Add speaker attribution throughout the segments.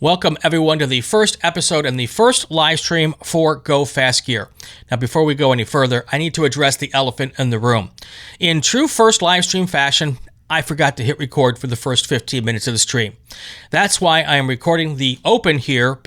Speaker 1: Welcome everyone to the first episode and the first live stream for Go Fast Gear. Now before we go any further, I need to address the elephant in the room. In true first live stream fashion, I forgot to hit record for the first 15 minutes of the stream. That's why I am recording the open here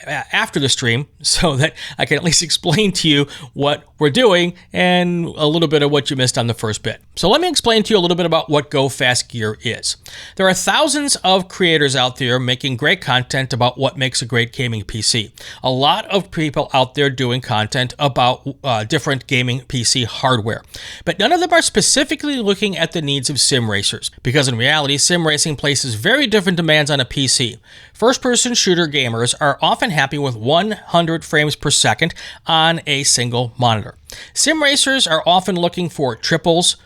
Speaker 1: after the stream so that I can at least explain to you what we're doing and a little bit of what you missed on the first bit. So let me explain to you a little bit about what Go Fast Gear is. There are thousands of creators out there making great content about what makes a great gaming PC. A lot of people out there doing content about different gaming PC hardware. But none of them are specifically looking at the needs of sim racers, because in reality, sim racing places very different demands on a PC. First-person shooter gamers are often happy with 100 frames per second on a single monitor. Sim racers are often looking for triples,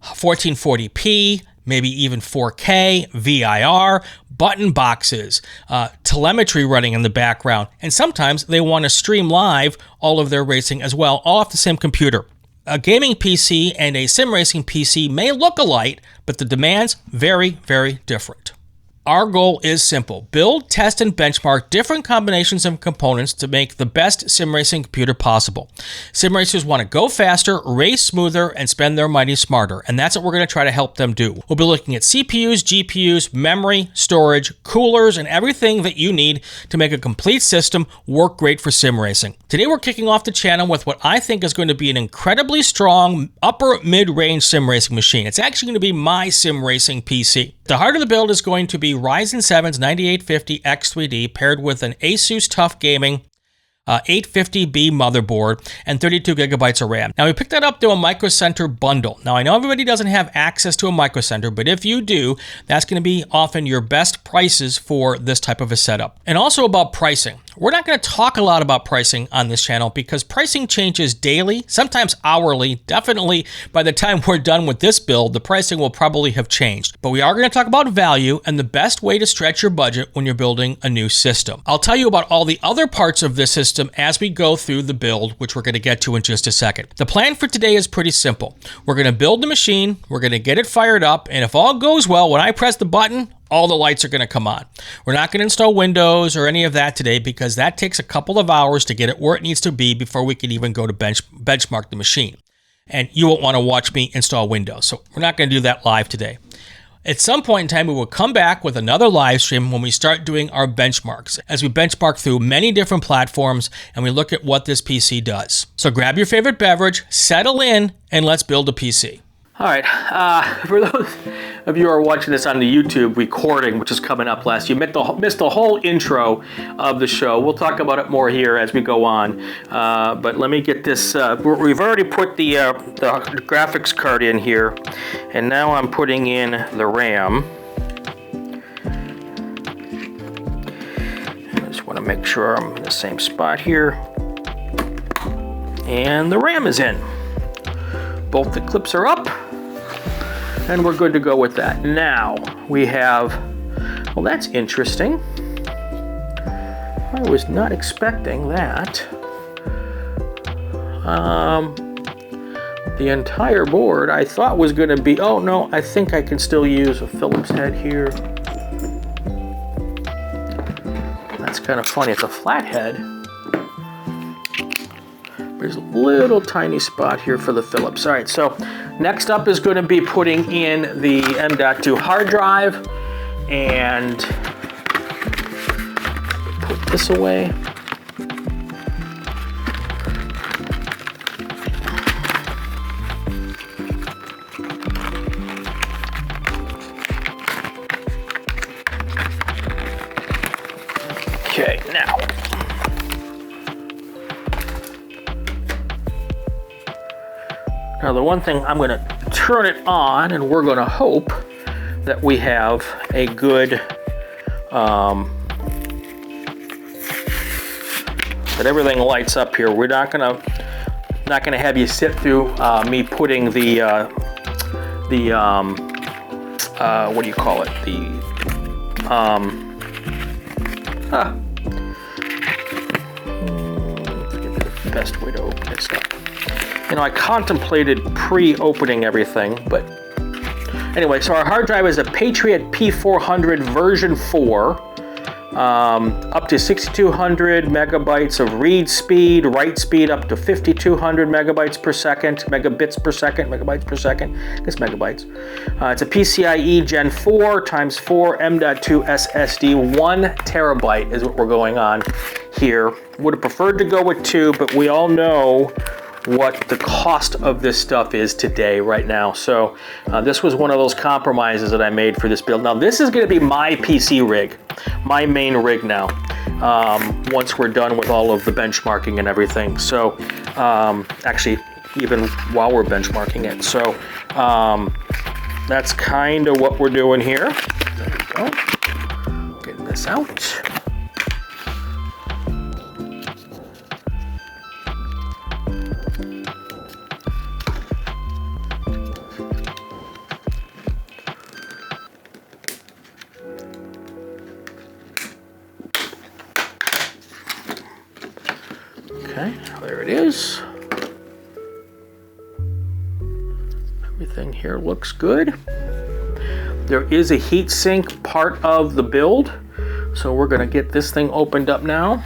Speaker 1: 1440p, maybe even 4K, VIR, button boxes, telemetry running in the background, and sometimes they want to stream live all of their racing as well, all off the same computer. A gaming PC and a sim racing PC may look alike, but the demands very, very different. Our goal is simple: build, test, and benchmark different combinations of components to make the best sim racing computer possible. Sim racers want to go faster, race smoother, and spend their money smarter, and that's what we're going to try to help them do. We'll be looking at CPUs, GPUs, memory, storage, coolers, and everything that you need to make a complete system work great for sim racing. Today we're kicking off the channel with what I think is going to be an incredibly strong upper mid-range sim racing machine. It's actually going to be my sim racing PC. The heart of the build is going to be Ryzen 7's 9850 X3D paired with an ASUS TUF Gaming B850 motherboard and 32 gigabytes of RAM. Now we picked that up through a Micro Center bundle. Now I know everybody doesn't have access to a Micro Center, but if you do, that's going to be often your best prices for this type of a setup. And also about pricing. We're not going to talk a lot about pricing on this channel because pricing changes daily, sometimes hourly. Definitely by the time we're done with this build, the pricing will probably have changed. But we are going to talk about value and the best way to stretch your budget when you're building a new system. I'll tell you about all the other parts of this system as we go through the build, which we're going to get to in just a second. The plan for today is pretty simple. We're going to build the machine, we're going to get it fired up, and if all goes well, when I press the button, all the lights are going to come on. We're not going to install Windows or any of that today because that takes a couple of hours to get it where it needs to be before we can even go to benchmark the machine. And you won't want to watch me install Windows, so we're not going to do that live today. At some point in time, we will come back with another live stream when we start doing our benchmarks, as we benchmark through many different platforms and we look at what this PC does. So grab your favorite beverage, settle in, and let's build a PC. All right, for those of you who are watching this on the YouTube recording, which is coming up last, you missed the whole intro of the show. We'll talk about it more here as we go on, but let me get this. We've already put the graphics card in here, and now I'm putting in the RAM. I just want to make sure I'm in the same spot here, and the RAM is in. Both the clips are up, and we're good to go with that. Now we have, well, that's interesting. I was not expecting that. The entire board I thought was going to be, oh no, I think I can still use a Phillips head here. That's kind of funny. It's a flat head. There's a little tiny spot here for the Phillips. All right, so next up is going to be putting in the M.2 hard drive and put this away. Okay, Now the one thing, I'm going to turn it on and we're going to hope that we have a good, that everything lights up here. We're not going to have you sit through me putting the what do you call it? Forget the best way to open this up. You know, I contemplated pre-opening everything, but anyway, so our hard drive is a Patriot P400 version 4.
Speaker 2: up to 6,200 megabytes of read speed, write speed up to 5,200 megabytes per second, megabits per second, megabytes per second, I guess megabytes. It's a PCIe Gen 4 x 4 M.2 SSD, 1 terabyte is what we're going on here. Would have preferred to go with 2, but we all know what the cost of this stuff is today, right now. So this was one of those compromises that I made for this build. Now this is gonna be my PC rig, my main rig now, once we're done with all of the benchmarking and everything. So actually, even while we're benchmarking it. So that's kind of what we're doing here. There we go. Getting this out. Okay, there it is. Everything here looks good. There is a heatsink part of the build, so we're gonna get this thing opened up now.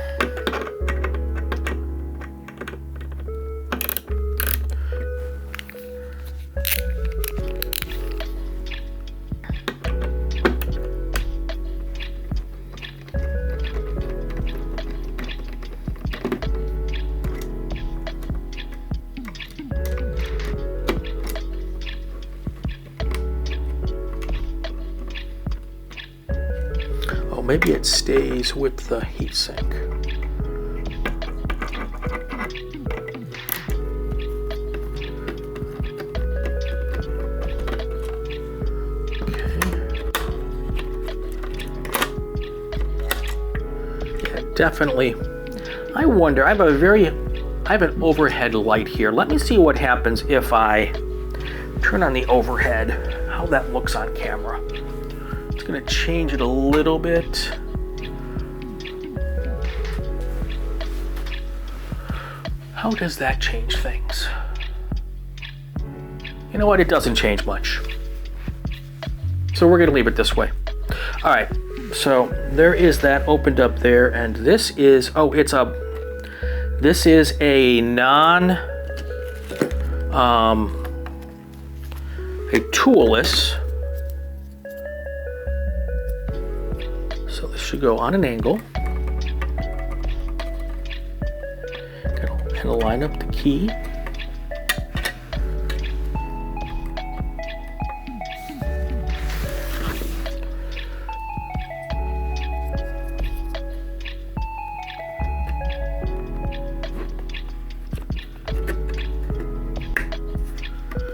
Speaker 2: Maybe it stays with the heatsink. Okay. Yeah, definitely. I wonder, I have an overhead light here. Let me see what happens if I turn on the overhead, how that looks on camera. Going to change it a little bit. How does that change things? You know what? It doesn't change much. So we're going to leave it this way. All right. So there is that opened up there, and this is this is a toolless. So this should go on an angle. Gonna line up the key.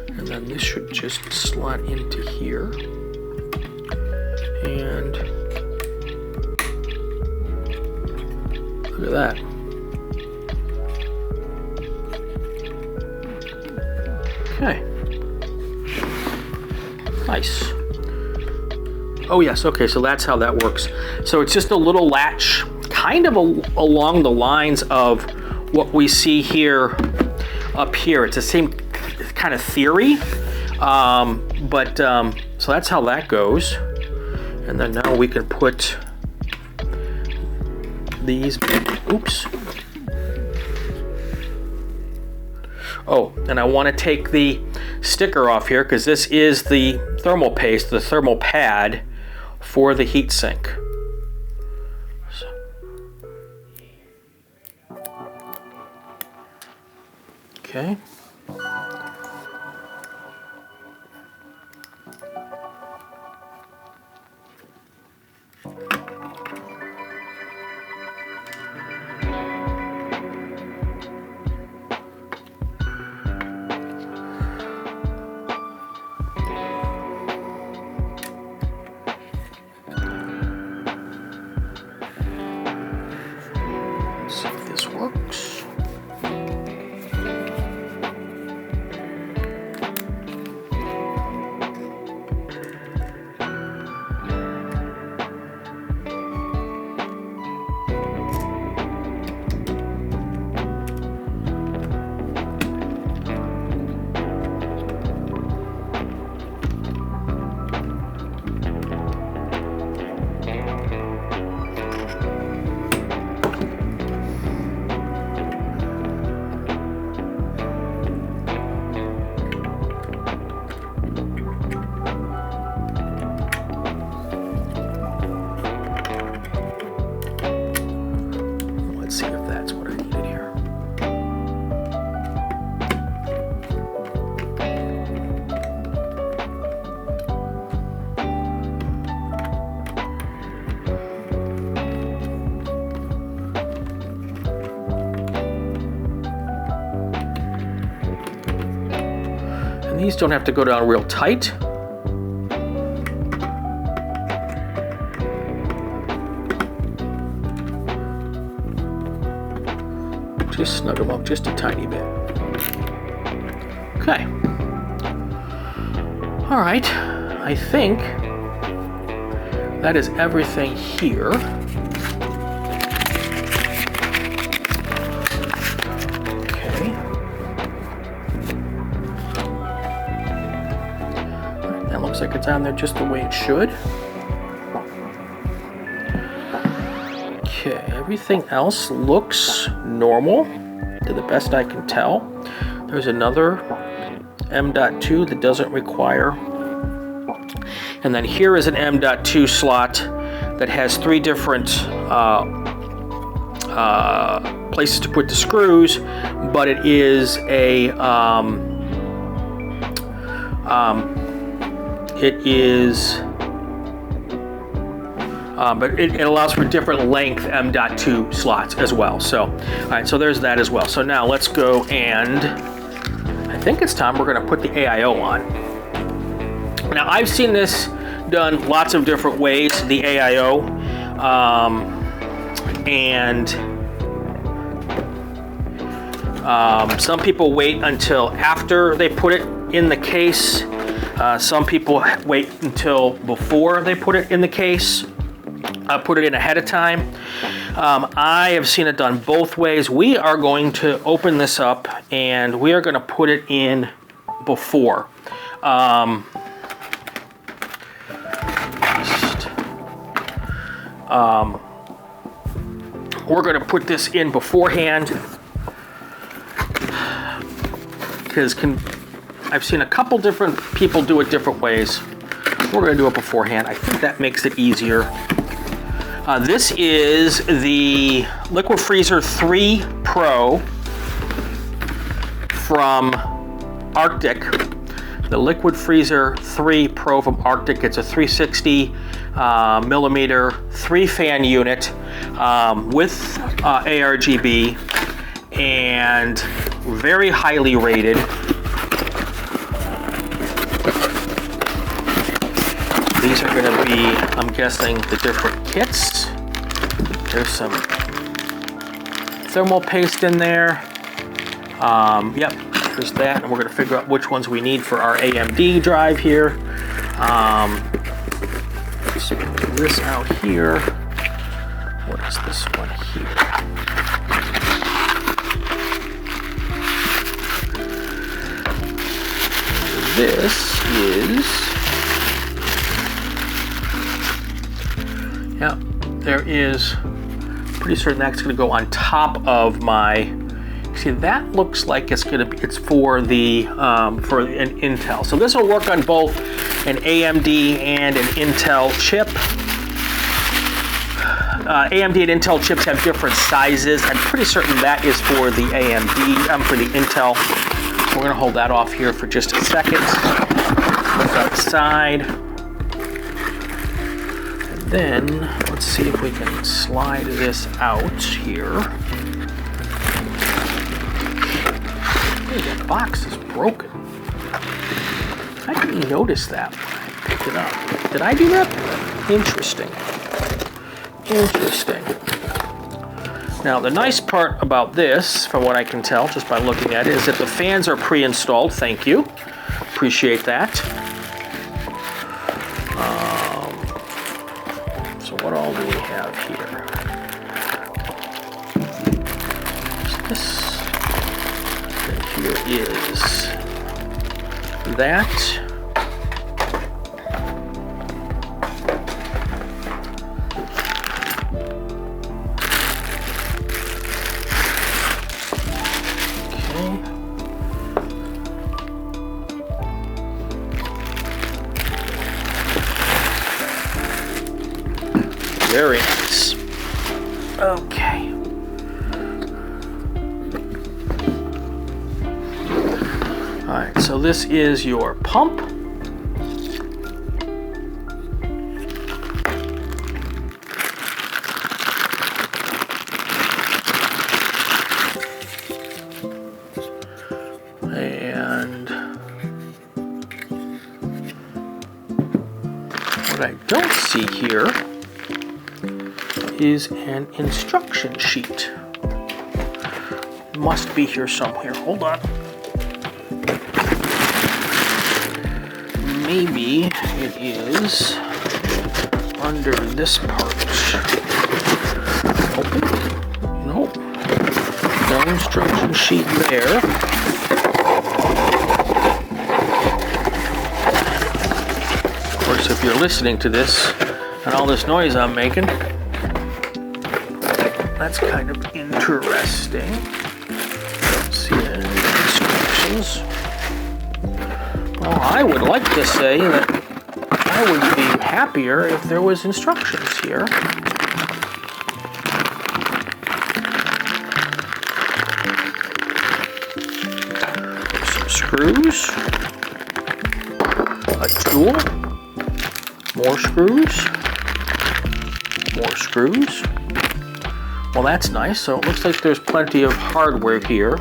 Speaker 2: And then this should just slot into here. And look at that. Okay. Nice. Oh yes, okay, so that's how that works. So it's just a little latch, kind of along the lines of what we see here up here. It's the same kind of theory, so that's how that goes. And then now we can put these, oops. Oh, and I want to take the sticker off here because this is the thermal paste, the thermal pad for the heatsink. So. Okay. See if this works. These don't have to go down real tight. Just snug them up just a tiny bit. Okay. All right, I think that is everything here. Okay. That looks like it's on there just the way it should. Okay, everything else looks normal to the best I can tell. There's another M.2 that doesn't require. And then here is an M.2 slot that has 3 different places to put the screws, but it is a but it allows for different length M.2 slots as well. So, all right, so there's that as well. So now let's go, and I think it's time we're gonna put the AIO on. Now I've seen this done lots of different ways, the AIO, and some people wait until after they put it in the case. Some people wait until before they put it in the case. Put it in ahead of time. I have seen it done both ways. We are going to open this up and we are going to put it in before. We're going to put this in beforehand because I've seen a couple different people do it different ways. We're going to do it beforehand. I think that makes it easier. This is the Liquid Freezer 3 Pro from Arctic. The Liquid Freezer 3 Pro from Arctic. It's a 360 millimeter 3-fan unit with ARGB and very highly rated. These are going to be, I'm guessing, the different kits. There's some thermal paste in there. Yep, there's that, and we're going to figure out which ones we need for our AMD drive here. Let's pull this out here. What is this one here? This is... Yeah, there is, pretty certain that's going to go on top of my, see, that looks like it's going to be, it's for the, for an Intel. So this will work on both an AMD and an Intel chip. AMD and Intel chips have different sizes. I'm pretty certain that is for the AMD, for the Intel. So we're going to hold that off here for just a second. Look outside. Then, let's see if we can slide this out here. Hey, that box is broken. I didn't notice that when I picked it up. Did I do that? Interesting. Interesting. Now, the nice part about this, from what I can tell just by looking at it, is that the fans are pre-installed. Thank you. Appreciate that. So what all do we have here? This. And here is that. Very nice. Okay. All right, so this is your pump. And What I don't see here is an instruction sheet. It must be here somewhere. Hold on. Maybe it is under this part. Open? Nope. No instruction sheet there. Of course, if you're listening to this and all this noise I'm making, that's kind of interesting. Don't see any instructions. Well, I would like to say that I would be happier if there was instructions here. Some screws. A tool. More screws. More screws. Well, that's nice. So it looks like there's plenty of hardware here.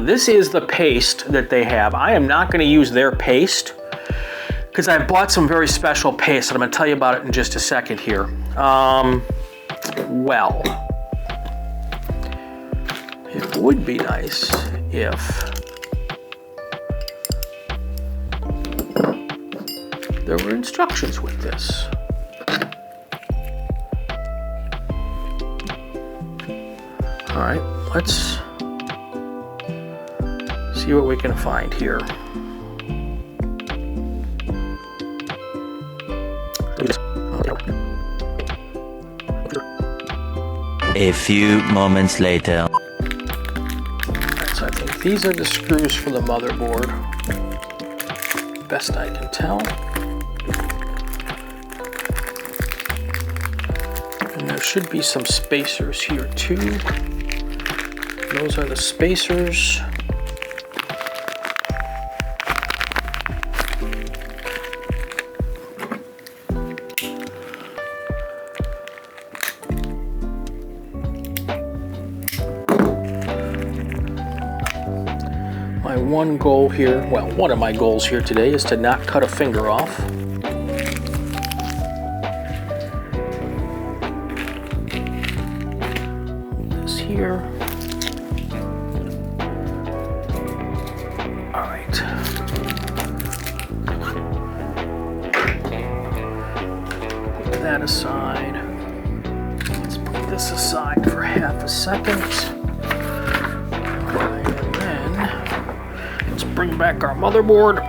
Speaker 2: This is the paste that they have. I am not going to use their paste because I bought some very special paste, and I'm going to tell you about it in just a second here. Well, it would be nice if there were instructions with this. All right, let's see what we can find here.
Speaker 3: A few moments later.
Speaker 2: So I think these are the screws for the motherboard. Best I can tell. And there should be some spacers here too. Those are the spacers. My one goal here, well, one of my goals here today is to not cut a finger off. This here. All right. Put that aside. Let's put this aside for half a second. Bring back our motherboard.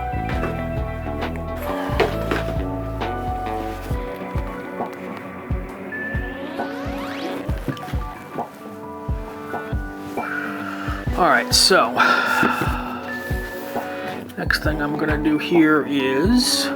Speaker 2: All right, so next thing I'm gonna do here is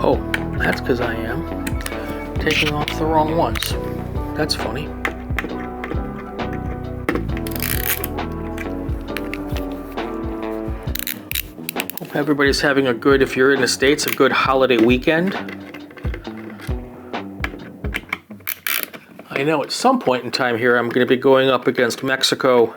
Speaker 2: oh, that's because I am taking off the wrong ones. That's funny. Hope everybody's having a good, if you're in the States, a good holiday weekend. I know at some point in time here I'm going to be going up against Mexico.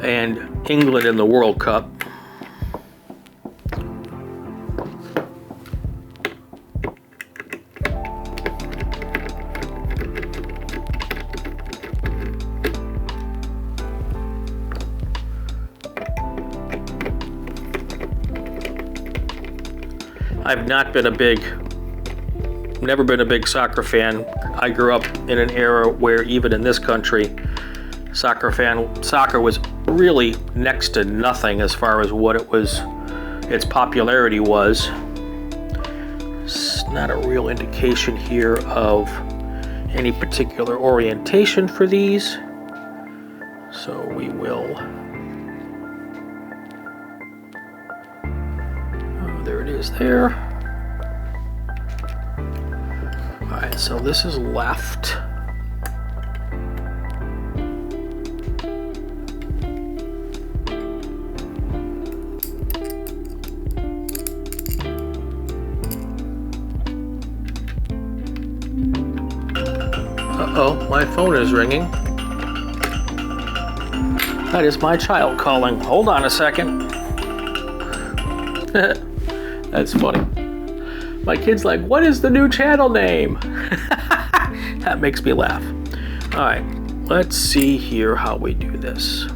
Speaker 2: And England in the World Cup. I've not been never been a big soccer fan. I grew up in an era where even in this country, soccer was really next to nothing as far as what its popularity was. not a real indication here of any particular orientation for these. So we will, there it is there. All right, so this is left. Uh-oh, my phone is ringing. That is my child calling. Hold on a second. That's funny. My kid's like, what is the new channel name? That makes me laugh. All right, let's see here how we do this.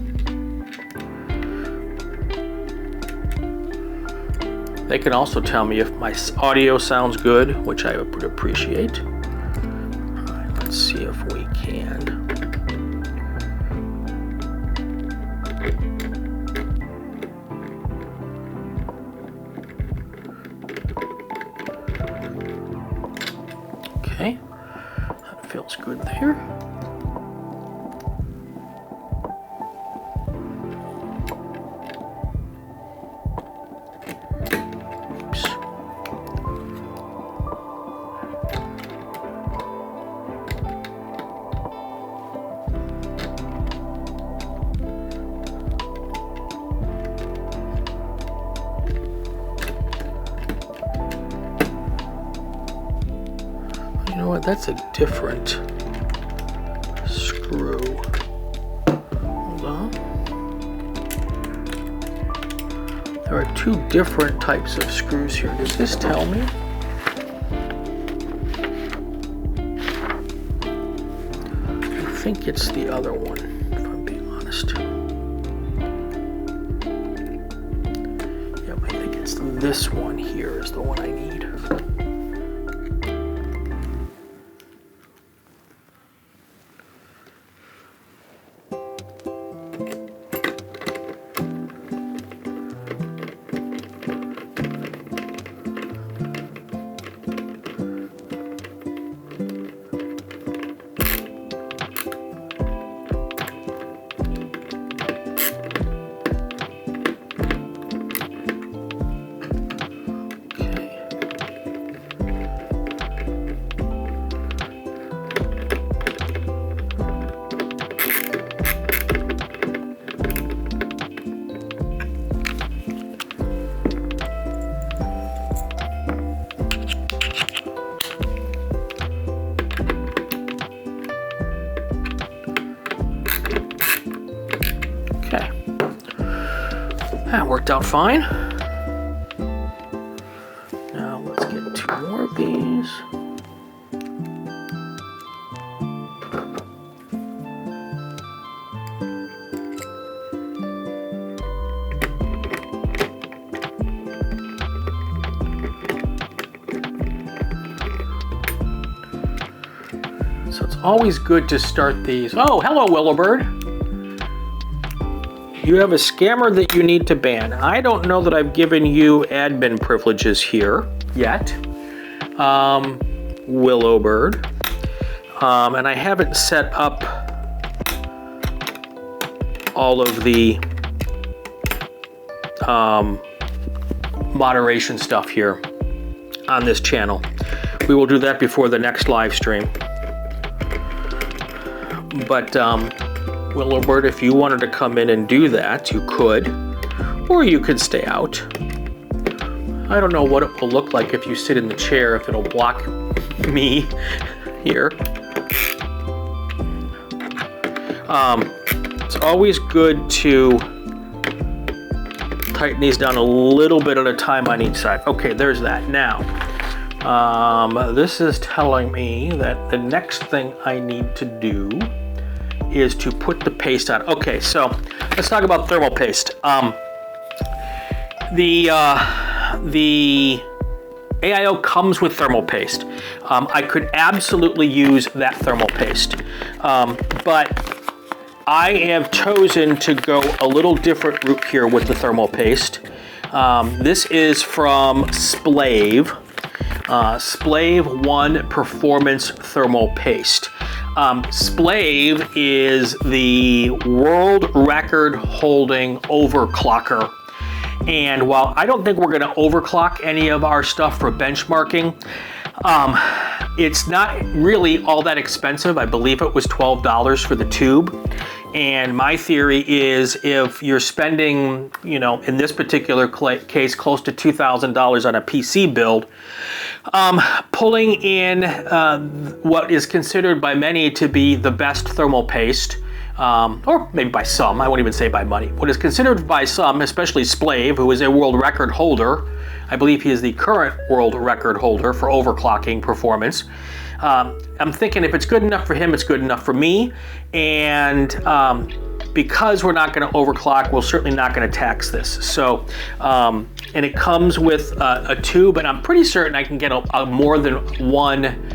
Speaker 2: They can also tell me if my audio sounds good, which I would appreciate. Let's see if we can. Okay, that feels good there. Oops. You know what, that's a different screw. Hold on. There are two different types of screws here. Does this tell me? I think it's the other one, if I'm being honest. Yep, I think it's this one here is the one I need. That worked out fine. Now let's get two more of these. So it's always good to start these. Oh, hello, Willowbird. You have a scammer that you need to ban. I don't know that I've given you admin privileges here yet, Willowbird, and I haven't set up all of the moderation stuff here on this channel. We will do that before the next live stream. But Willowbird, if you wanted to come in and do that, you could, or you could stay out. I don't know what it will look like if you sit in the chair, if it'll block me here. It's always good to tighten these down a little bit at a time on each side. Okay, there's that. Now, this is telling me that the next thing I need to do is to put the paste on. Okay, so let's talk about thermal paste. The AIO comes with thermal paste. I could absolutely use that thermal paste, but I have chosen to go a little different route here with the thermal paste. This is from Splave. Splave 1 Performance Thermal Paste. Splave is the world record holding overclocker. And while I don't think we're going to overclock any of our stuff for benchmarking, it's not really all that expensive. I believe it was $12 for the tube. And my theory is if you're spending, you know, in this particular case, close to $2,000 on a PC build, pulling in what is considered by many to be the best thermal paste, or maybe by some, I won't even say by money, what is considered by some, especially Splave, who is a world record holder, I believe he is the current world record holder for overclocking performance. I'm thinking if it's good enough for him, it's good enough for me. And because we're not going to overclock, we're certainly not going to tax this. So, and it comes with a tube, and I'm pretty certain I can get a more than one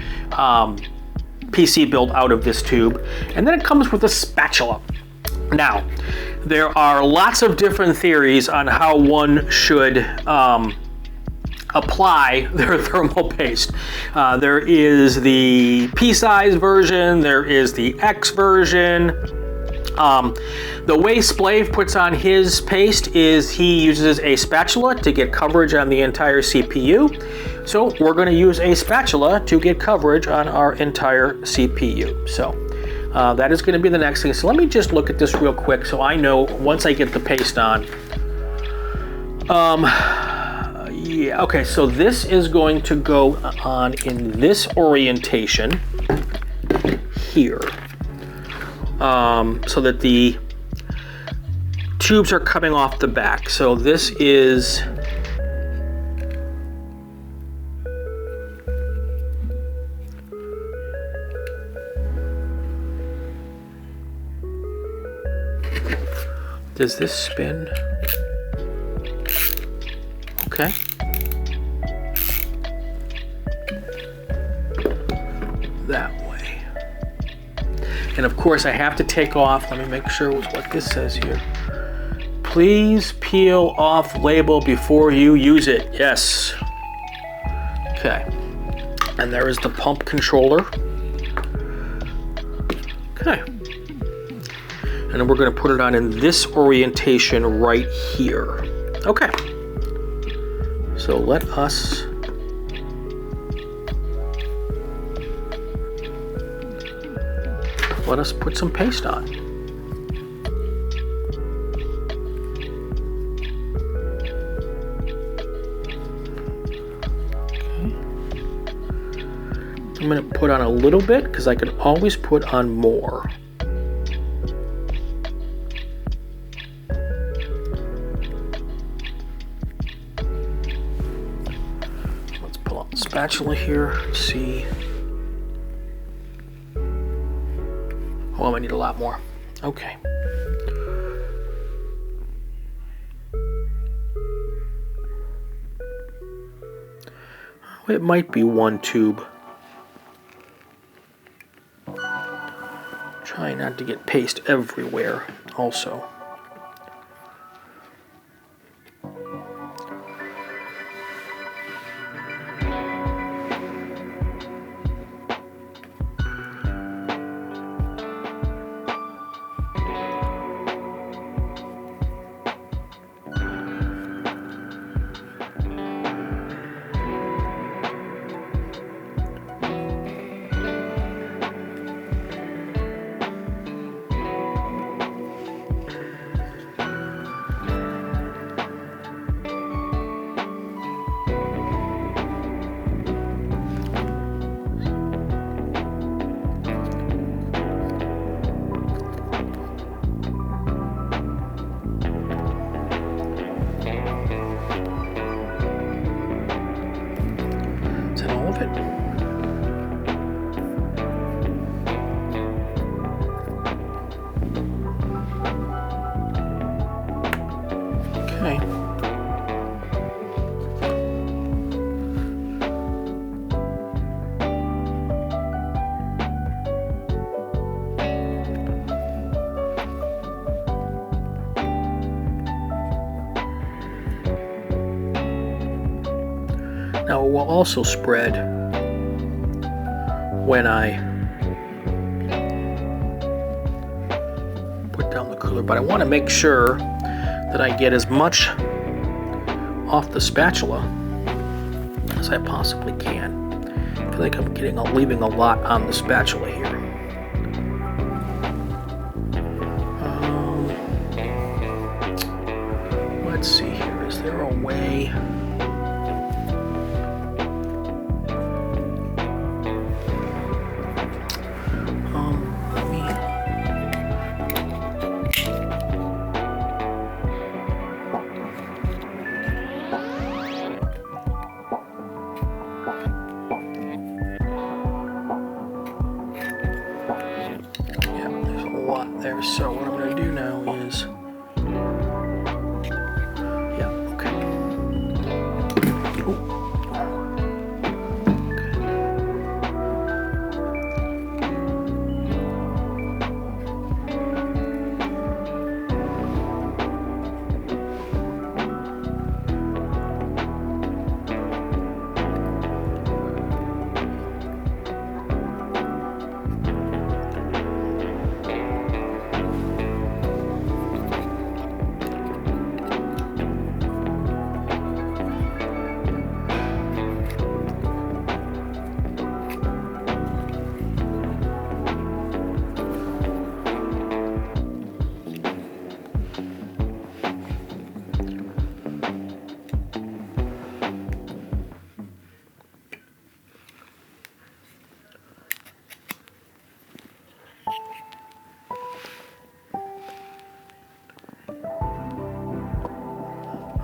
Speaker 2: PC build out of this tube. And then it comes with a spatula. Now, there are lots of different theories on how one should apply their thermal paste. There is the P-size version, there is the X version. The way Splave puts on his paste is he uses a spatula to get coverage on the entire CPU. So we're going to use a spatula to get coverage on our entire CPU. So that is going to be the next thing. So let me just look at this real quick so I know once I get the paste on. Yeah, okay, so this is going to go on in this orientation here, so that the tubes are coming off the back. So this is does this spin? Okay. That way. And of course I have to take off, let me make sure what this says here. Please peel off label before you use it. Yes. Okay. And there is the pump controller. Okay. And then we're going to put it on in this orientation right here. Okay. So let us put some paste on. Okay. I'm going to put on a little bit because I can always put on more. Let's pull out the spatula here and see. Oh, I need a lot more. Okay. It might be one tube. Try not to get paste everywhere also. will also spread when I put down the cooler, but I want to make sure that I get as much off the spatula as I possibly can. I feel like I'm leaving a lot on the spatula here. Let's see here, is there a way? There, so what I'm going to do now is, yeah, okay. Ooh.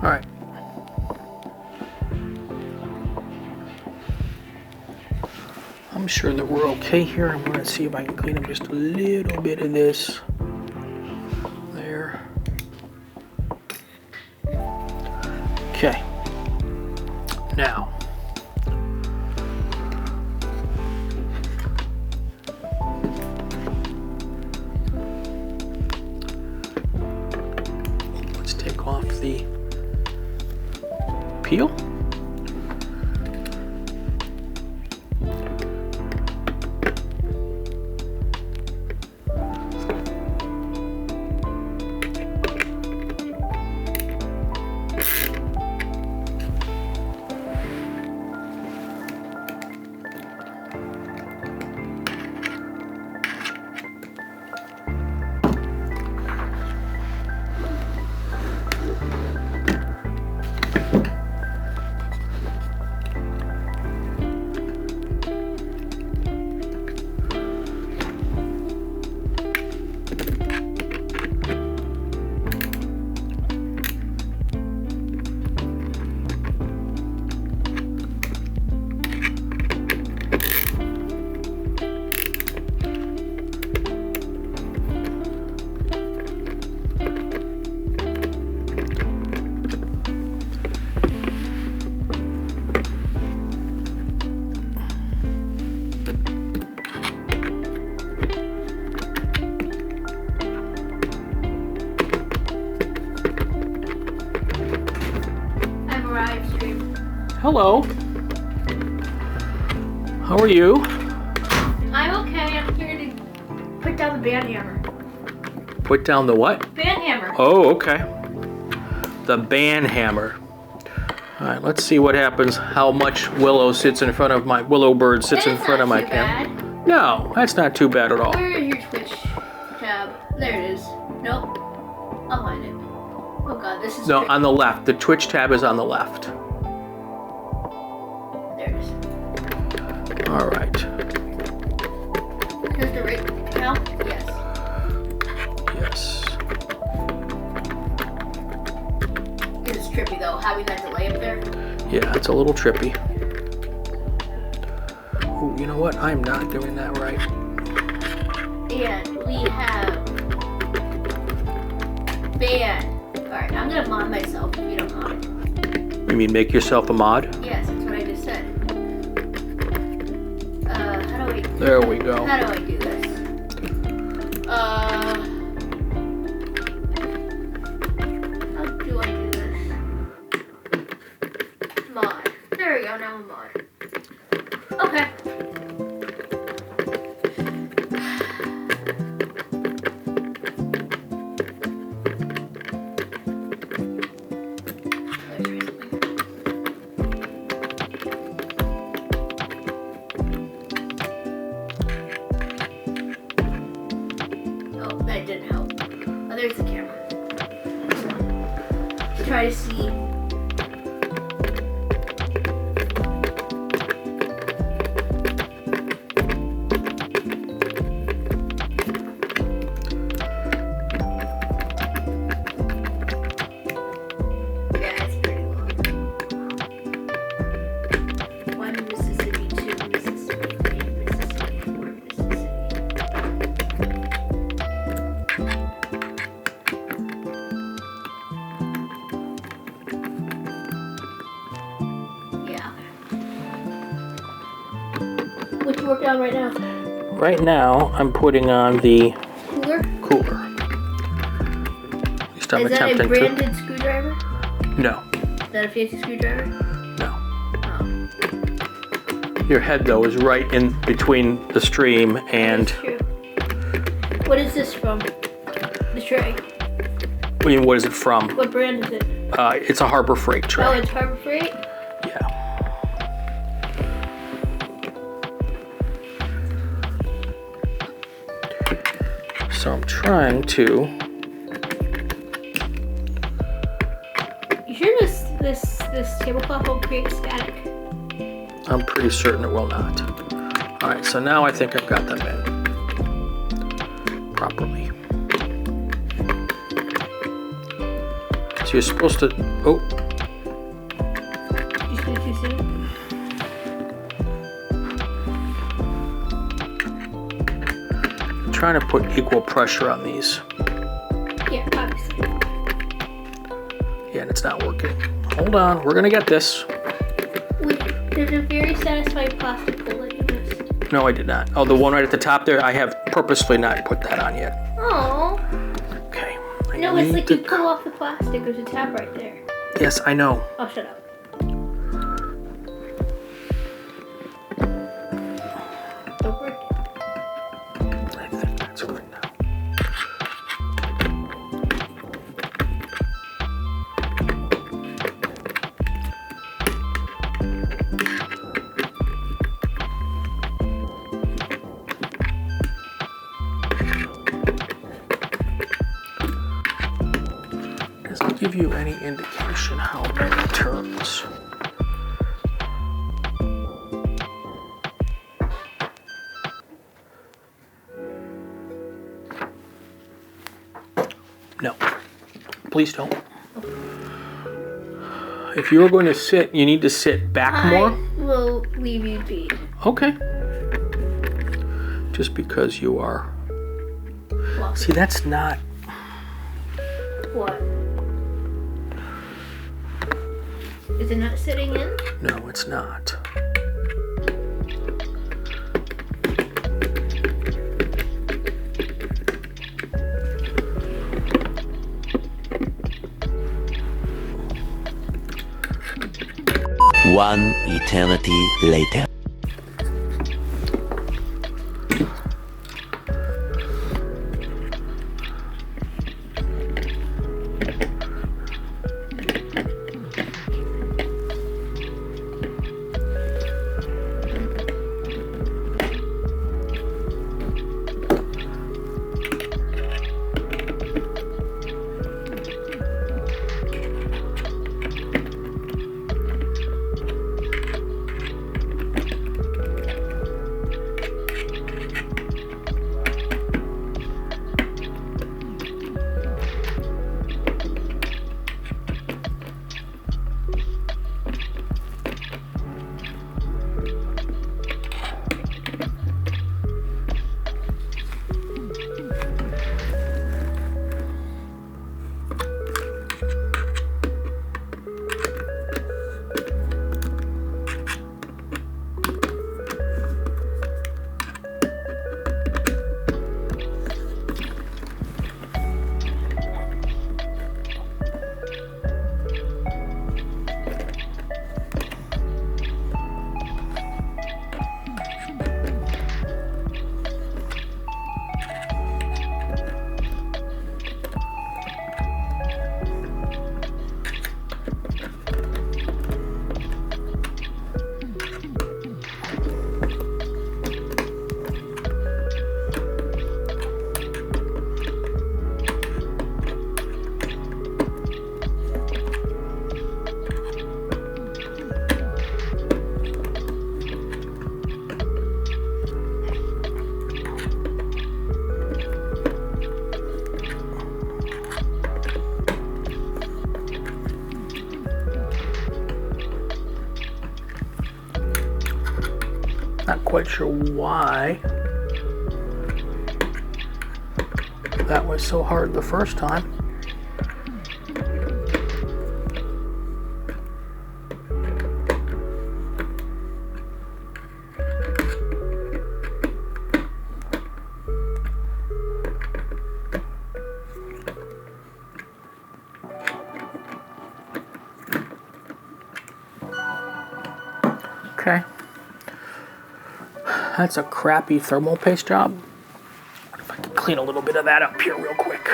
Speaker 2: All right. I'm sure that we're okay here. I'm going to see if I can clean up just a little bit of this. There. Okay. Now. Let's take off the peel. Hello. How are you?
Speaker 4: I'm okay. I'm here to put down the band hammer.
Speaker 2: Put down the what?
Speaker 4: Band hammer.
Speaker 2: Oh, okay. The band hammer. All right, let's see what happens. How much Willow sits in front of my Willowbird sits in front of my camera. No, that's not too bad at all.
Speaker 4: Where is your Twitch tab? There it is. Nope. I'll find it. Oh God, this is.
Speaker 2: No,
Speaker 4: tricky.
Speaker 2: on the left. The Twitch tab is on the left.
Speaker 4: There it is.
Speaker 2: All right.
Speaker 4: Does the rate count? Yes.
Speaker 2: Yes.
Speaker 4: It's trippy though, having that delay up there.
Speaker 2: Yeah, it's a little trippy. Ooh, you know what? I'm not doing that right.
Speaker 4: And we have band. Alright, I'm gonna mod myself if you don't mind.
Speaker 2: You mean make yourself a mod?
Speaker 4: Yes, that's what I just said. How do I...
Speaker 2: There we go.
Speaker 4: How do I do this? How do I do this? Mod. There we go. Oh, now I'm a mod. Okay. Oh, that didn't help. Oh, there's the camera. Try to see. What you working on right now?
Speaker 2: Right now, I'm putting on the
Speaker 4: Cooler?
Speaker 2: At least I'm
Speaker 4: Is that a
Speaker 2: attempting
Speaker 4: branded screwdriver?
Speaker 2: No,
Speaker 4: Is that a fancy screwdriver?
Speaker 2: no.
Speaker 4: Oh.
Speaker 2: Your head, though, is right in between the stream and...
Speaker 4: That's true. What is this from? The tray.
Speaker 2: What do you mean, what is it from?
Speaker 4: What brand is it?
Speaker 2: It's a Harbor Freight tray.
Speaker 4: Oh, it's Harbor Freight?
Speaker 2: Yeah. So I'm trying to...
Speaker 4: You sure this tablecloth will create static?
Speaker 2: I'm pretty certain it will not. All right, so now I think I've got them in properly. So you're supposed to, oh,
Speaker 4: Did you see it too soon?
Speaker 2: I'm trying to put equal pressure on these.
Speaker 4: Yeah, obviously.
Speaker 2: Yeah, and it's not working. Hold on, we're gonna get this.
Speaker 4: Wait, there's a very satisfying plastic hole that you missed.
Speaker 2: No, I did not. Oh, the one right at the top there, I have purposefully not put that on yet.
Speaker 4: Oh.
Speaker 2: Okay.
Speaker 4: No, it's like you pull off the plastic. There's a tab right there.
Speaker 2: Yes, I know.
Speaker 4: Oh, shut up. Don't break it.
Speaker 2: I think that's right now. Does it give you any indication how many turns? No, please don't. If you were going to sit, you need to sit back more.
Speaker 4: I will leave you be.
Speaker 2: Okay. Just because you are.
Speaker 4: Well,
Speaker 2: See, that's not.
Speaker 4: what? Is it not sitting in?
Speaker 2: No, it's not.
Speaker 3: One eternity later.
Speaker 2: quite sure why that was so hard the first time. Okay, that's a crappy thermal paste job. If I can clean a little bit of that up here real quick.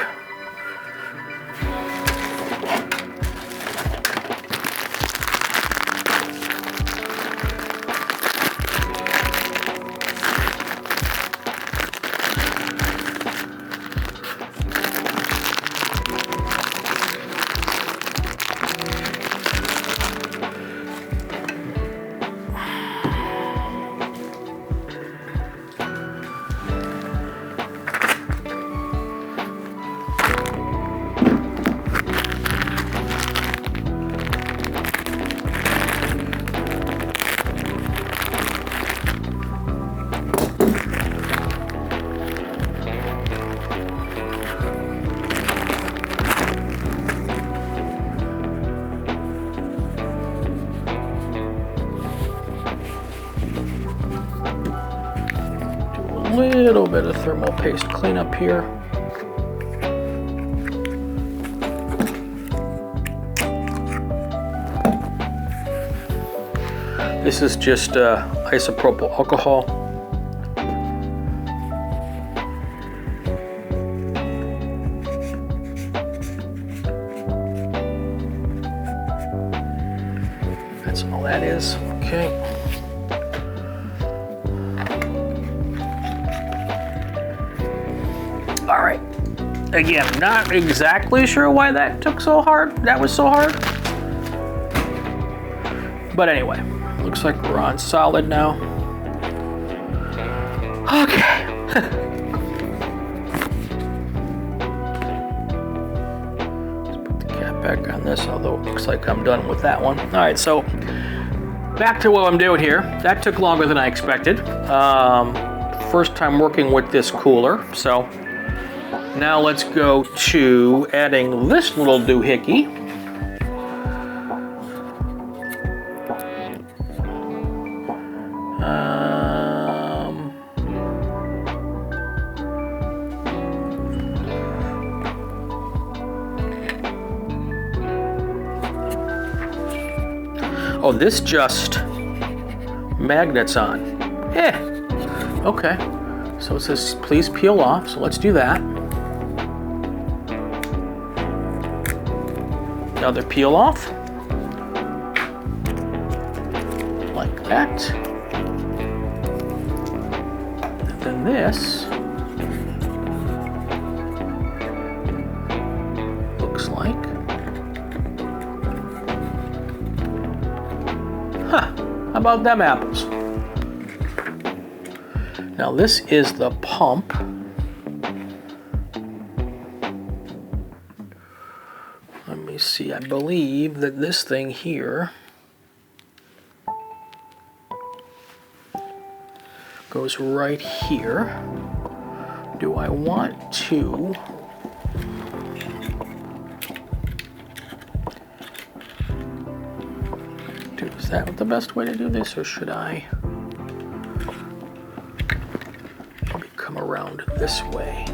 Speaker 2: Little bit of thermal paste cleanup here. This is just isopropyl alcohol. That's all that is. Okay. All right, again, not exactly sure why that took so hard. That was so hard. But anyway, looks like we're on solid now. Okay. Let's put the cap back on this, although it looks like I'm done with that one. All right, so back to what I'm doing here. That took longer than I expected. First time working with this cooler, so now let's go to adding this little doohickey. Oh, this just magnets on. Okay. So it says please peel off, so let's do that. Another peel off, like that. And then this looks like, how about them apples? Now this is the pump. See, I believe that this thing here goes right here. Do I want to is that the best way to do this, or should I maybe come around this way?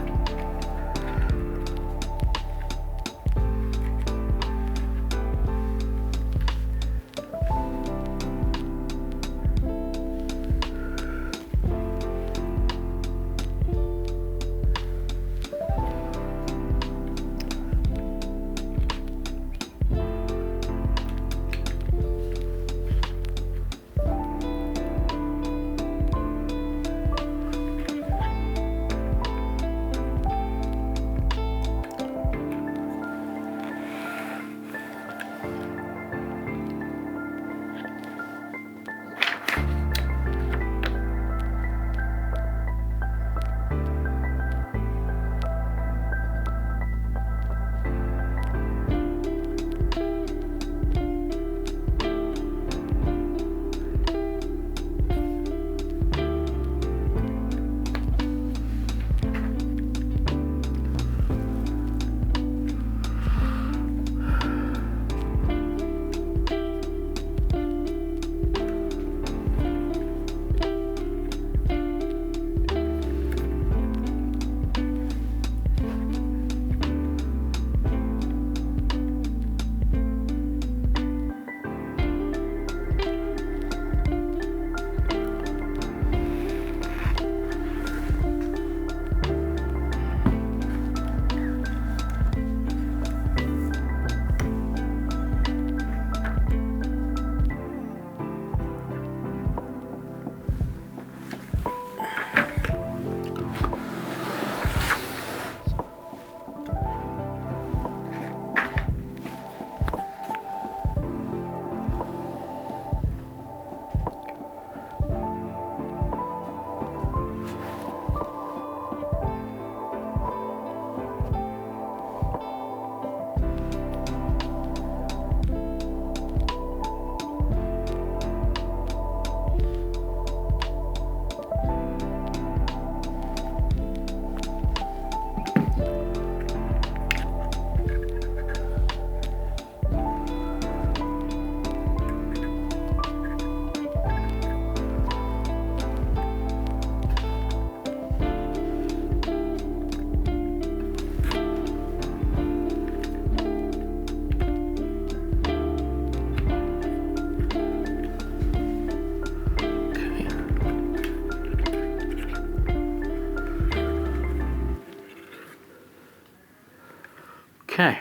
Speaker 2: Okay,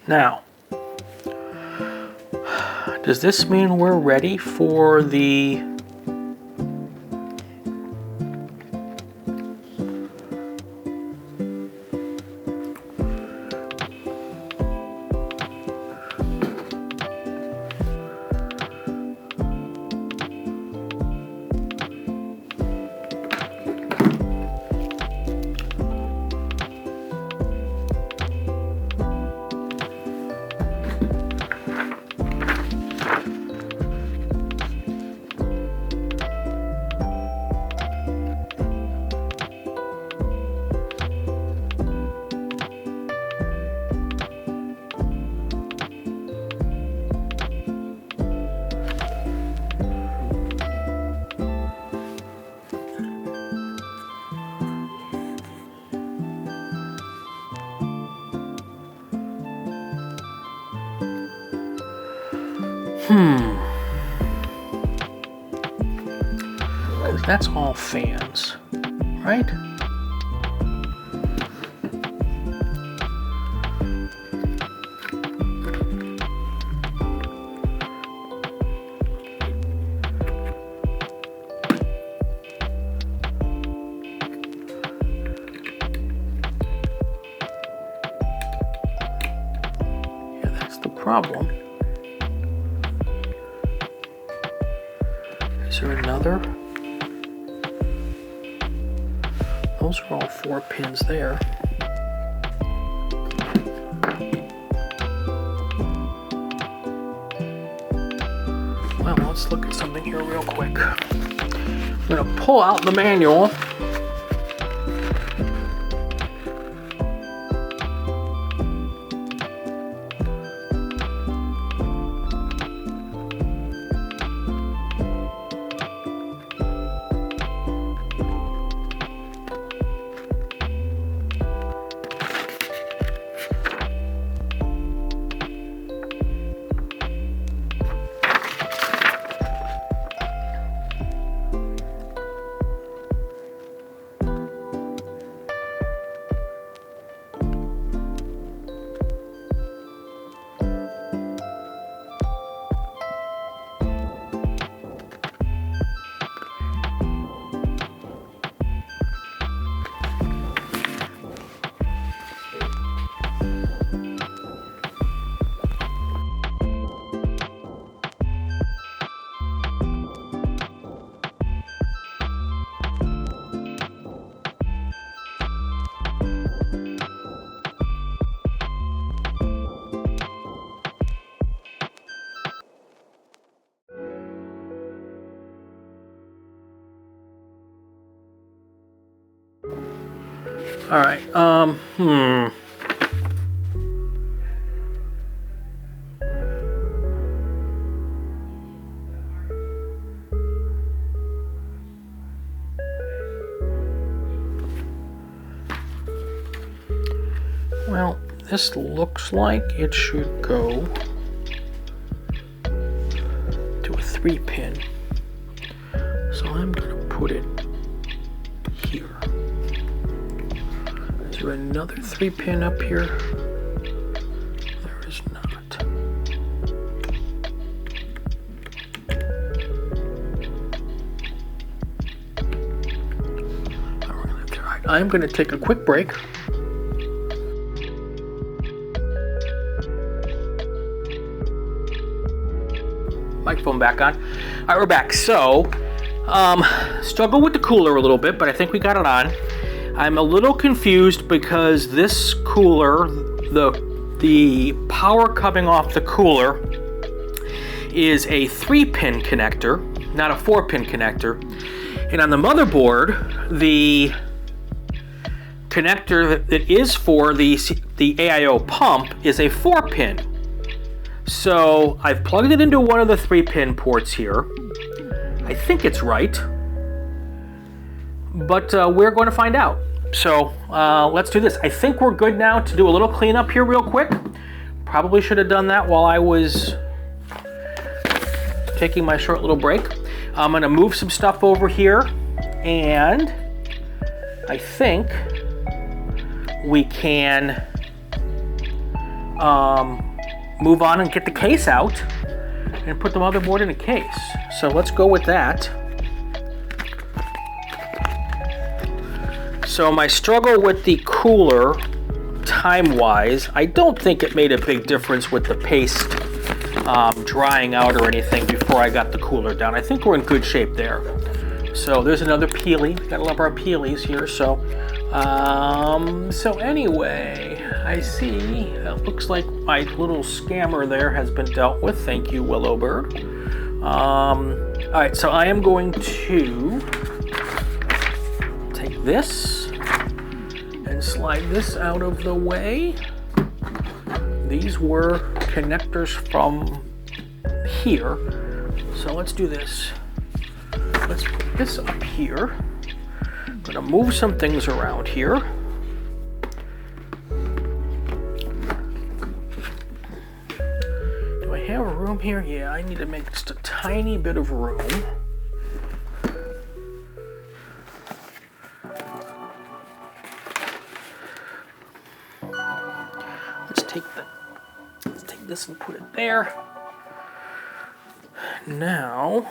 Speaker 2: now, does this mean we're ready for the because that's all fans, right? Yeah, that's the problem. Is there another? Those are all 4 pins there. Well, let's look at something here real quick. I'm gonna pull out the manual. All right, well, this looks like it should go to a 3-pin. So I'm gonna put it here. Is there another 3-pin up here? There is not. All right, I'm going to take a quick break. Microphone back on. All right, we're back. So, struggled with the cooler a little bit, but I think we got it on. I'm a little confused because this cooler, the power coming off the cooler is a 3-pin connector, not a 4-pin connector. And on the motherboard, the connector that is for the AIO pump is a 4-pin. So I've plugged it into one of the 3-pin ports here. I think it's right, but we're going to find out. So let's do this. I think we're good now to do a little cleanup here real quick. Probably should have done that while I was taking my short little break. I'm going to move some stuff over here, and I think we can move on and get the case out and put the motherboard in a case. So let's go with that. So my struggle with the cooler, time-wise, I don't think it made a big difference with the paste drying out or anything before I got the cooler down. I think we're in good shape there. So there's another peely. Gotta love our peelies here. So anyway, I see it looks like my little scammer there has been dealt with. Thank you, Willowbird. All right, so I am going to take this and slide this out of the way. These were connectors from here. So let's do this. Let's put this up here. I'm gonna move some things around here. Do I have room here? Yeah, I need to make just a tiny bit of room. Let's take this and put it there. Now,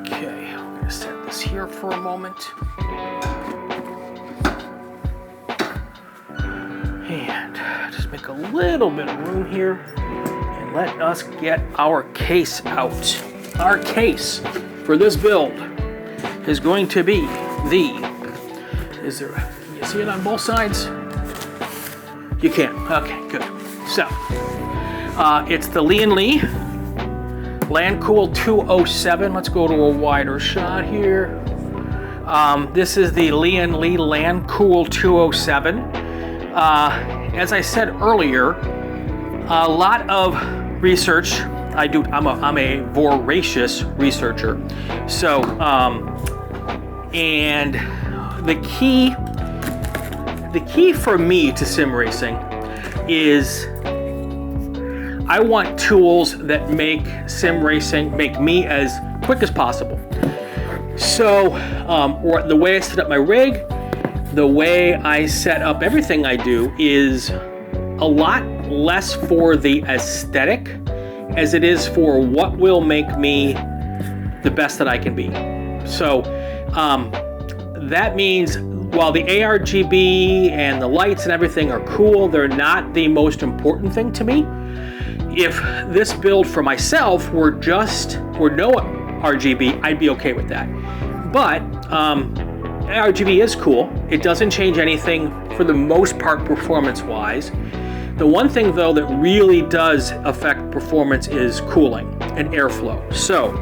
Speaker 2: okay, I'm gonna set this here for a moment. And just make a little bit of room here and let us get our case out. Our case for this build is going to be you see it on both sides? You can, okay, good. So, it's the Lian Li LandCool 207. Let's go to a wider shot here. This is the Lian Li LandCool 207. As I said earlier, a lot of research I'm a voracious researcher. So, and the key for me to sim racing is I want tools that make sim racing, make me as quick as possible. So, or the way I set up my rig, the way I set up everything I do is a lot less for the aesthetic as it is for what will make me the best that I can be. So that means while the ARGB and the lights and everything are cool, they're not the most important thing to me. If this build for myself were no RGB, I'd be okay with that. But RGB is cool. It doesn't change anything for the most part performance-wise. The one thing though that really does affect performance is cooling and airflow. So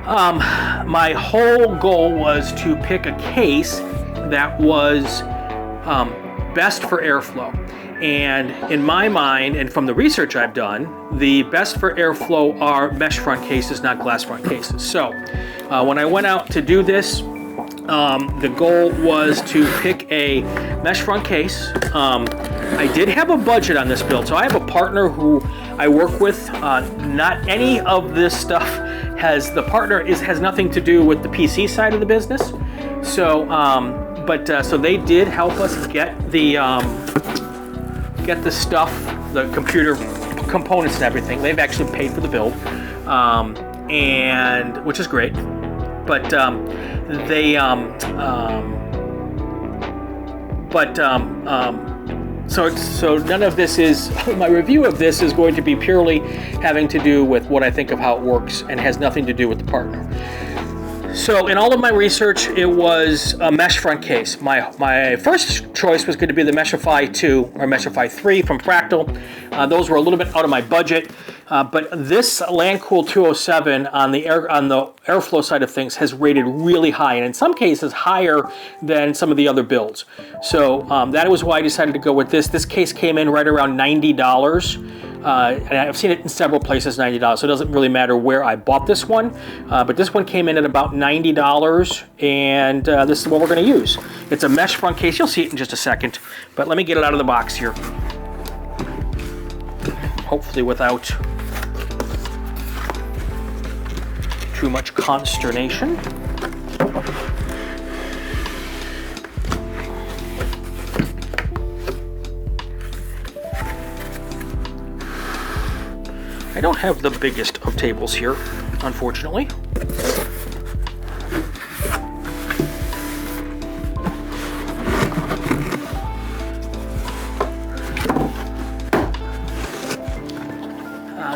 Speaker 2: my whole goal was to pick a case that was best for airflow. And in my mind, and from the research I've done, the best for airflow are mesh front cases, not glass front cases. So when I went out to do this, the goal was to pick a mesh front case. I did have a budget on this build, so I have a partner who I work with. Not any of this stuff has nothing to do with the PC side of the business. So, so they did help us get the stuff, the computer components and everything. They've actually paid for the build, and which is great. But so none of this is, my review of this is going to be purely having to do with what I think of how it works and has nothing to do with the partner. So in all of my research, it was a mesh front case. My first choice was going to be the Meshify 2 or Meshify 3 from Fractal. Those were a little bit out of my budget, but this LandCool 207 on the airflow side of things has rated really high, and in some cases higher than some of the other builds. So that was why I decided to go with this. This case came in right around $90. And I've seen it in several places, $90, so it doesn't really matter where I bought this one. But this one came in at about $90, and this is what we're going to use. It's a mesh front case. You'll see it in just a second, but let me get it out of the box here. Hopefully without too much consternation. I don't have the biggest of tables here, unfortunately.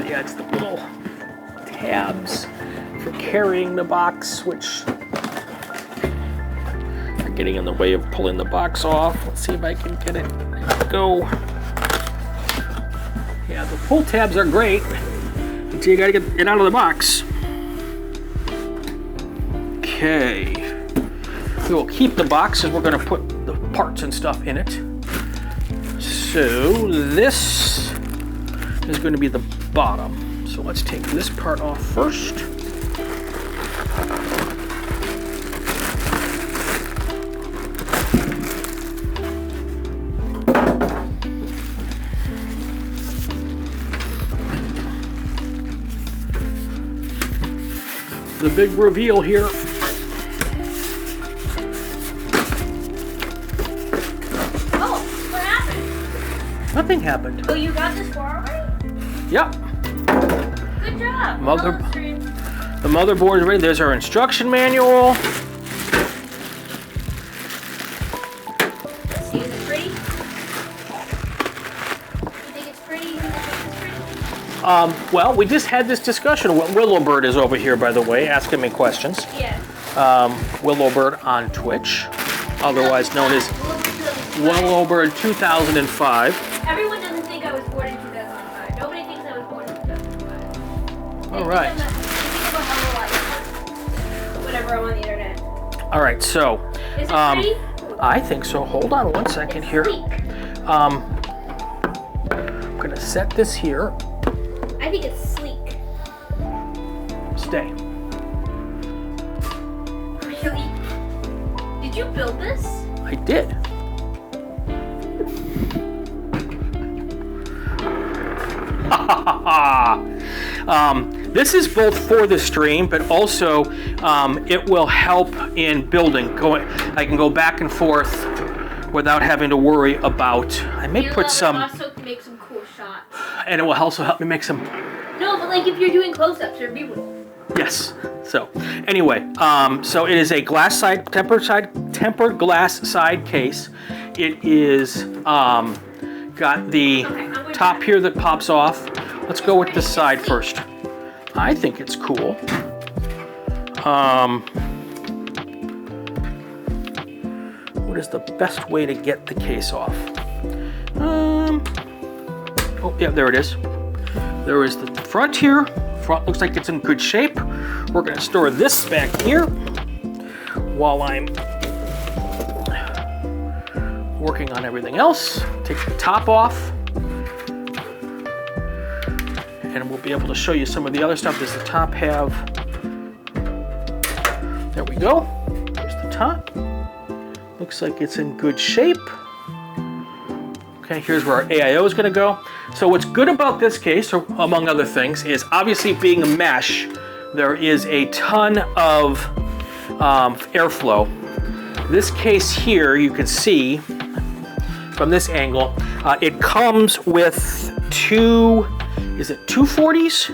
Speaker 2: Yeah, it's the little tabs for carrying the box, which are getting in the way of pulling the box off. Let's see if I can get it to go. Yeah, the pull tabs are great until you gotta get it out of the box. Okay. We will keep the box and we're gonna put the parts and stuff in it. So this is going to be the bottom. So let's take this part off first. The big reveal here.
Speaker 4: Oh, what happened?
Speaker 2: Nothing happened.
Speaker 4: Oh, you got this far already?
Speaker 2: Yep.
Speaker 4: Good job.
Speaker 2: The motherboard is ready. There's our instruction manual.
Speaker 4: Let's see, is it pretty? You think it's pretty? You think it's pretty?
Speaker 2: Well, we just had this discussion. Willowbird is over here, by the way, asking me questions.
Speaker 4: Yeah.
Speaker 2: Willowbird on Twitch, otherwise known as Willowbird 2005.
Speaker 4: Everyone doesn't think I was born in 2005. Nobody thinks I was born in 2005.
Speaker 2: All right.
Speaker 4: They think I'm a hell of a lot. Whatever, I'm on the internet.
Speaker 2: All right, so
Speaker 4: Is it pretty?
Speaker 2: I think so. Hold on one second here.
Speaker 4: Sleek.
Speaker 2: I'm gonna set this here.
Speaker 4: I think it's sleek.
Speaker 2: Stay.
Speaker 4: Really? Did you build this?
Speaker 2: I did. This is both for the stream, but also it will help in building. I can go back and forth without having to worry about. I may put some,
Speaker 4: also make some cool shots.
Speaker 2: and it will also help me make some.
Speaker 4: No, but like if you're doing close-ups or B-roll.
Speaker 2: Yes. So anyway, so it is a tempered glass side case. It is got the top here that pops off. Let's go with this side first. I think it's cool. What is the best way to get the case off? Oh yeah, there it is. There is the front here. Front looks like it's in good shape. We're gonna store this back here while I'm working on everything else. Take the top off. And we'll be able to show you some of the other stuff. Does the top have, there we go. There's the top. Looks like it's in good shape. Okay, here's where our AIO is gonna go. So what's good about this case, or among other things, is obviously being a mesh, there is a ton of airflow. This case here, you can see from this angle, it comes with two, is it 240s?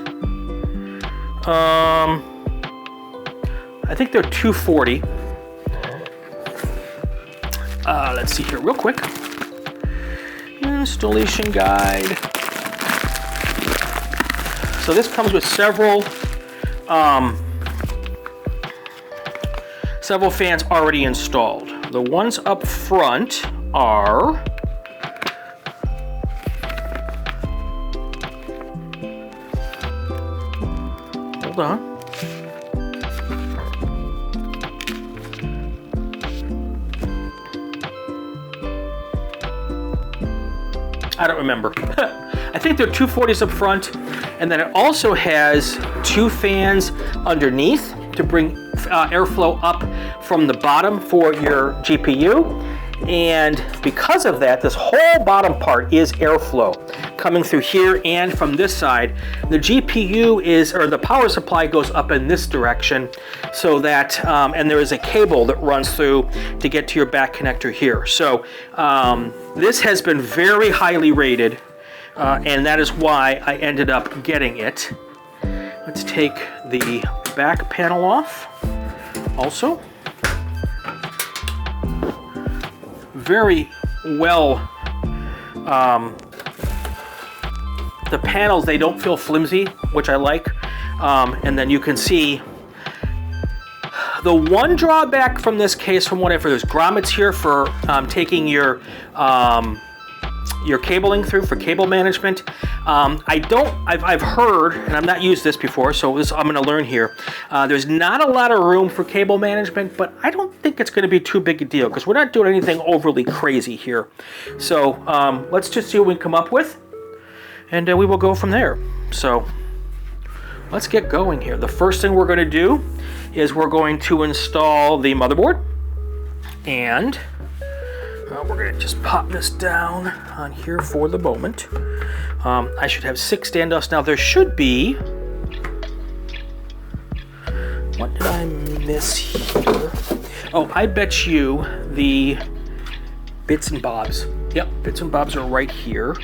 Speaker 2: I think they're 240. Let's see here real quick. Installation guide. So this comes with several fans already installed. The ones up front are hold on. I don't remember. I think there are 240s up front, and then it also has two fans underneath to bring airflow up from the bottom for your GPU. And because of that, this whole bottom part is airflow coming through here and from this side. The GPU is, or the power supply goes up in this direction so that, and there is a cable that runs through to get to your back connector here. So this has been very highly rated and that is why I ended up getting it. Let's take the back panel off also. Very well, the panels, they don't feel flimsy, which I like. And then you can see the one drawback from this case, from what I've heard, there's grommets here for taking your cabling through for cable management. I've heard, and I've not used this before, so I'm going to learn here. There's not a lot of room for cable management, but I don't think it's going to be too big a deal because we're not doing anything overly crazy here. So let's just see what we can come up with, and we will go from there. So let's get going here. The first thing we're going to do is we're going to install the motherboard, and we're going to just pop this down on here for the moment. I should have 6 standoffs. Now there should be, what did I miss here? Oh, I bet you the bits and bobs. Yep, bits and bobs are right here.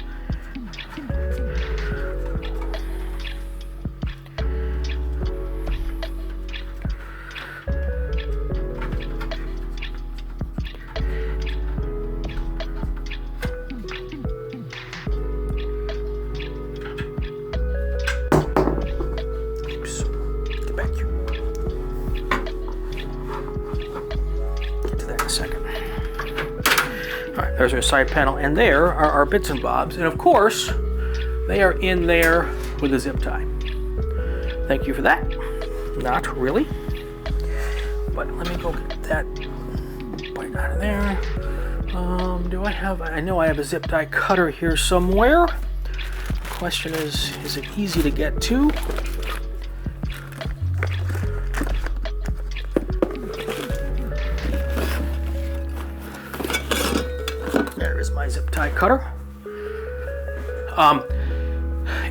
Speaker 2: There's our side panel, and there are our bits and bobs, and of course they are in there with a zip tie. Thank you for that. Not really, but let me go get that bite out of there. Do I have, I know I have a zip tie cutter here somewhere. The question is it easy to get to? My zip tie cutter.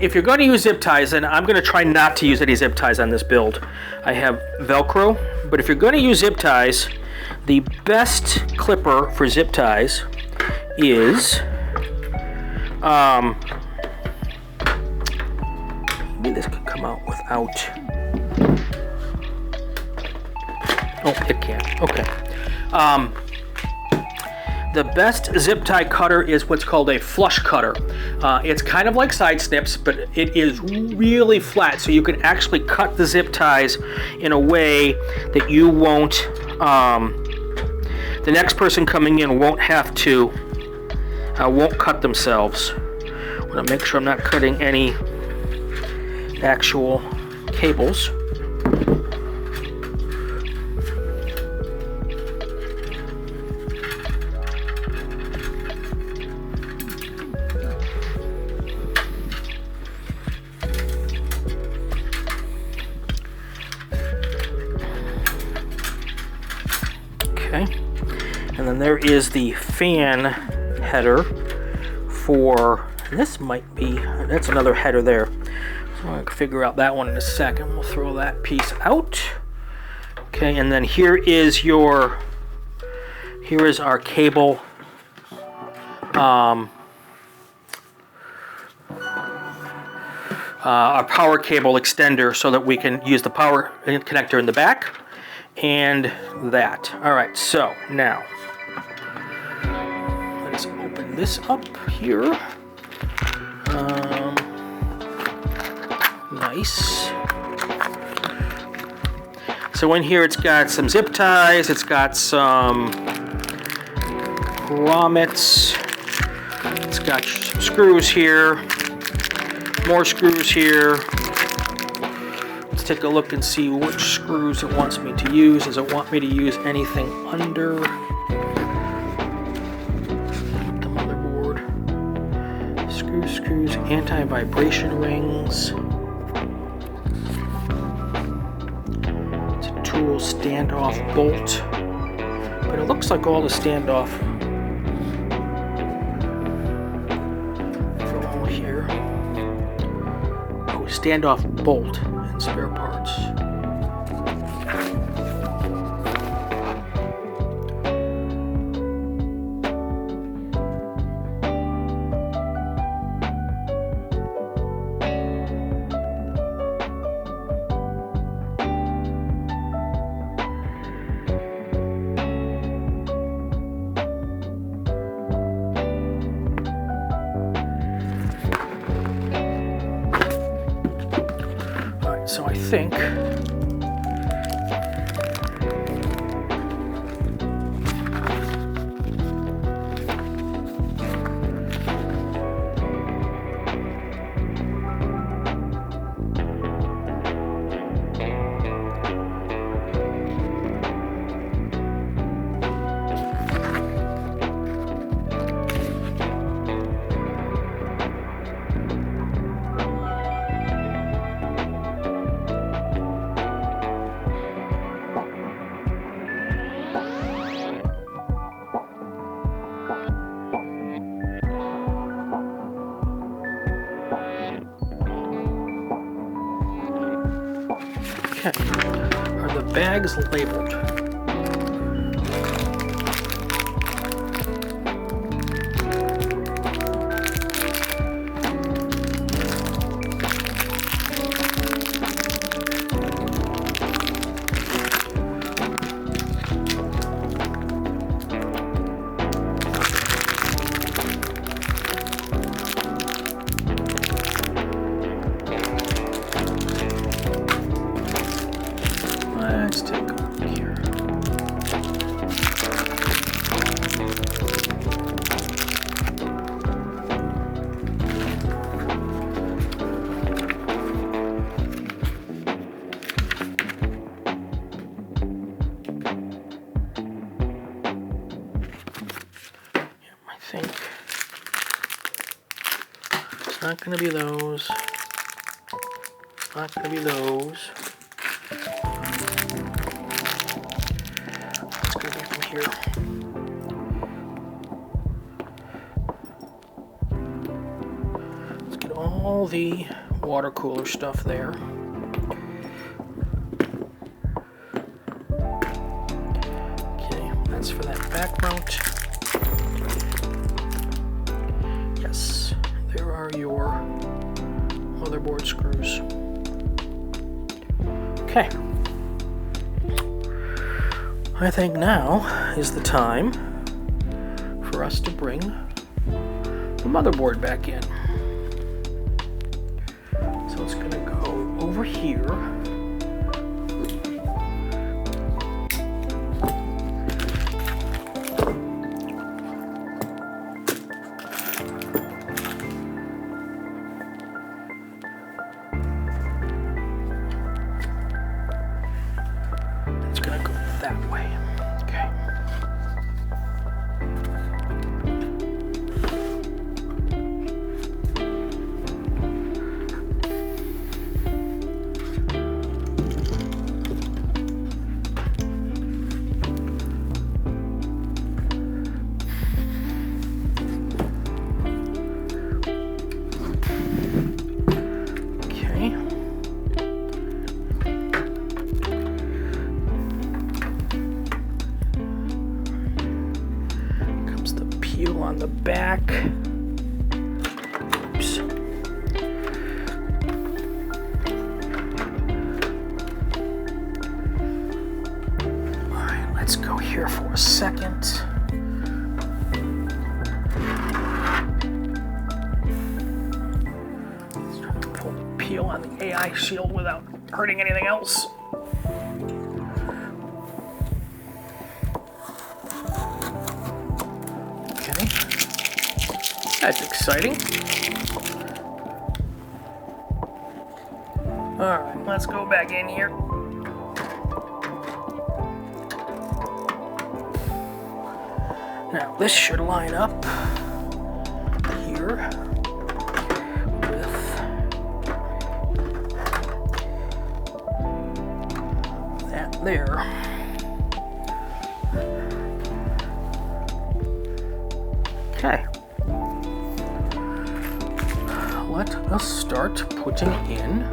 Speaker 2: If you're going to use zip ties, and I'm going to try not to use any zip ties on this build. I have Velcro, but if you're going to use zip ties, the best clipper for zip ties is maybe this could come out without. Oh, it can't. Okay. The best zip tie cutter is what's called a flush cutter. It's kind of like side snips, but it is really flat, so you can actually cut the zip ties in a way that you won't, the next person coming in won't have to, won't cut themselves. I want to make sure I'm not cutting any actual cables. And then there is the fan header for, and this might be, that's another header there. So I'm going to figure out that one in a second. We'll throw that piece out. Okay, and then here is our cable. Our power cable extender so that we can use the power connector in the back. And that. All right, so now let's open this up here. Nice. So in here it's got some zip ties, it's got some grommets, it's got some screws here, more screws here. Take a look and see which screws it wants me to use. Does it want me to use anything under the motherboard? Screws, anti-vibration rings. It's a tool standoff bolt, but it looks like all the standoff for all here. Oh, standoff bolt. Spare parts. think are the bags labeled? Let's take a look here. I think it's not going to be those. It's not going to be those. It's going to be from here. Let's get all the water cooler stuff there. Okay, that's for that back mount. Yes, there are your motherboard screws. Okay. I think now is the time for us to bring the motherboard back in. So it's going to go over here. It's going to go that way. Okay. Okay. Comes the peel on the back. Oops. All right, let's go here for a second. Let's try to pull the peel on the AI shield without hurting anything else. Okay. That's exciting. All right, let's go back in here. Now, this should line up here with that there. Okay. Let us start putting in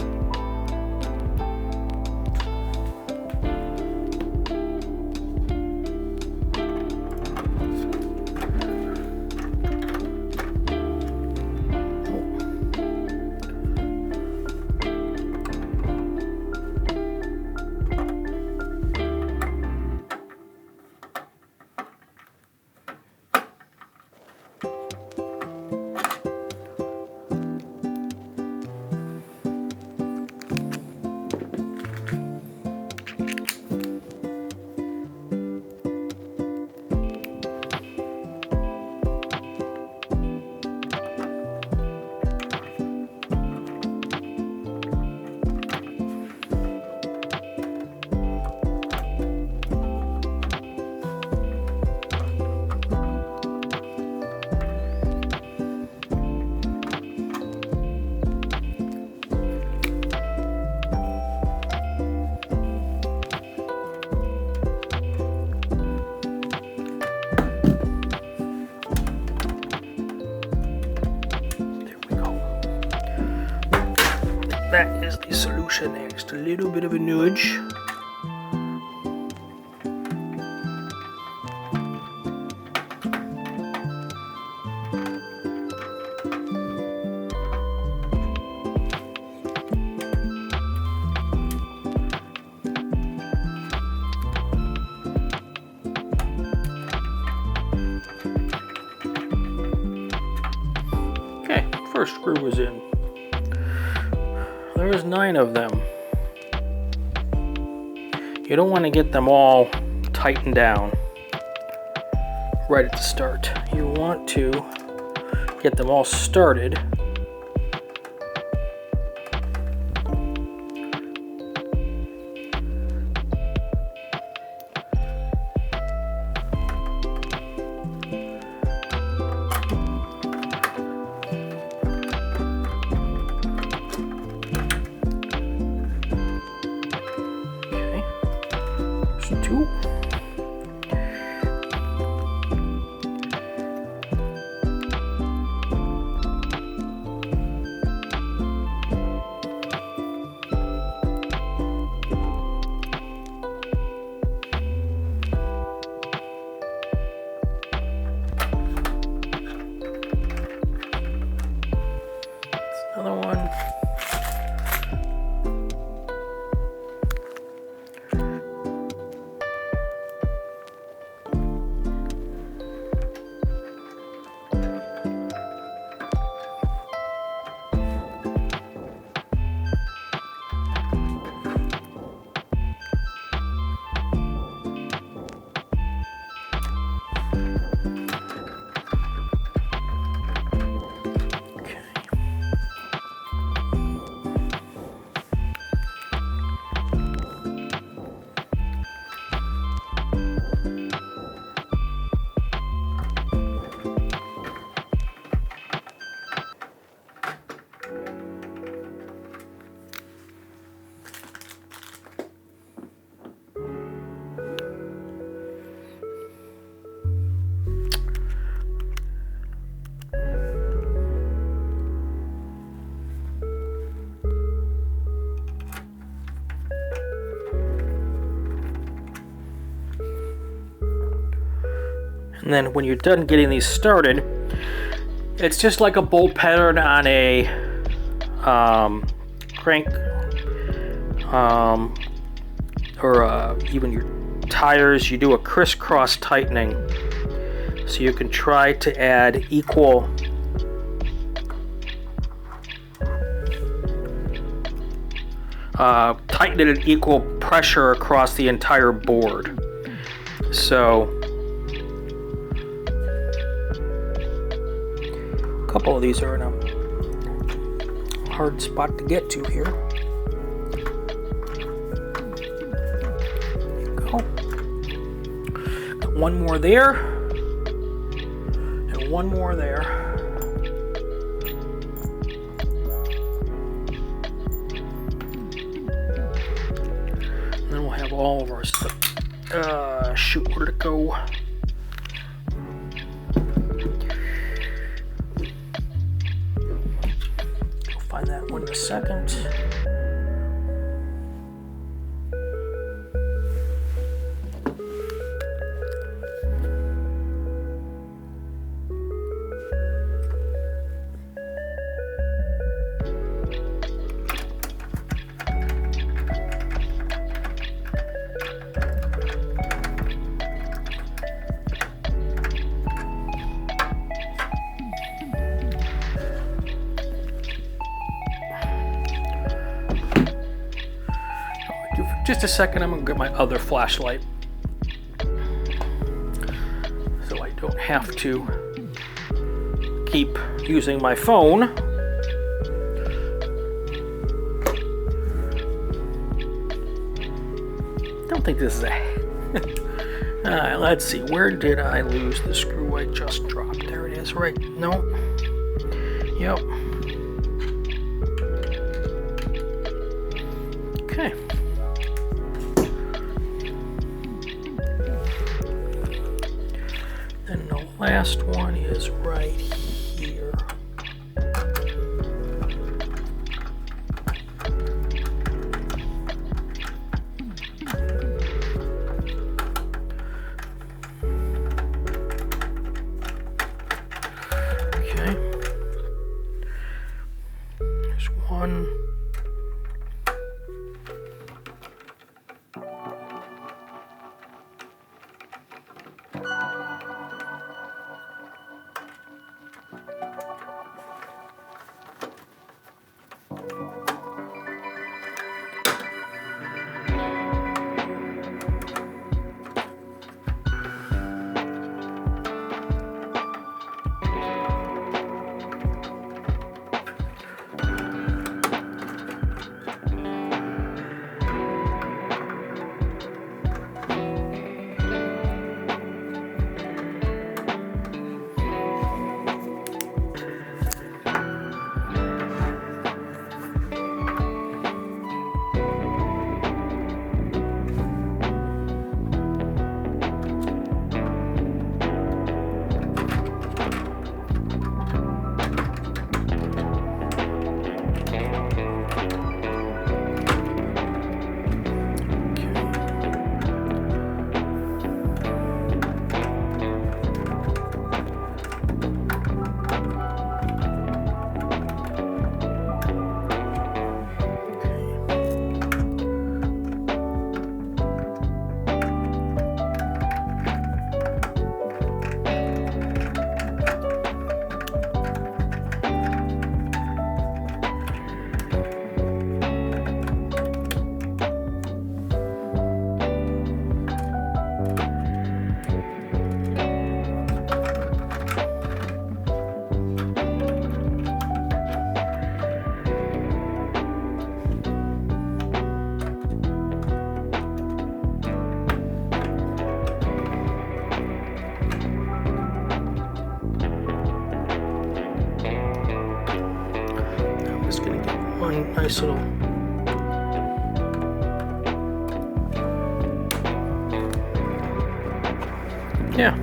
Speaker 2: push it next. A little bit of a nudge. Okay, first screw was in. There was 9 of them. You don't want to get them all tightened down right at the start. You want to get them all started. Two. Another one. And then when you're done getting these started, it's just like a bolt pattern on a crank or even your tires. You do a crisscross tightening so you can try to add equal tighten it at equal pressure across the entire board. So a couple of these are in a hard spot to get to here. There you go. Got one more there and one more there. And then we'll have all of our stuff. Shoot, where'd it go? You'll find that one in a second. Just a second, I'm gonna get my other flashlight so I don't have to keep using my phone. Don't think this is a Alright, let's see, where did I lose the screw I just dropped? There it is, right? No. Yep. Okay. And the last one is right here. nice little. Yeah.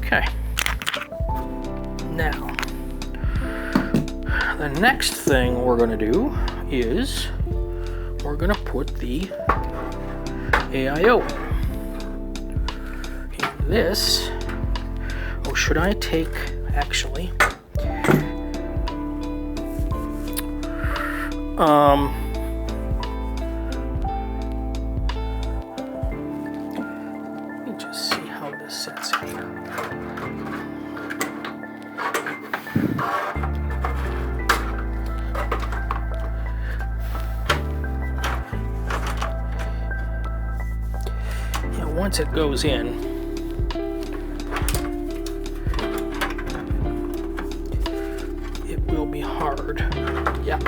Speaker 2: Okay. Now, the next thing we're going to do is we're going to put the AIO in this. Oh, should I take, actually, let me just see how this sets here. Once it goes in, it will be hard. Yeah.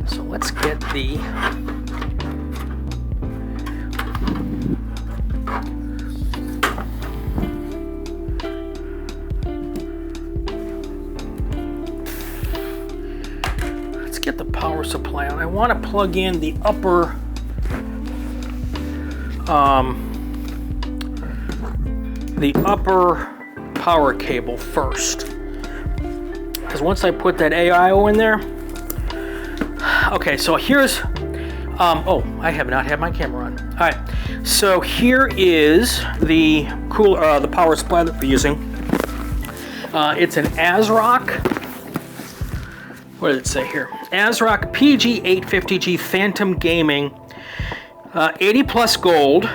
Speaker 2: So let's get the power supply on. I want to plug in the upper power cable first, because once I put that AIO in there, okay, so here's oh, I have not had my camera on. All right, so here is the the power supply that we're using. It's an ASRock, what does it say here? ASRock PG850G Phantom Gaming, 80 plus gold,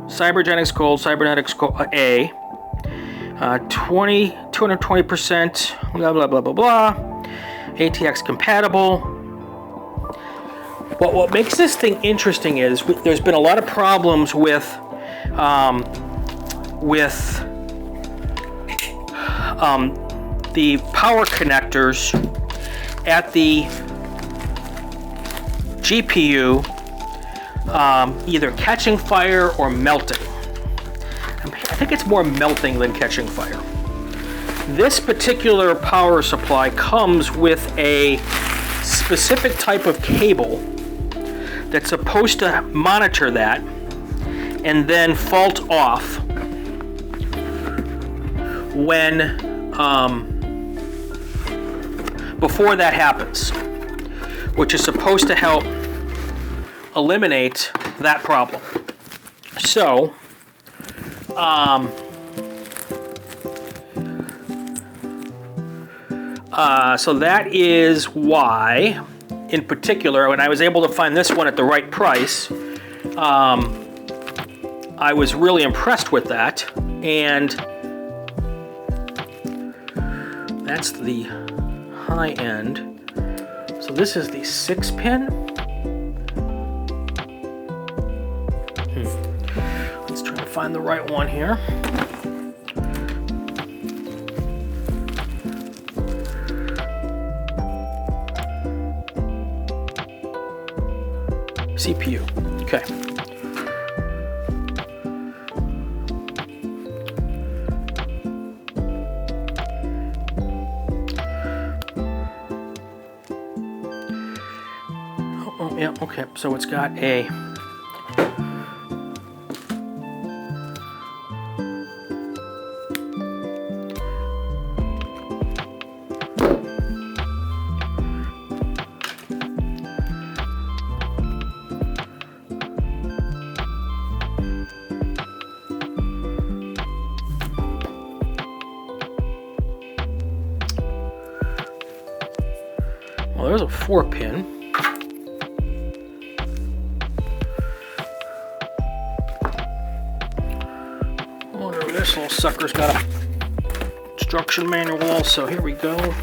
Speaker 2: Cybergenics gold, Cybernetics gold, A, 220%, blah, blah, blah, blah, blah, ATX compatible. What makes this thing interesting is there's been a lot of problems with the power connectors at the GPU either catching fire or melting. I think it's more melting than catching fire. This particular power supply comes with a specific type of cable that's supposed to monitor that and then fault off when before that happens, which is supposed to help eliminate that problem. So so that is why, in particular, when I was able to find this one at the right price, I was really impressed with that. And that's the high end. So this is the 6-pin. find the right one here. CPU. Okay. Oh, yeah, okay. So it's got a well, there's a 4-pin. Wonder if this little sucker's got a instruction manual also. Here we go. Let's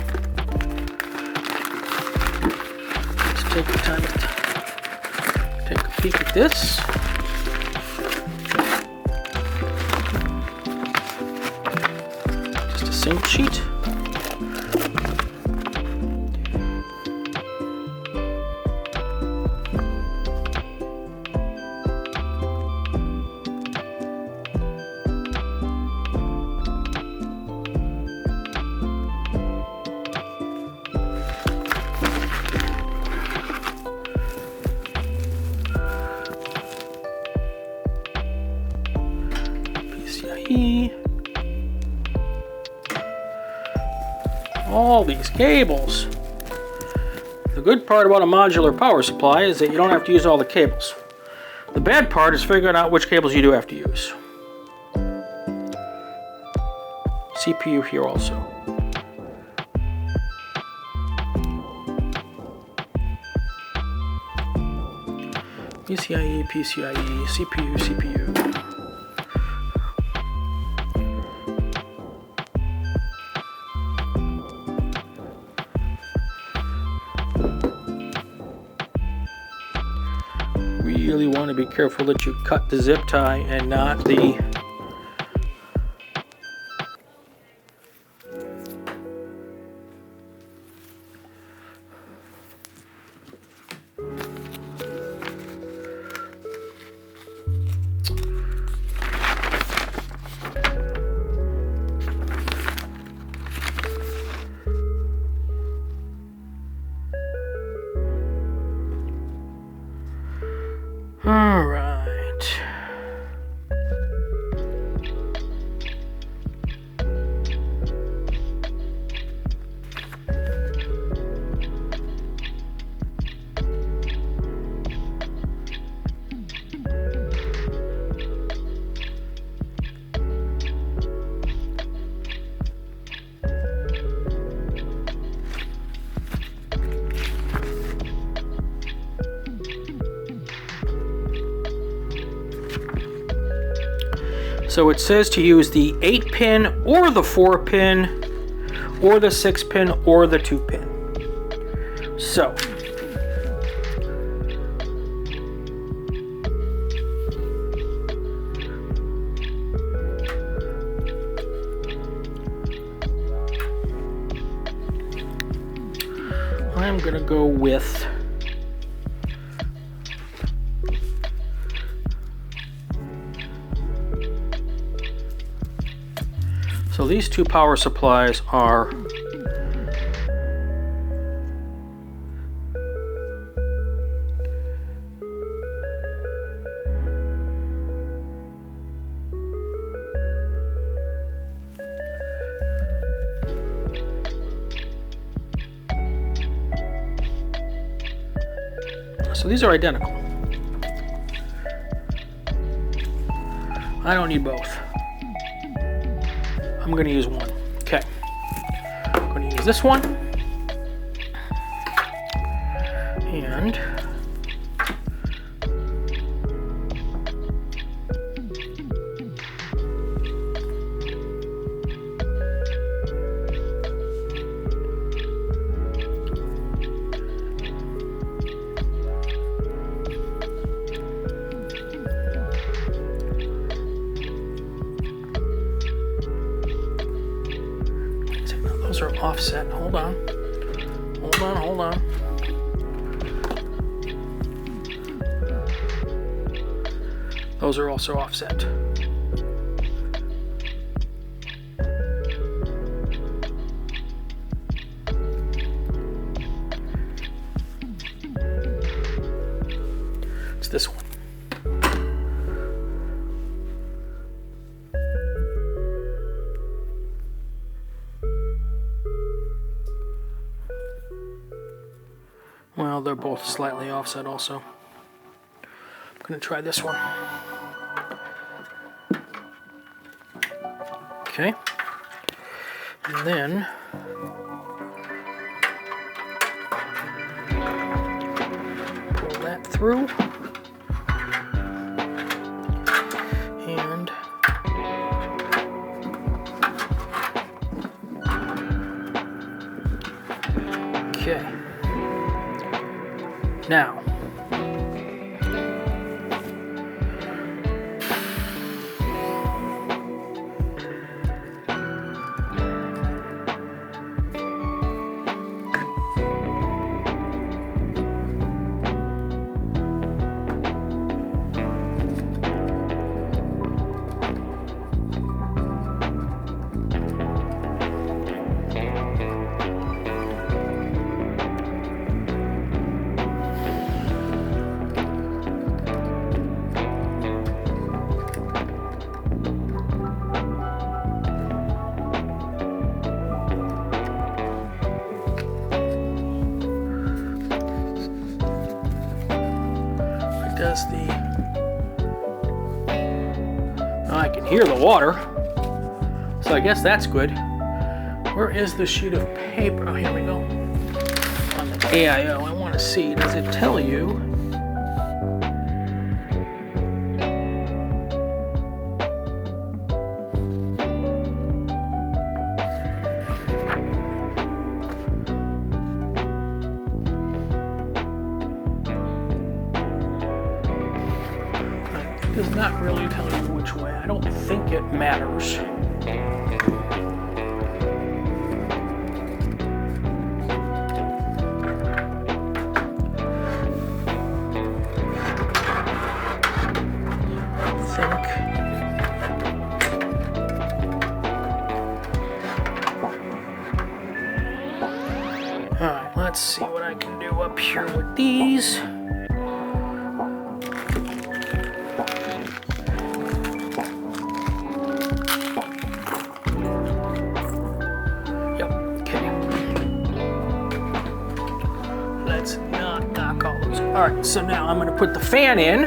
Speaker 2: take the time to take a peek at this. Just a single sheet. All these cables. The good part about a modular power supply is that you don't have to use all the cables. The bad part is figuring out which cables you do have to use. CPU here also. PCIe, PCIe, CPU, CPU. Really want to be careful that you cut the zip tie and not the all right. So it says to use the 8-pin or the 4-pin or the 6-pin or the 2-pin. So I'm gonna go with so these two power supplies are so these are identical. I don't need both. I'm going to use one. Okay. I'm going to use this one. And those are offset. Hold on. Hold on. Those are also offset. It's this one. Well, they're both slightly offset also. I'm going to try this one. Okay. And then pull that through. And okay. Now, does the... Oh, I can hear the water, so I guess that's good. Where is the sheet of paper? Oh, here we go. On the AIO, I want to see, does it tell you? It does not really tell you which way. I don't think it matters. Alright, let's see what I can do up here with these. Yep, okay. Let's not knock all those. Alright, so now I'm going to put the fan in.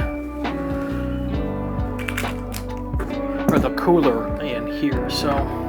Speaker 2: Or the cooler in here, so.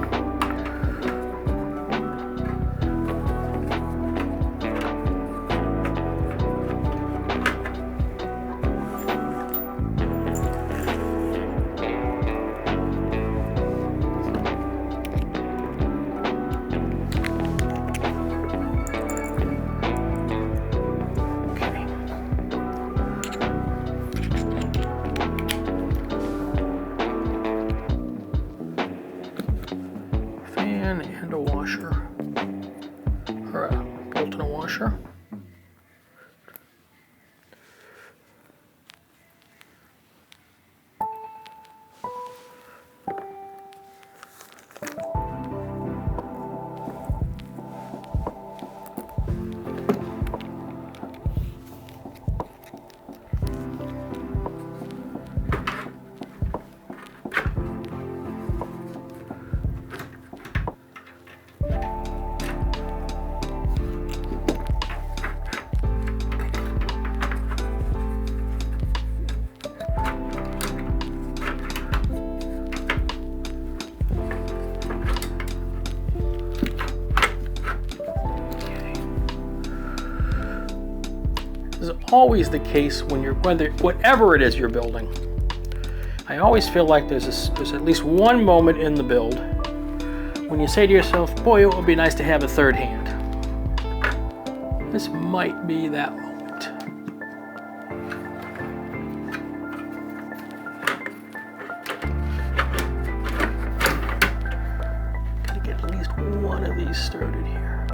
Speaker 2: And a washer, or a bolt and a washer. This is always the case when you're, whatever it is you're building. I always feel like there's at least one moment in the build when you say to yourself, boy, it would be nice to have a third hand. This might be that moment. Gotta get at least one of these these started here.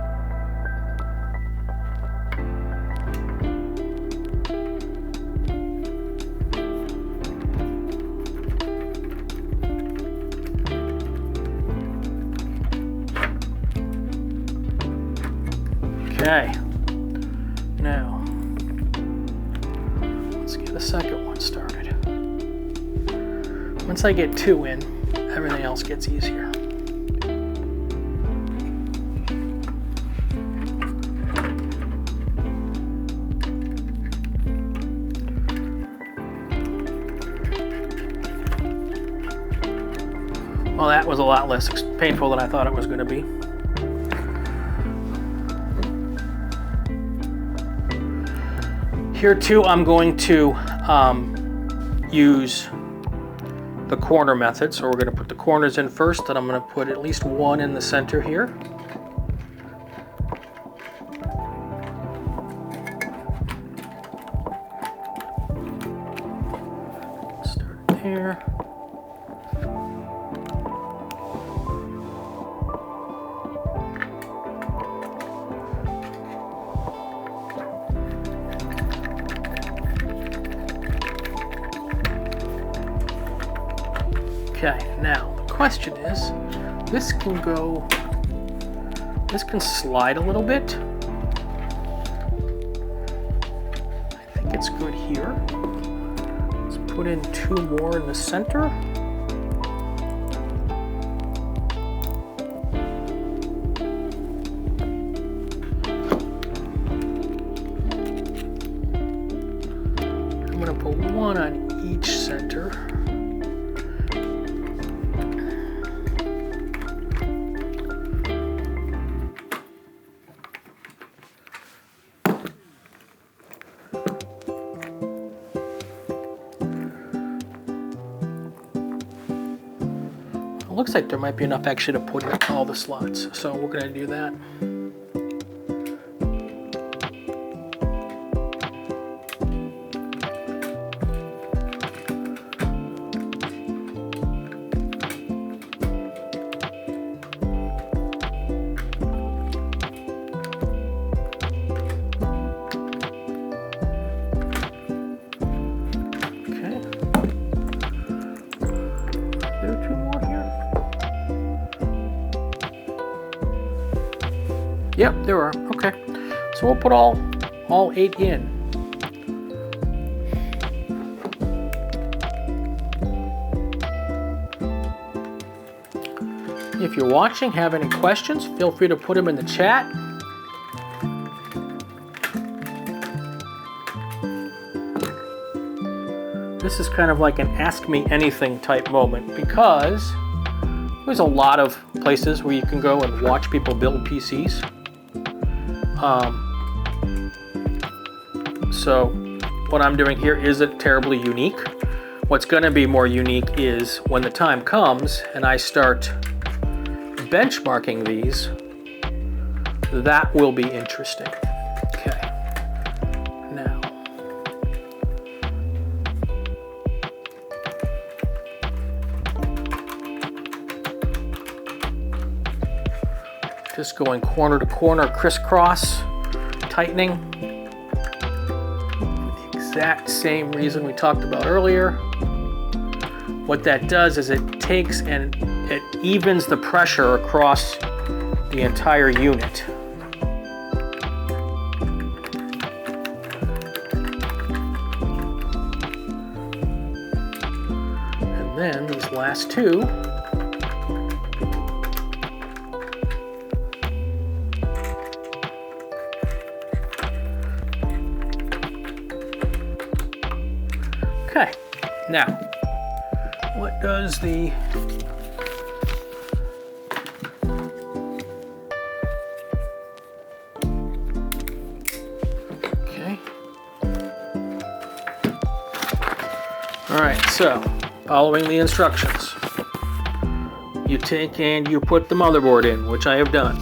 Speaker 2: Okay, now let's get the second one started. Once I get 2 in, everything else gets easier. Well, that was a lot less painful than I thought it was going to be. Here too, I'm going to use the corner method. So we're going to put the corners in first, and I'm going to put at least 1 in the center here. Start it there. Okay, now the question is, this can slide a little bit. I think it's good here. Let's put in 2 more in the center. I'm gonna put 1 on each center. It looks like there might be enough actually to put in all the slots, so we're going to do that. Yep, there are. Okay. So we'll put all 8 in. If you're watching, have any questions, feel free to put them in the chat. This is kind of like an ask me anything type moment because there's a lot of places where you can go and watch people build PCs. So what I'm doing here isn't terribly unique. What's going to be more unique is when the time comes and I start benchmarking these, that will be interesting. Okay, now just going corner to corner, crisscross, tightening. For the exact same reason we talked about earlier. What that does is it takes and it evens the pressure across the entire unit. And then these last 2. Okay, now, what does the Alright, so, following the instructions, you take and you put the motherboard in, which I have done.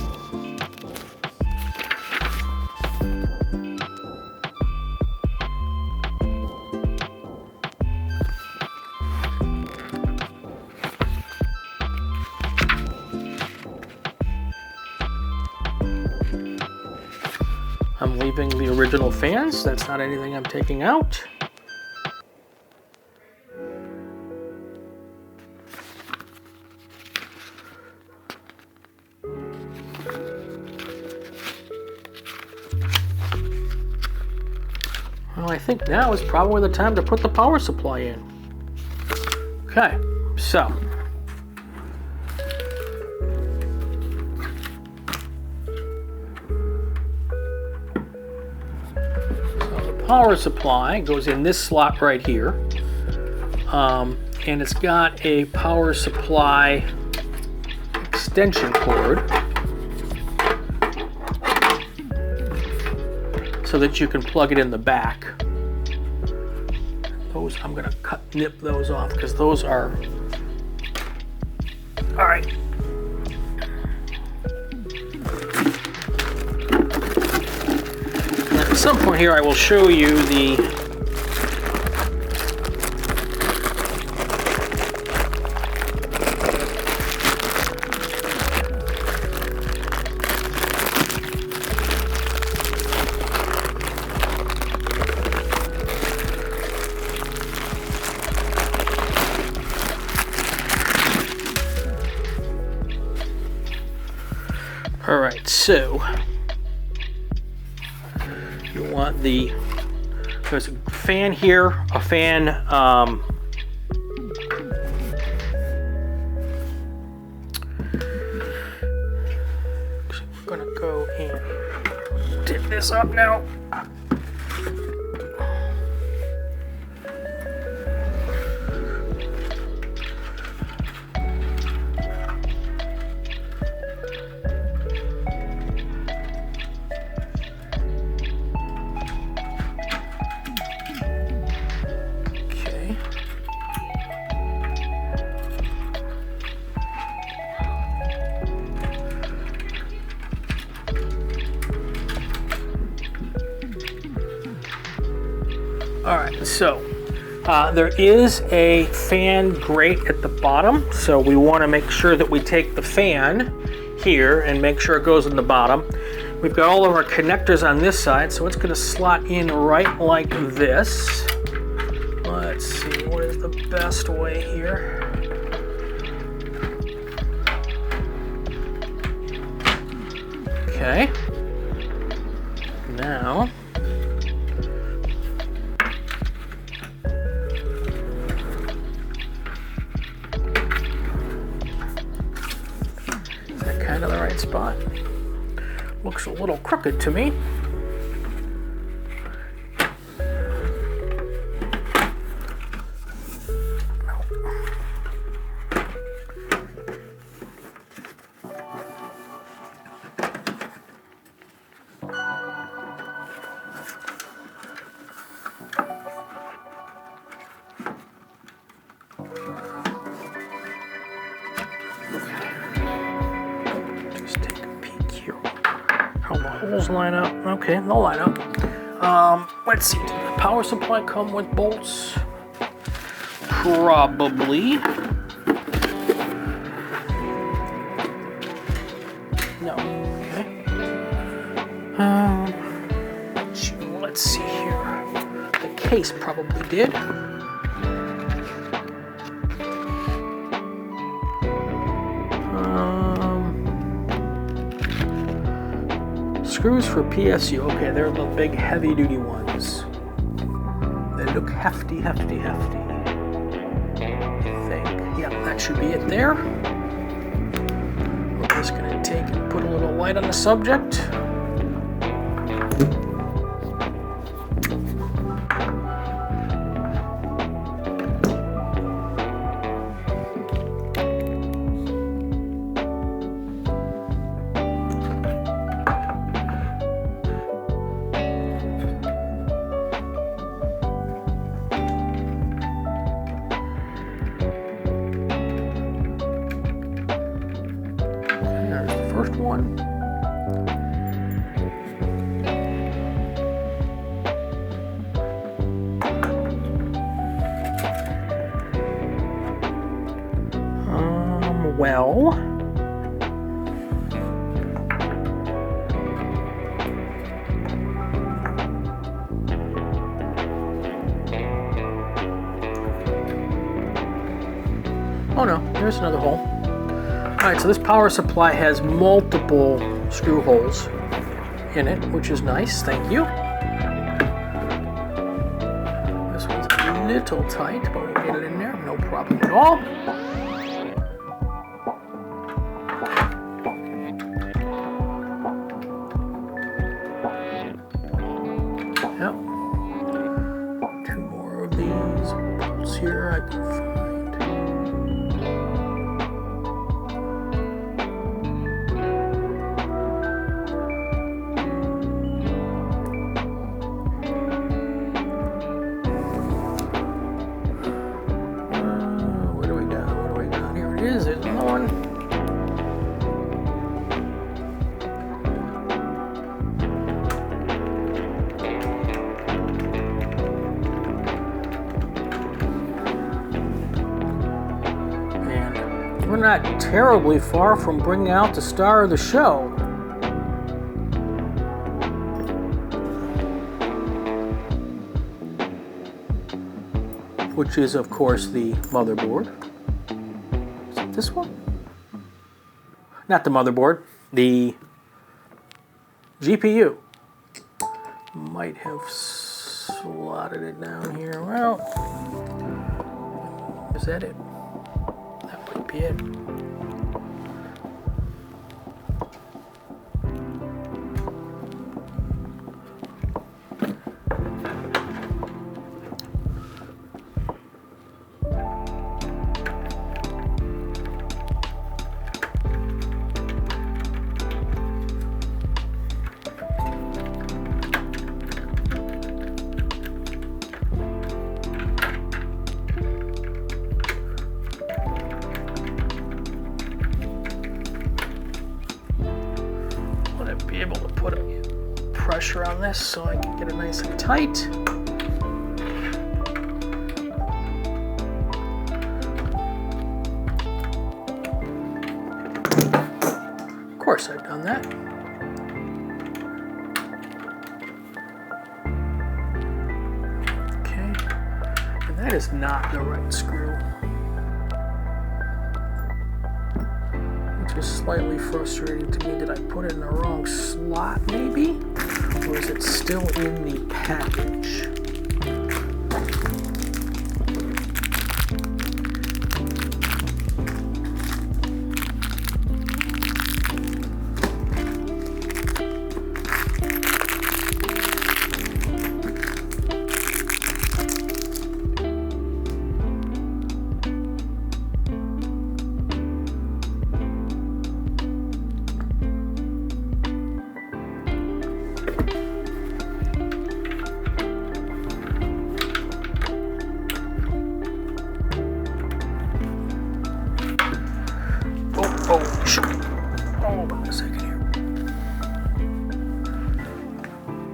Speaker 2: I'm leaving the original fans. That's not anything I'm taking out. Well, I think now is probably the time to put the power supply in. Okay, so. The power supply goes in this slot right here. And it's got a power supply extension cord so that you can plug it in the back. Those, I'm gonna nip those off because those are, all right. At some point here I will show you the Alright, so you want there's a fan here, a fan, so we're gonna go and tip this up now. Alright, so there is a fan grate at the bottom, so we want to make sure that we take the fan here and make sure it goes in the bottom. We've got all of our connectors on this side, so it's going to slot in right like this. Let's see, what is the best way here? Okay. Now, kind of the right spot. Looks a little crooked to me. Holes line up. Okay, they'll line up. Let's see. Did the power supply come with bolts? Probably. No. Okay. Let's see here. The case probably did. Screws for PSU. Okay, they're the big heavy-duty ones. They look hefty, hefty, hefty. I think. Yeah, that should be it there. We're just gonna take and put a little light on the subject. First one. Well, there's another hole. All right, so this power supply has multiple screw holes in it, which is nice. Thank you. This one's a little tight, but we'll get it in there. No problem at all. Yep. Two more of these bolts here I can find. What do we got? Here it is. There's another one. We're not terribly far from bringing out the star of the show. Which is, of course, the motherboard. Is it this one? Not the motherboard, the GPU. Might have slotted it down here. Well, is that it? Be it. Be able to put a pressure on this so I can get it nice and tight. Of course I've done that. Okay, and that is not the right screw. Is slightly frustrating to me. Did I put it in the wrong slot maybe? Or is it still in the package? Oh, shit. Oh, wait a second here.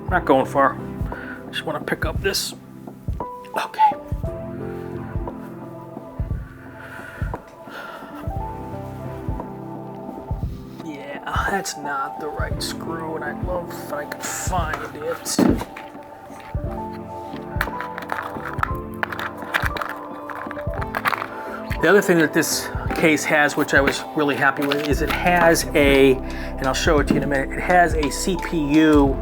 Speaker 2: Not going far. Just want to pick up this. Okay. Yeah, that's not the right screw, and I'd love if I could find it. The other thing that this case has, which I was really happy with, is it has and I'll show it to you in a minute, it has a CPU,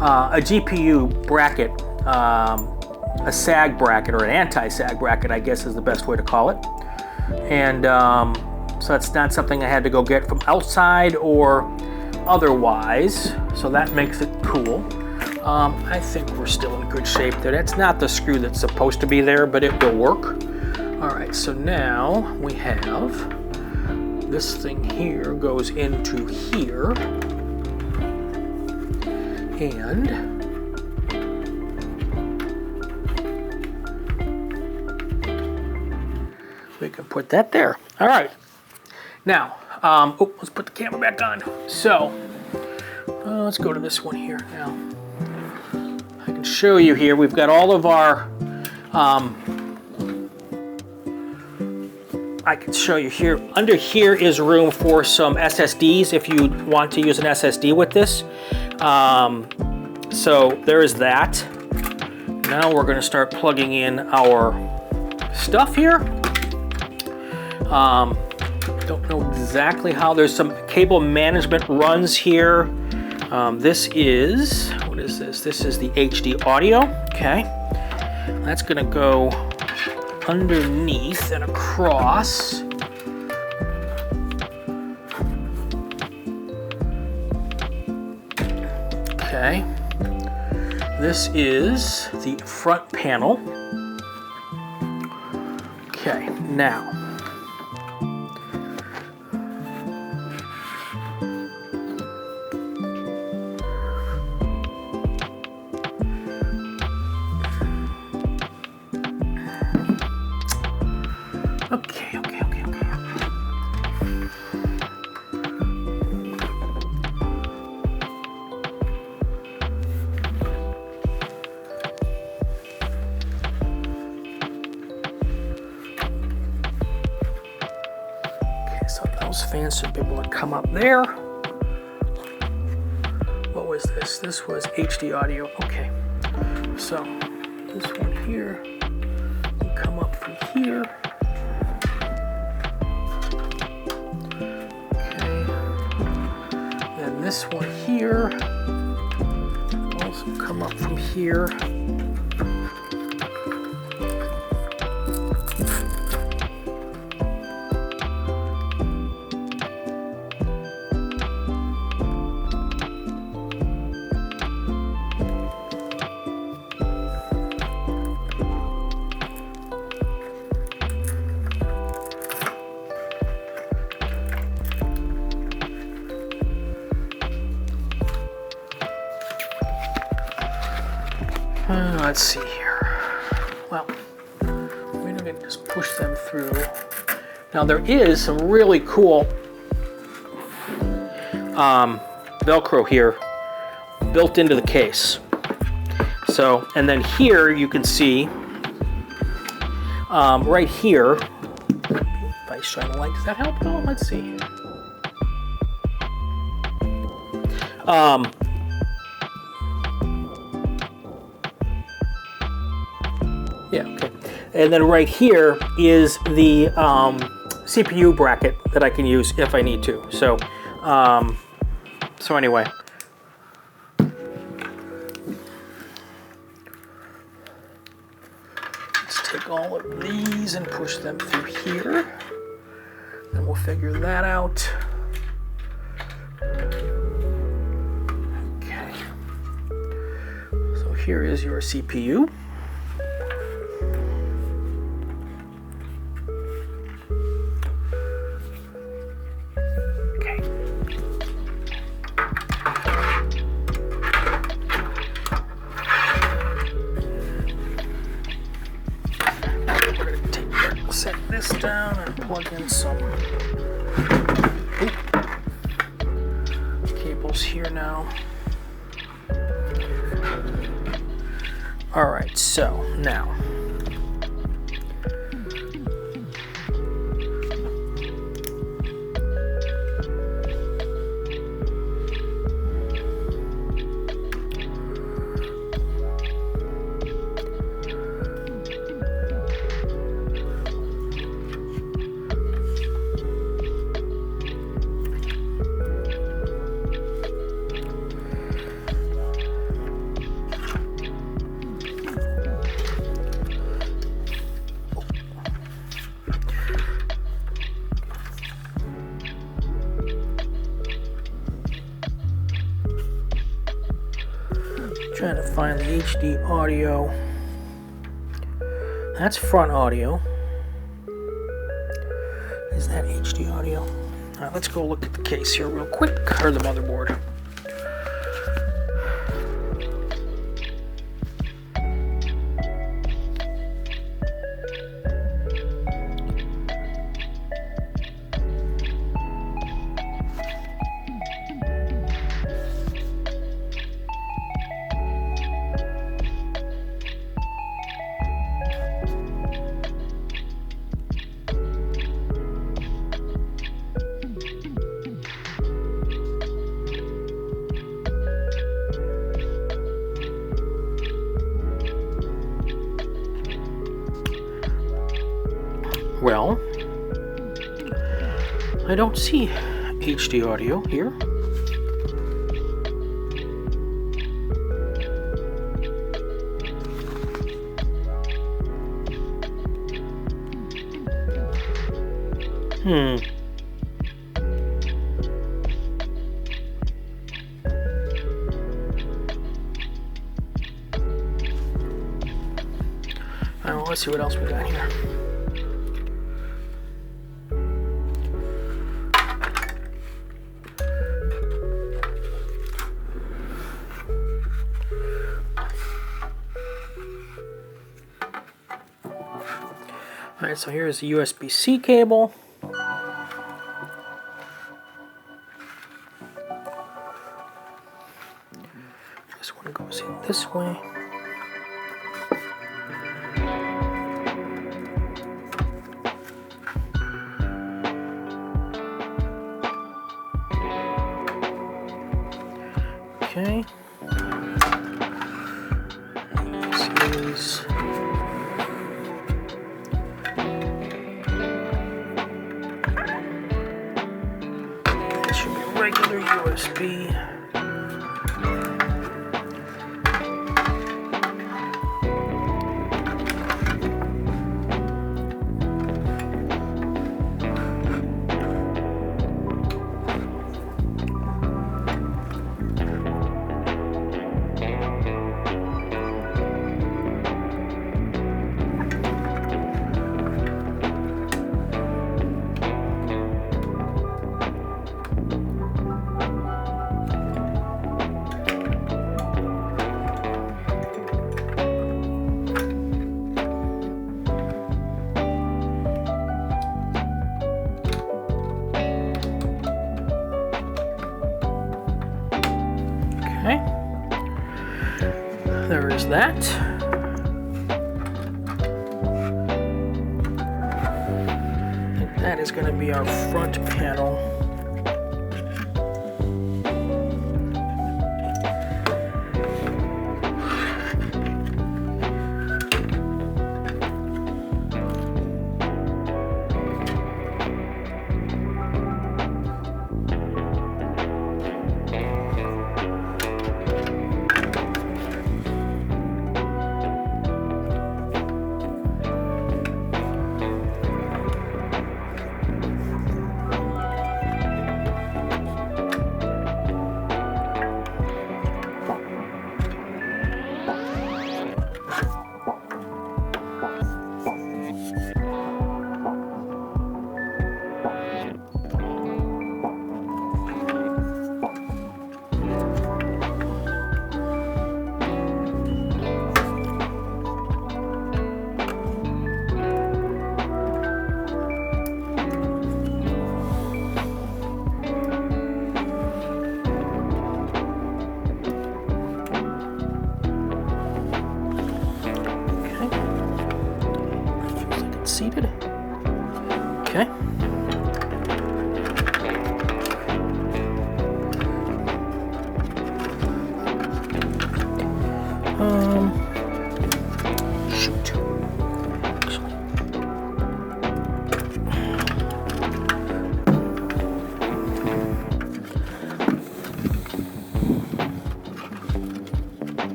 Speaker 2: a GPU bracket, a sag bracket, or an anti-sag bracket, I guess is the best way to call it. And so it's not something I had to go get from outside or otherwise, so that makes it cool. I think we're still in good shape there. That's not the screw that's supposed to be there, but it will work. All right, so now we have this thing here goes into here, and we can put that there. All right, now let's put the camera back on. So let's go to this one here now. I can show you here. We've got all of our I can show you here. Under here is room for some SSDs if you want to use an SSD with this. So there is that. Now we're going to start plugging in our stuff here. Don't know exactly how. There's some cable management runs here. This is, what is this? This is the HD audio. Okay. That's gonna go underneath and across. Okay. This is the front panel. Okay, now. Okay. So those fans should be able to come up there. What was this? This was HD audio. Okay. So this one here will come up from here. Okay. Then this one here will also come up from here. Let's see here. Well, we're going to just push them through. Now there is some really cool Velcro here built into the case. So, and then here you can see right here. If I shine the light, does that help at all? Let's see here. Yeah, okay. And then right here is the CPU bracket that I can use if I need to. So, so anyway. Let's take all of these and push them through here. And we'll figure that out. Okay. So here is your CPU. Set this down and plug in some cables here now. All right, so now trying to find the HD audio. That's front audio. Is that HD audio? All right, let's go look at the case here real quick, or the motherboard. Well, I don't see HD audio here. Well, let's see what else we got here. Alright, so here's the USB-C cable. This one goes in this way. Okay. This is regular USB. Okay, there is that. I think that is going to be our front panel. Seated. Okay. Shoot.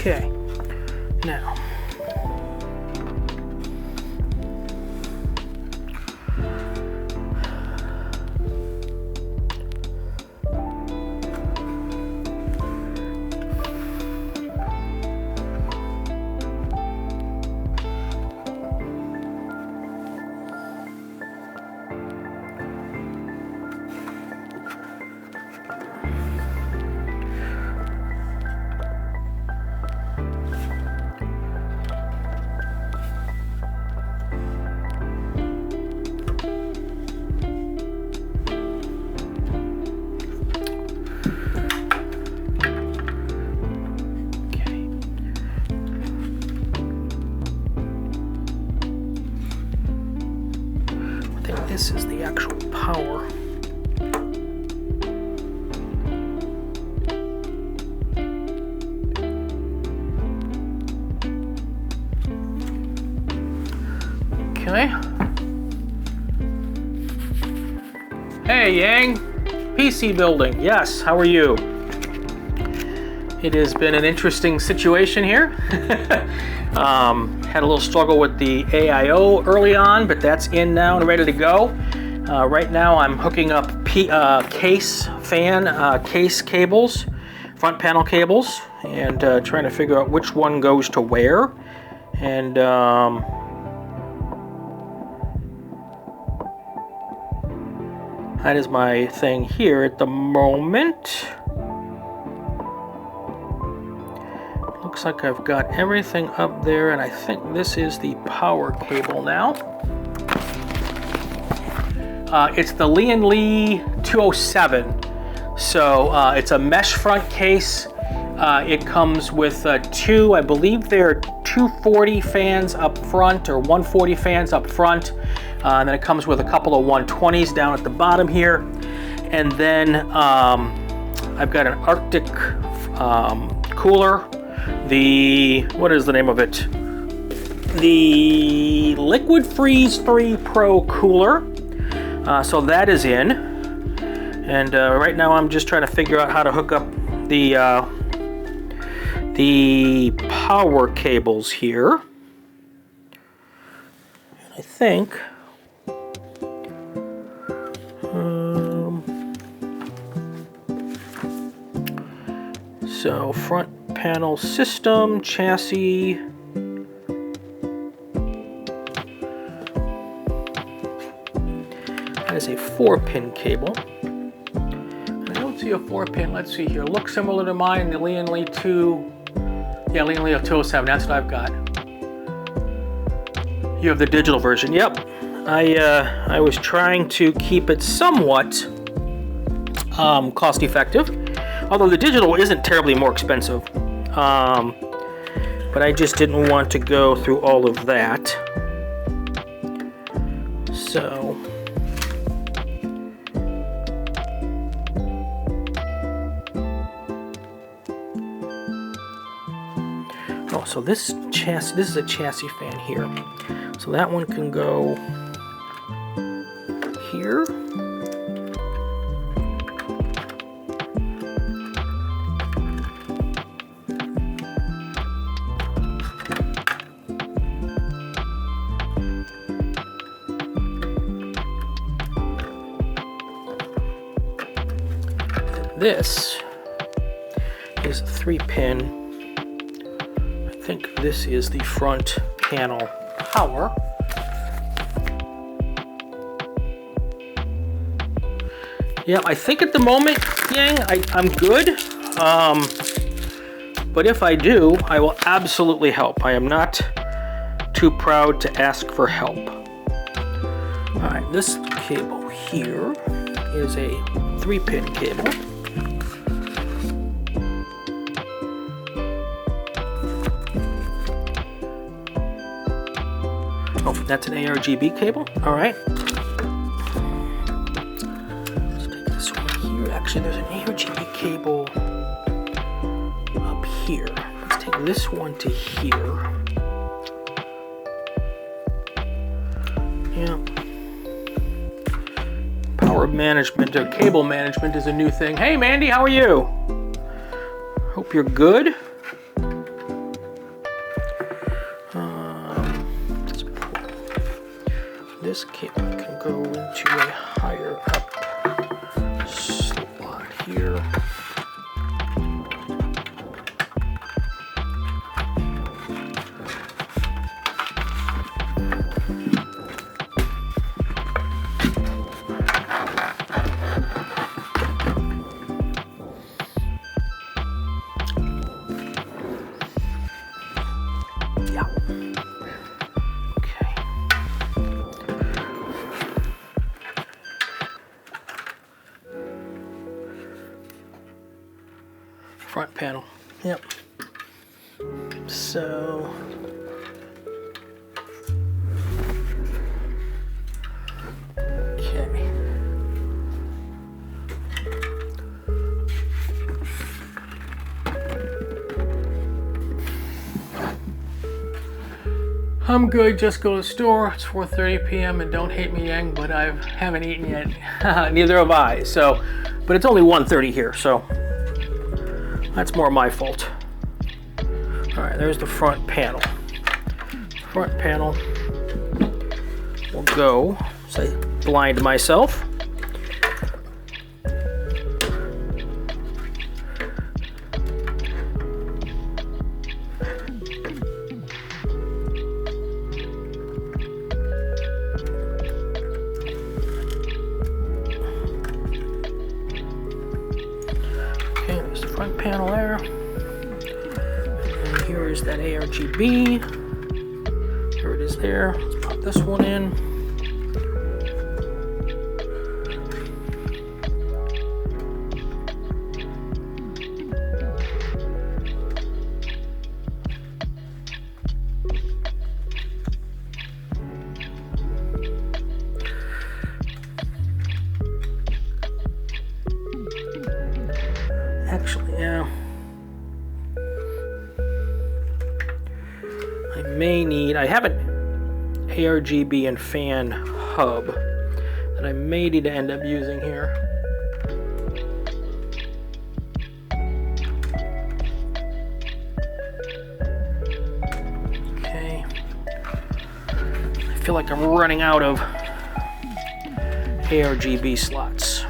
Speaker 2: Okay, now Okay. Hey, Yang. PC building. Yes, how are you? It has been an interesting situation here. Had a little struggle with the AIO early on, but that's in now and ready to go. Right now I'm hooking up case cables, front panel cables, and trying to figure out which one goes to where. And that is my thing here at the moment. Looks like I've got everything up there, and I think this is the power cable now. It's the Lee 207. So it's a mesh front case. It comes with two, I believe they're 240 fans up front, or 140 fans up front. And then it comes with a couple of 120s down at the bottom here. And then I've got an Arctic cooler. What is the name of it? The Liquid Freeze 3 Pro cooler. So that is in. And right now I'm just trying to figure out how to hook up the power cables here. And I think so front panel system, chassis, that is a 4-pin cable. I don't see a 4-pin, let's see here. Looks similar to mine, the Lee 207, that's what I've got. You have the digital version, yep. I was trying to keep it somewhat cost effective. Although the digital isn't terribly more expensive, but I just didn't want to go through all of that. So, oh, so this is a chassis fan here. So that one can go here. This is a 3-pin. I think this is the front panel power. Yeah, I think at the moment, Yang, I'm good. But if I do, I will absolutely help. I am not too proud to ask for help. All right, this cable here is a 3-pin cable. Oh, that's an ARGB cable. All right. Let's take this one here. Actually, there's an ARGB cable up here. Let's take this one to here. Yeah. Power management or cable management is a new thing. Hey, Mandy, how are you? Hope you're good. This cable can go into a higher up slot here. Yeah. Okay. Front panel. Yep. So okay. I'm good, just go to the store. It's 4:30 p.m. and don't hate me, Yang, but I haven't eaten yet. Neither have I. So, but it's only 1:30 here, so that's more my fault. All right, there's the front panel. Front panel will go. So I blind myself. Front panel there, and here is that ARGB. There it is there. Let's pop this one in. Actually, yeah. I have an ARGB and fan hub that I may need to end up using here. Okay. I feel like I'm running out of ARGB slots.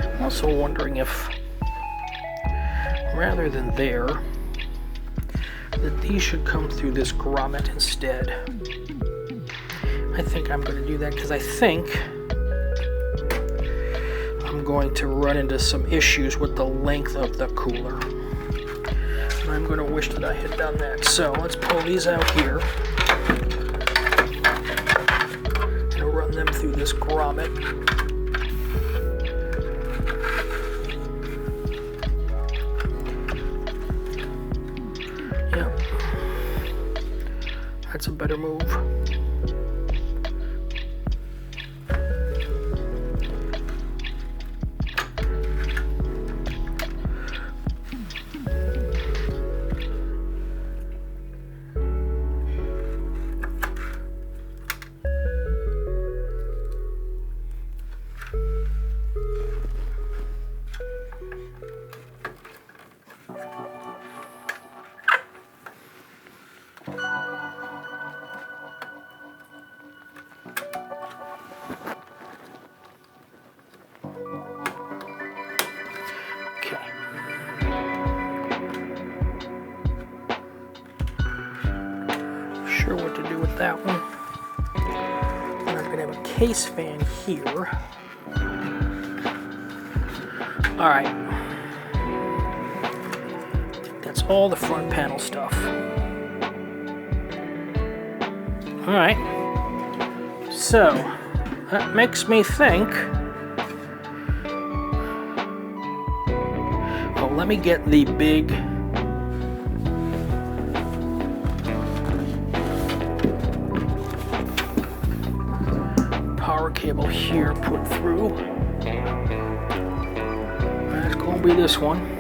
Speaker 2: I'm also wondering if, rather than there, that these should come through this grommet instead. I think I'm going to do that because I think I'm going to run into some issues with the length of the cooler. And I'm going to wish that I had done that. So let's pull these out here and run them through this grommet. That's a better move. Sure what to do with that one. And I'm going to have a case fan here. All right. That's all the front panel stuff. All right. So that makes me think. Oh, let me get the big. Power cable here put through. That's going to be this one.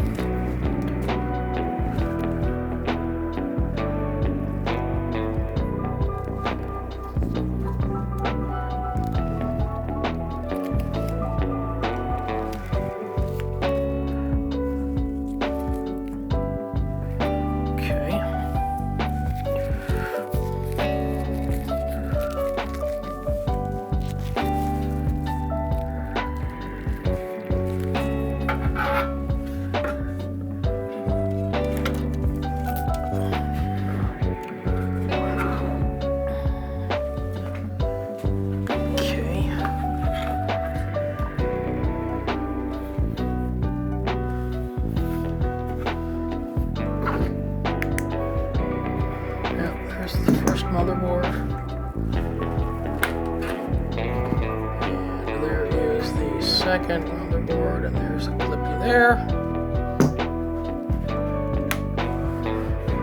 Speaker 2: Motherboard. And there is the second motherboard, and there's a clippy there.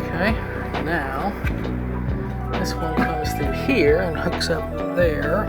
Speaker 2: Okay, now this one comes through here and hooks up there.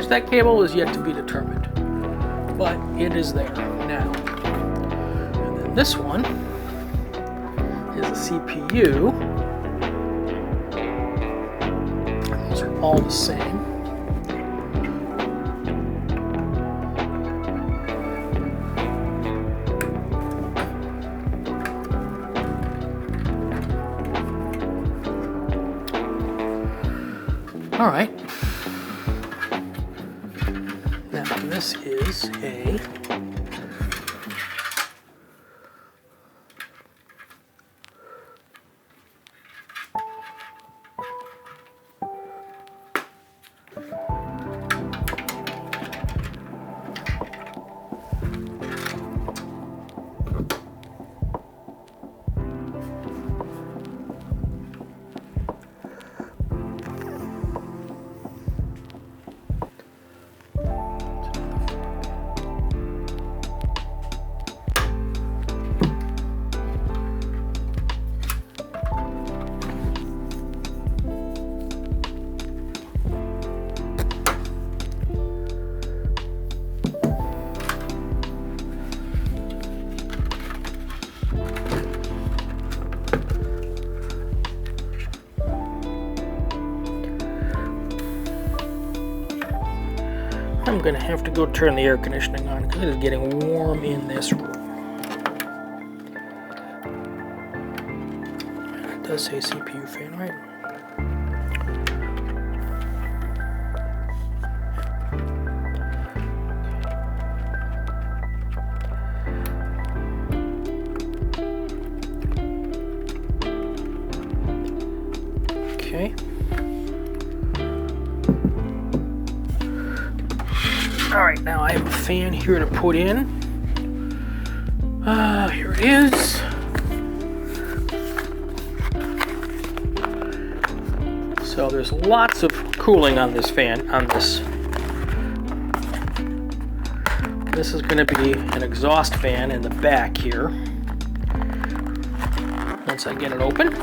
Speaker 2: use that cable is yet to be determined, but it is there now. And then this one is a CPU. And those are all the same. All right. Now this is a I'm gonna have to go turn the air conditioning on because it is getting warm in this room. It does say CPU fan, right? Okay. All right, now I have a fan here to put in. Here it is. So there's lots of cooling on this fan, This is going to be an exhaust fan in the back here. Once I get it open.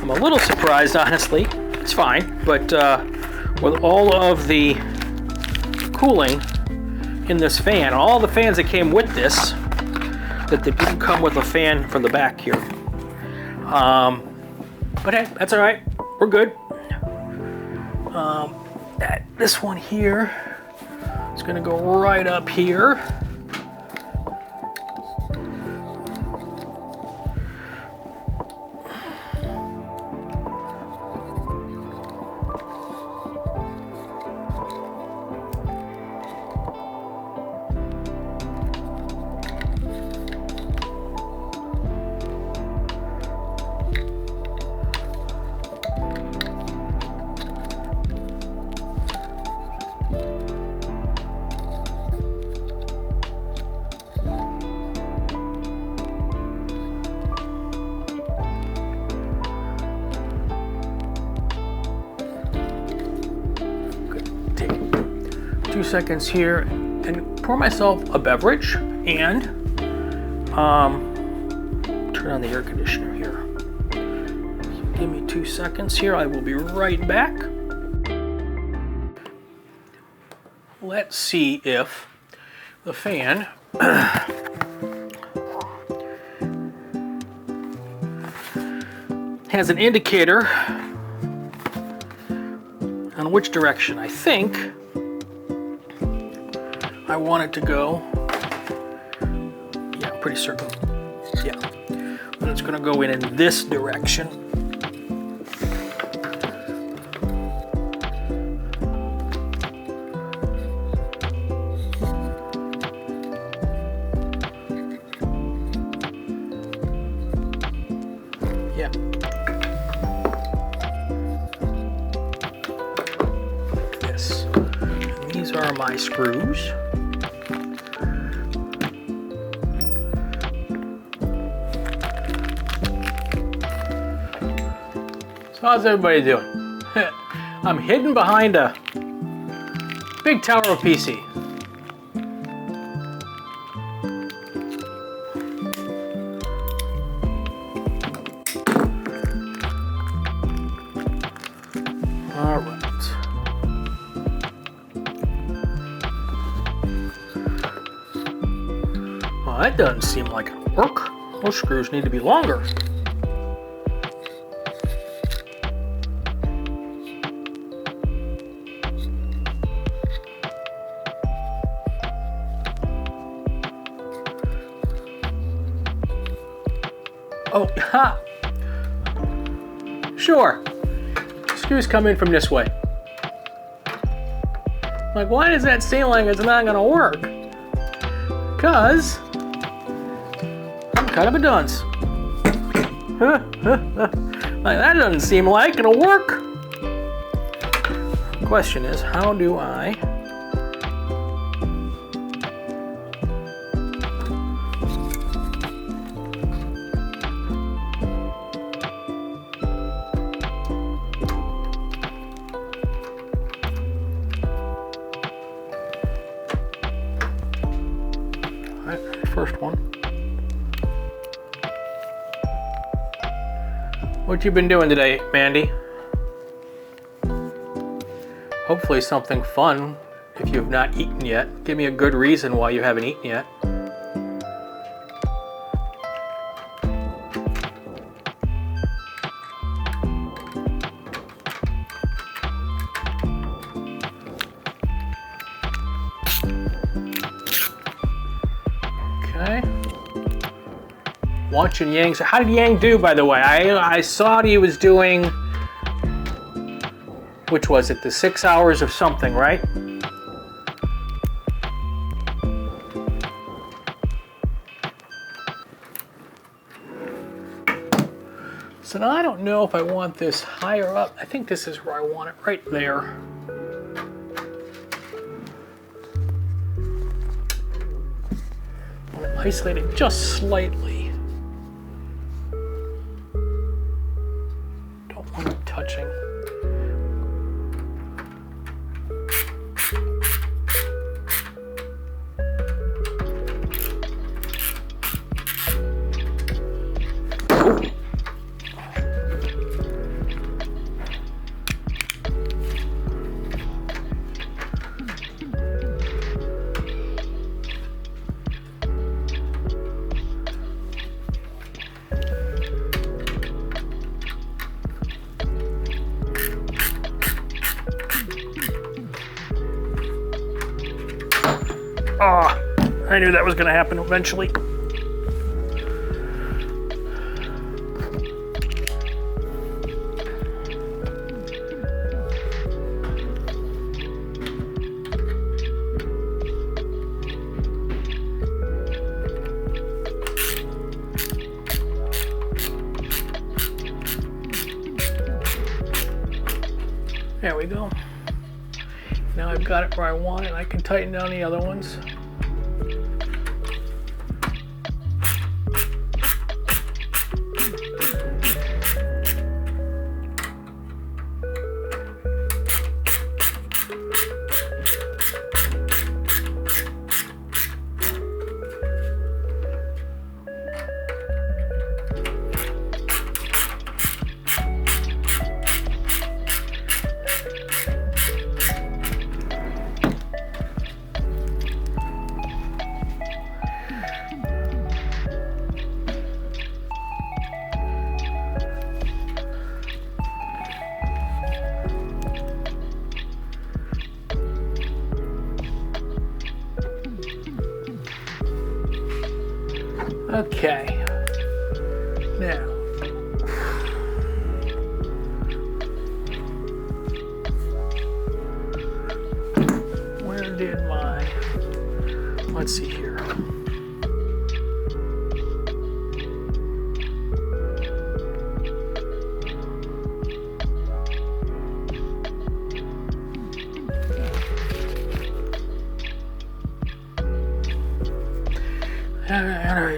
Speaker 2: I'm a little surprised, honestly. It's fine, but with all of the cooling in this fan, all the fans that came with this, that they didn't come with a fan from the back here. But hey, that's all right. We're good. This one here is going to go right up here. Few seconds here and pour myself a beverage and turn on the air conditioner here. So give me 2 seconds here. I will be right back. Let's see if the fan has an indicator on which direction. I think I want it to go, yeah, pretty certain, yeah. But it's gonna go in this direction. Yeah. Yes. And these are my screws. So how's everybody doing? I'm hidden behind a big tower of PC. All right. that doesn't seem like it'll work. Those screws need to be longer. Oh, ha! Sure. Screws come in from this way. Like, why does that seem like it's not gonna work? Because I'm kind of a dunce. Like, that doesn't seem like it'll work. Question is, how do I... First one. What you been doing today, Mandy? Hopefully something fun if you've not eaten yet. Give me a good reason why you haven't eaten yet. Okay. Watching Yang. So how did Yang do, by the way? I saw he was doing, which was it, the 6 hours of something, right? So now I don't know if I want this higher up. I think this is where I want it, right there. Isolate it just slightly. Don't want it touching. Oh, I knew that was going to happen eventually. There we go. Now I've got it where I want it. I can tighten down the other ones. Okay, now, where did my, let's see here.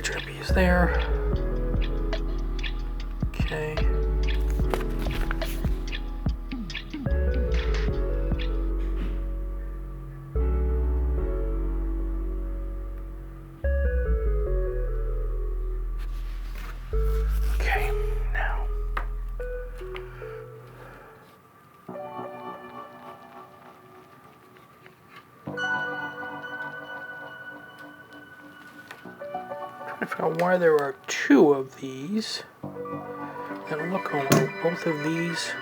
Speaker 2: HRP is there. Okay. Okay, now. I forgot why there are two of these. And look over both of these.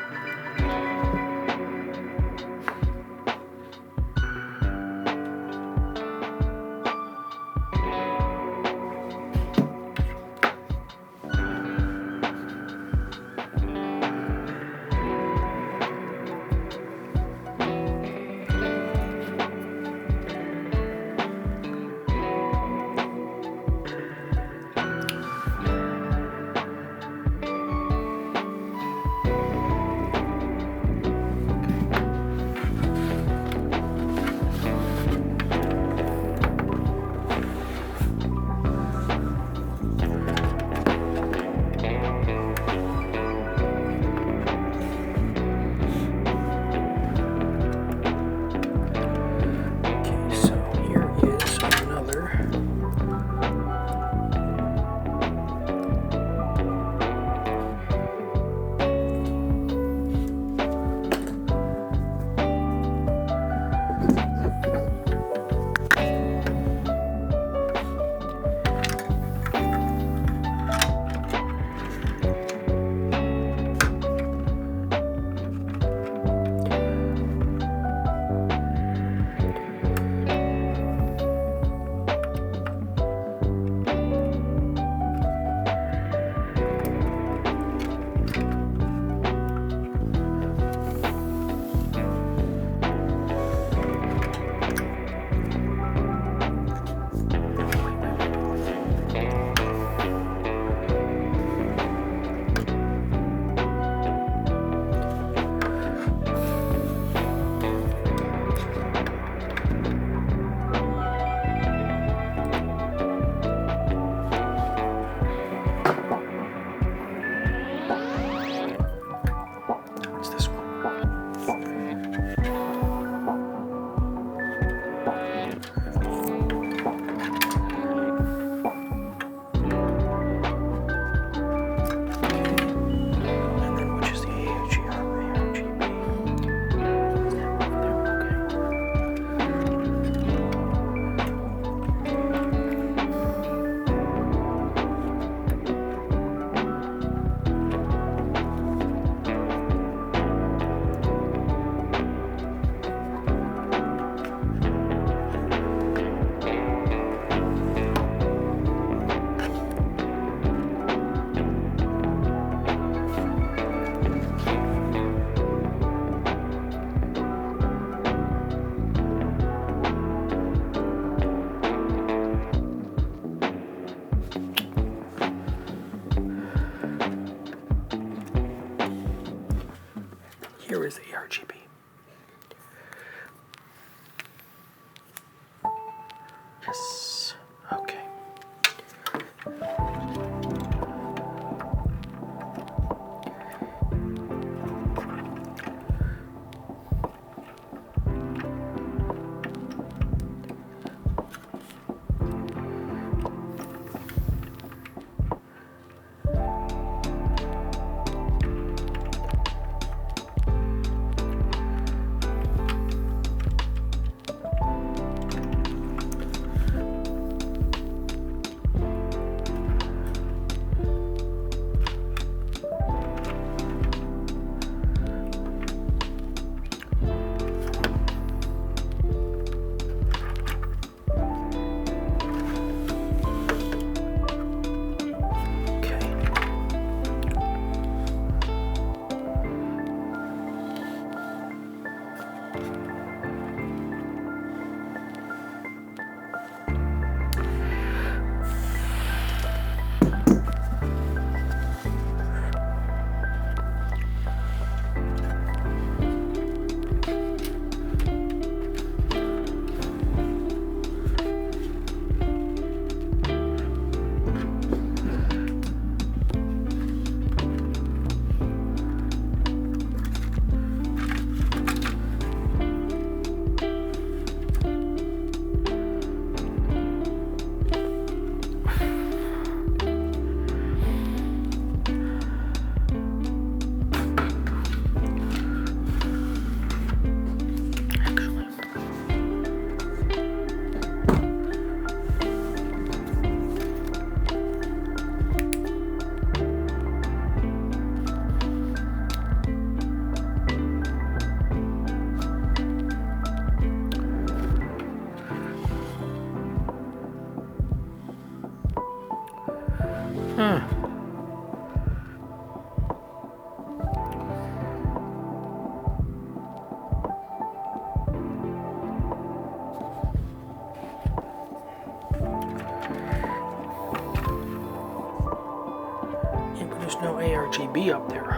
Speaker 2: Here is the RGB. Yes. Okay. Huh. Yeah, but there's no ARGB up there.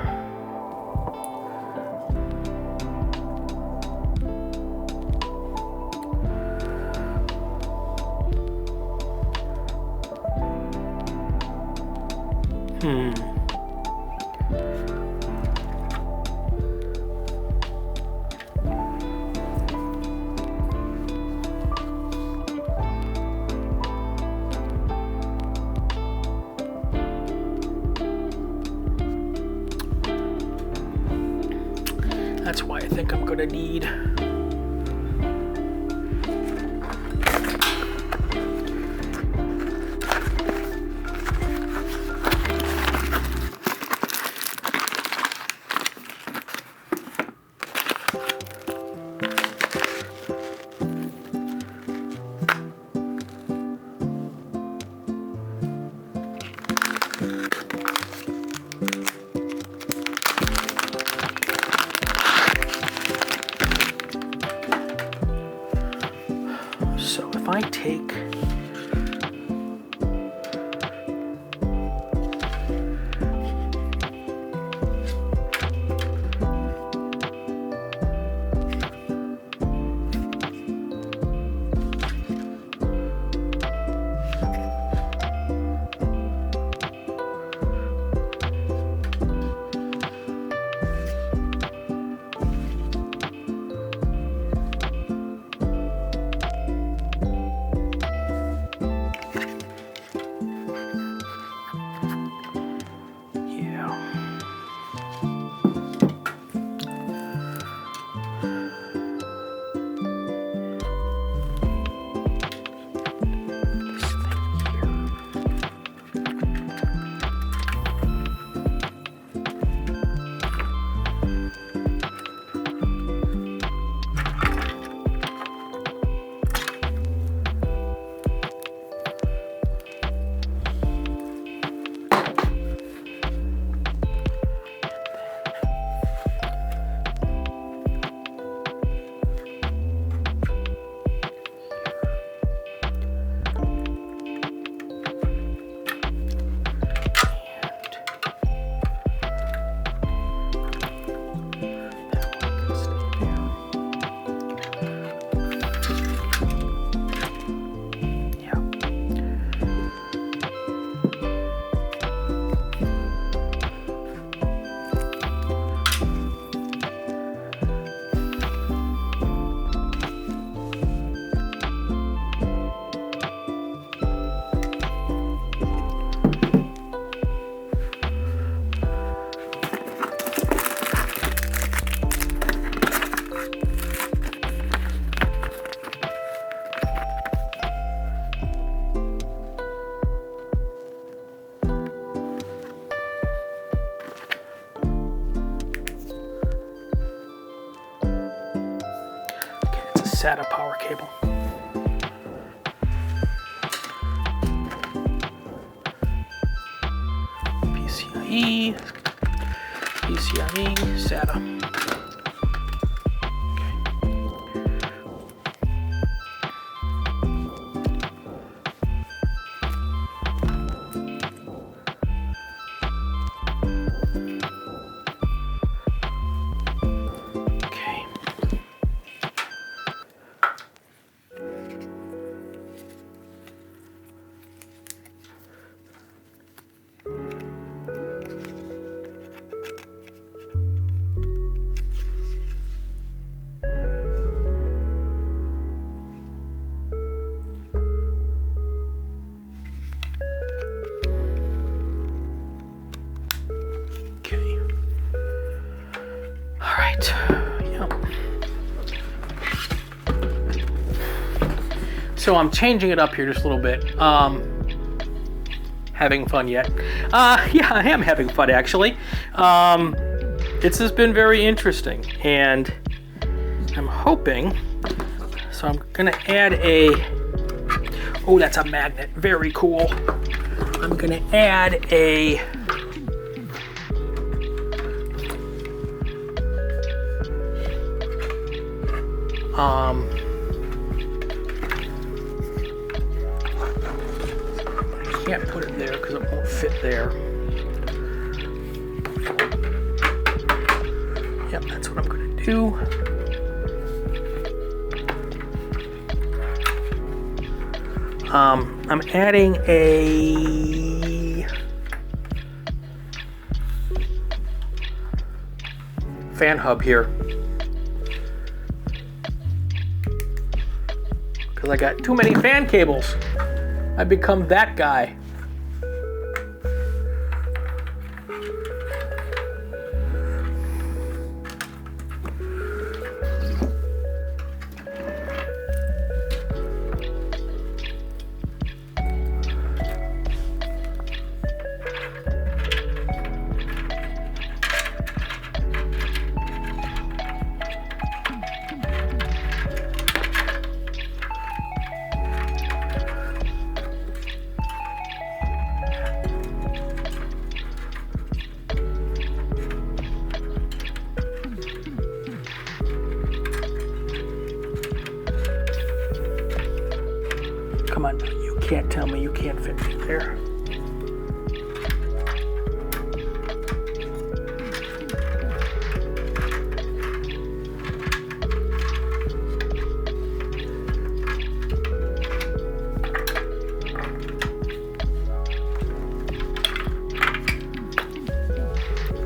Speaker 2: That's why I think I'm gonna need if I take SATA power cable. PCIe, SATA. So I'm changing it up here just a little bit. Having fun yet? Yeah, I am having fun actually. This has been very interesting, and I'm hoping. So I'm gonna add a. Oh, that's a magnet. Very cool. I'm gonna add a I can't put it there because it won't fit there. Yep, that's what I'm gonna do. I'm adding a fan hub here because I got too many fan cables. I become that guy. Come on, you can't tell me you can't fit me there.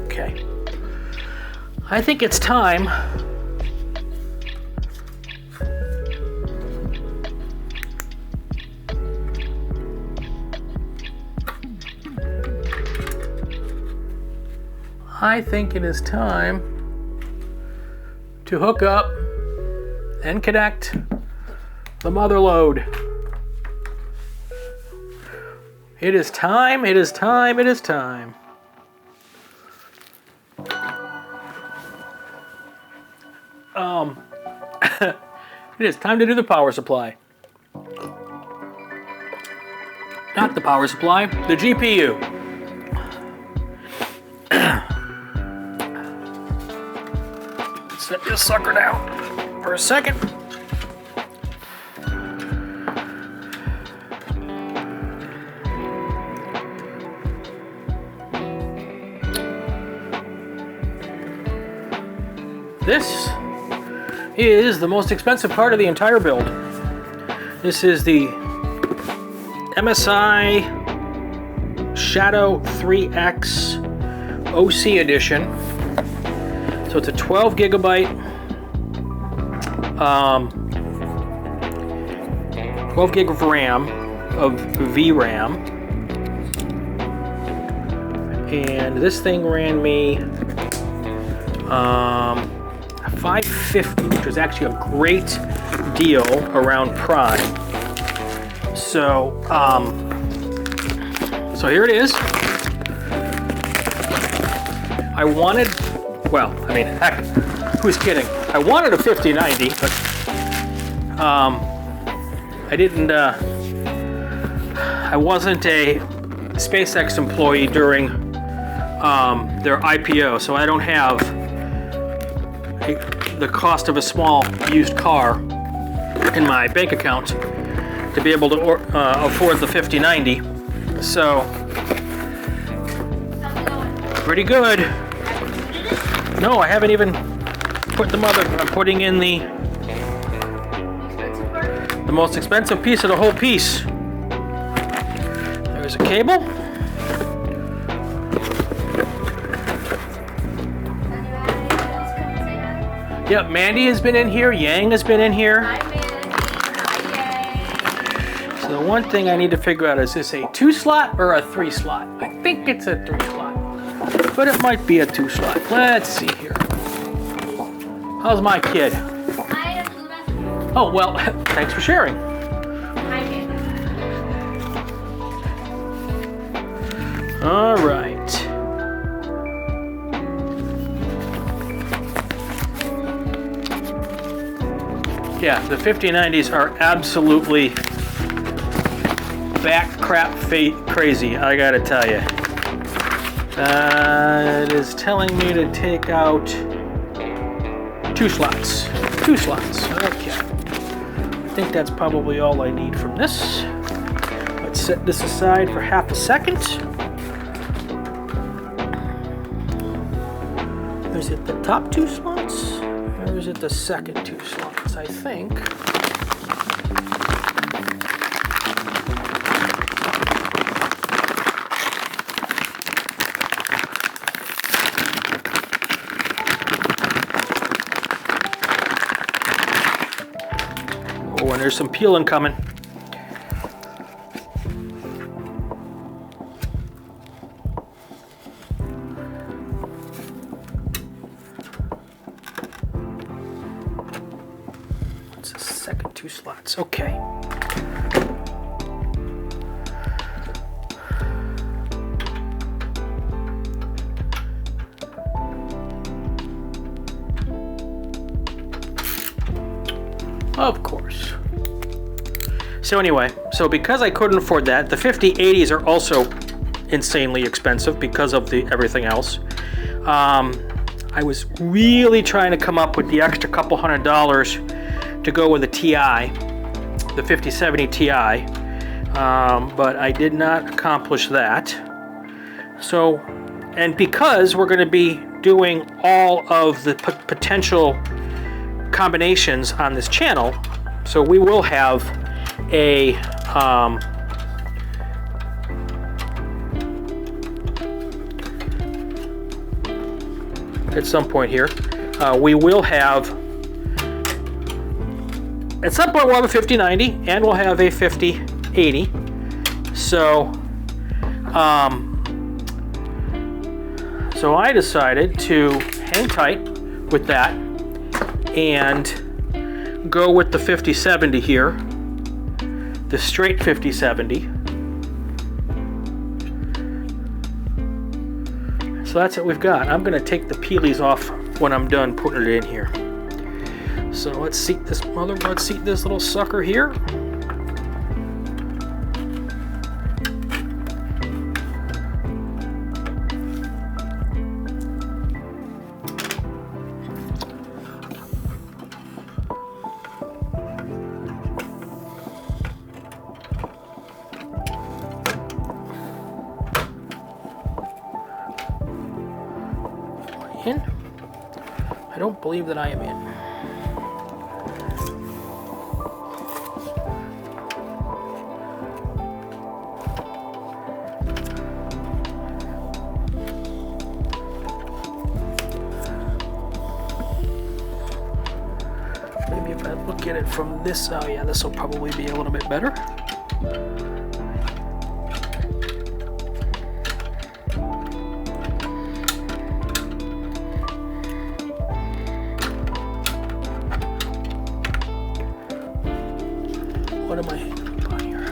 Speaker 2: Okay. I think it's time to hook up and connect the mother load. It is time, it is time, it is time. It is time to do the power supply. Not the power supply, the GPU. Set this sucker down for a second. This is the most expensive part of the entire build. This is the MSI Shadow 3X OC edition. So it's a 12 gigabyte, 12 gig of RAM, of VRAM. And this thing ran me 550, which was actually a great deal around Prime. So, so here it is. I wanted, well, I mean, heck, who's kidding? I wanted a 5090, but I didn't, I wasn't a SpaceX employee during their IPO, so I don't have the cost of a small used car in my bank account to be able to afford the 5090. So, pretty good. No, I haven't even put the mother. I'm putting in the most expensive piece of the whole piece. There's a cable. Yep, Mandy has been in here. Yang has been in here.
Speaker 4: Hi, Mandy. Hi,
Speaker 2: So the one thing I need to figure out is this a 2-slot or a 3-slot? I think it's a 3-slot, but it might be a 2-slot. Let's see here. How's my kid? Oh, well, thanks for sharing.
Speaker 4: Hi, Mandy.
Speaker 2: All right. Yeah, the 5090s are absolutely back crap crazy, I gotta tell you. It is telling me to take out 2 slots. 2 slots. Okay. I think that's probably all I need from this. Let's set this aside for half a second. Is it the top 2 slots? Or is it the second 2 slots? I think. Oh, and there's some peeling coming. It's the second 2 slots. Okay. Of course. So anyway, because I couldn't afford that, the 5080s are also insanely expensive because of everything else. I was really trying to come up with the extra couple $100 to go with a TI, the 5070 Ti, but I did not accomplish that. So, and because we're going to be doing all of the potential combinations on this channel, so we will have a at some point here, we will have, at some point we'll have a 5090 and we'll have a 5080. So, so I decided to hang tight with that and go with the 5070 here, the straight 5070. So that's what we've got. I'm going to take the peelies off when I'm done putting it in here. So let's seat this motherboard, seat this little sucker here. In. I don't believe that I am in. Maybe if I look at it from this, oh yeah, this will probably be a little bit better. What am I on here?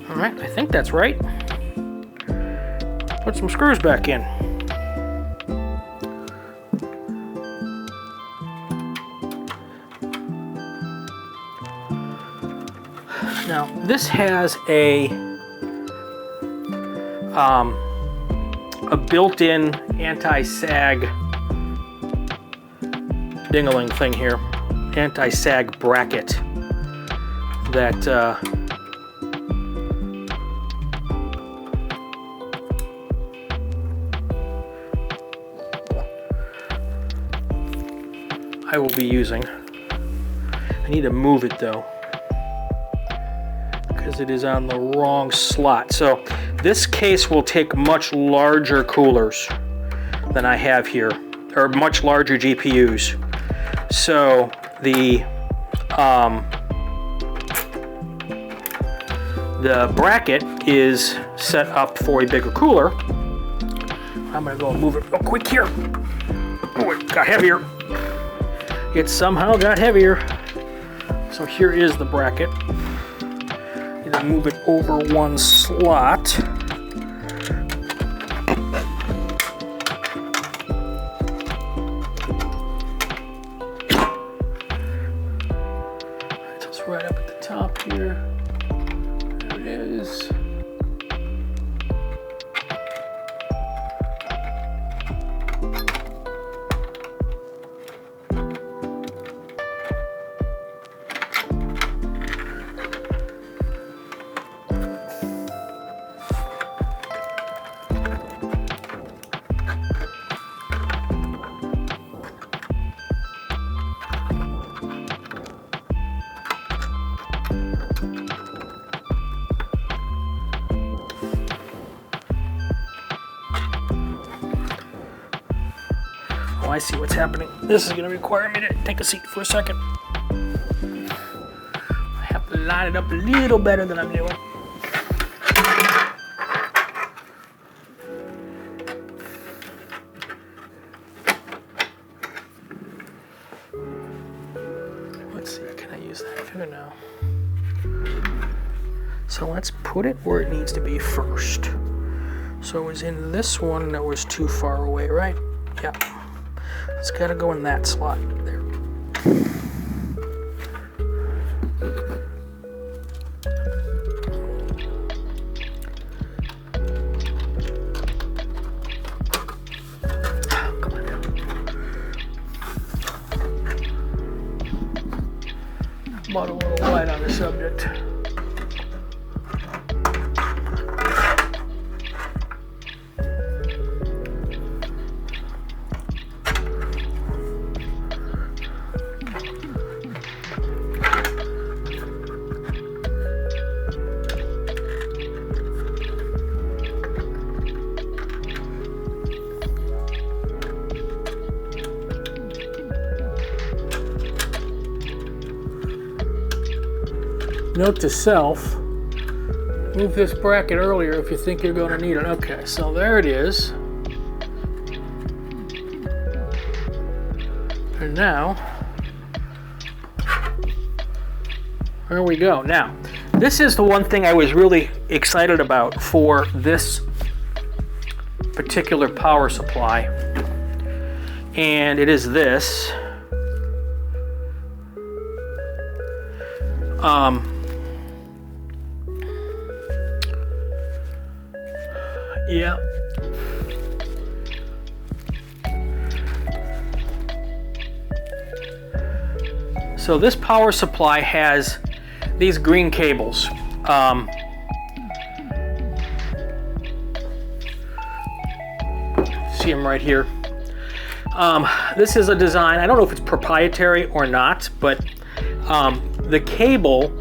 Speaker 2: Alright, I think that's right. Put some screws back in. Now, this has a built-in anti-sag dingling thing here, anti-sag bracket. that I will be using. I need to move it though, because it is on the wrong slot. So this case will take much larger coolers than I have here, or much larger GPUs. So the bracket is set up for a bigger cooler. I'm gonna go and move it real quick here. Oh, it got heavier. It somehow got heavier. So here is the bracket. I'm gonna move it over one slot. It's right up at the top here. There it is. Oh, I see what's happening. This is going to require me to take a seat for a second. I have to line it up a little better than I'm doing. Let's see, can I use that here now? So let's put it where it needs to be first. So it was in this one that was too far away, right? Yeah. It's got to go in that slot there. Oh, come on. I'm a little wide on the subject. Note to self, move this bracket earlier if you think you're going to need it. Okay, so there it is. And now, there we go. Now, this is the one thing I was really excited about for this particular power supply. And it is this. Yeah. So this power supply has these green cables. See them right here. This is a design, I don't know if it's proprietary or not, but the cable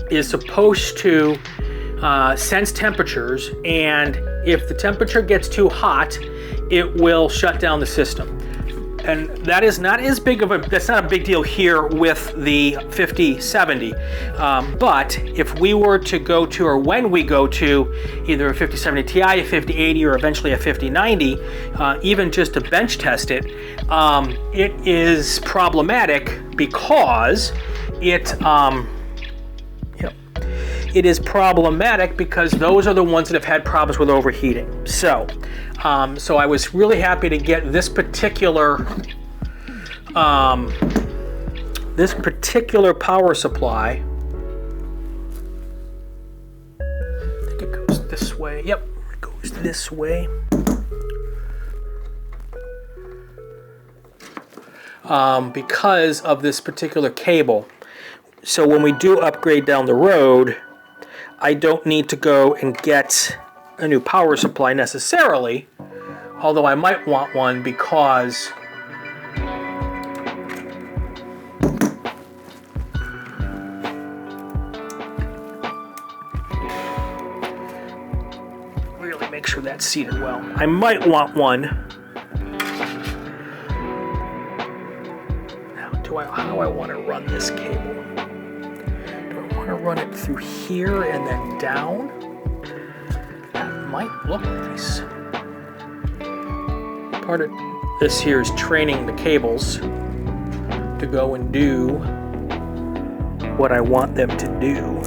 Speaker 2: is supposed to sense temperatures, and if the temperature gets too hot, it will shut down the system. And that is not as big of a, that's not a big deal here with the 5070. But if we were to go to, or when we go to either a 5070 Ti, a 5080, or eventually a 5090, even just to bench test it, it is problematic because it is problematic because those are the ones that have had problems with overheating. So, so I was really happy to get this particular power supply. I think it goes this way. Yep, it goes this way. Because of this particular cable. So when we do upgrade down the road, I don't need to go and get a new power supply necessarily, although I might want one because really make sure that's seated well. I might want one. Now, how do I want to run this cable? Do I want to run it through here and then down? That might look nice. Part of this here is training the cables to go and do what I want them to do.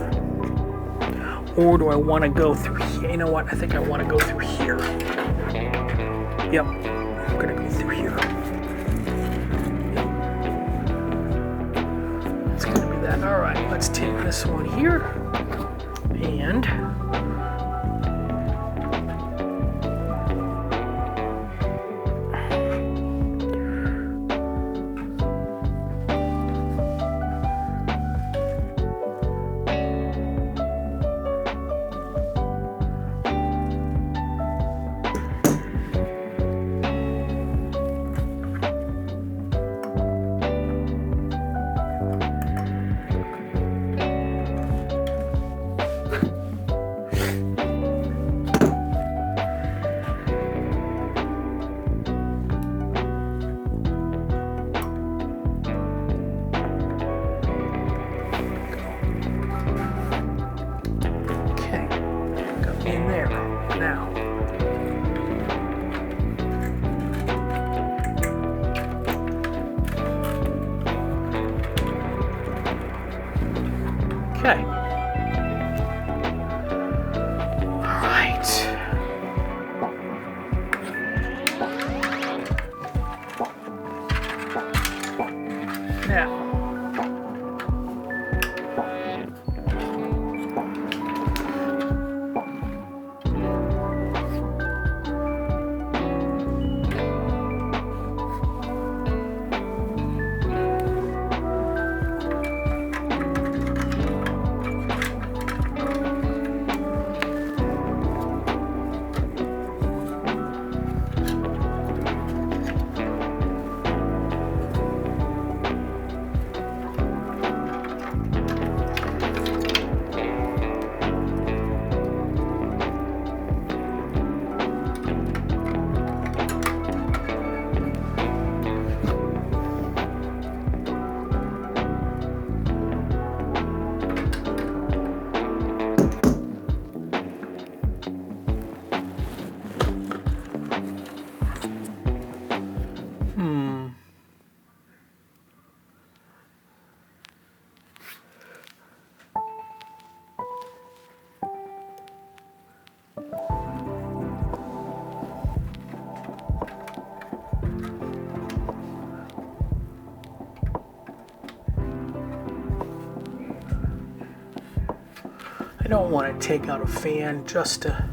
Speaker 2: Or do I want to go through here? You know what? I think I want to go through here. Yep, I'm going to go through here. Yep. It's going to be that. All right, let's take this one here and in there now. Okay. All right. Now. I don't want to take out a fan just to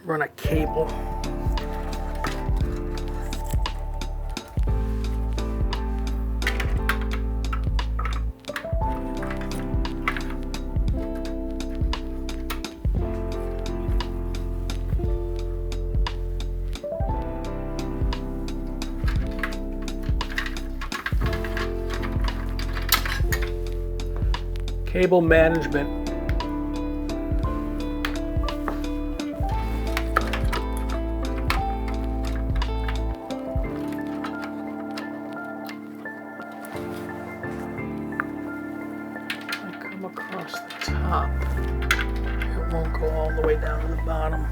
Speaker 2: run a cable. Cable management. Across the top. It won't go all the way down to the bottom.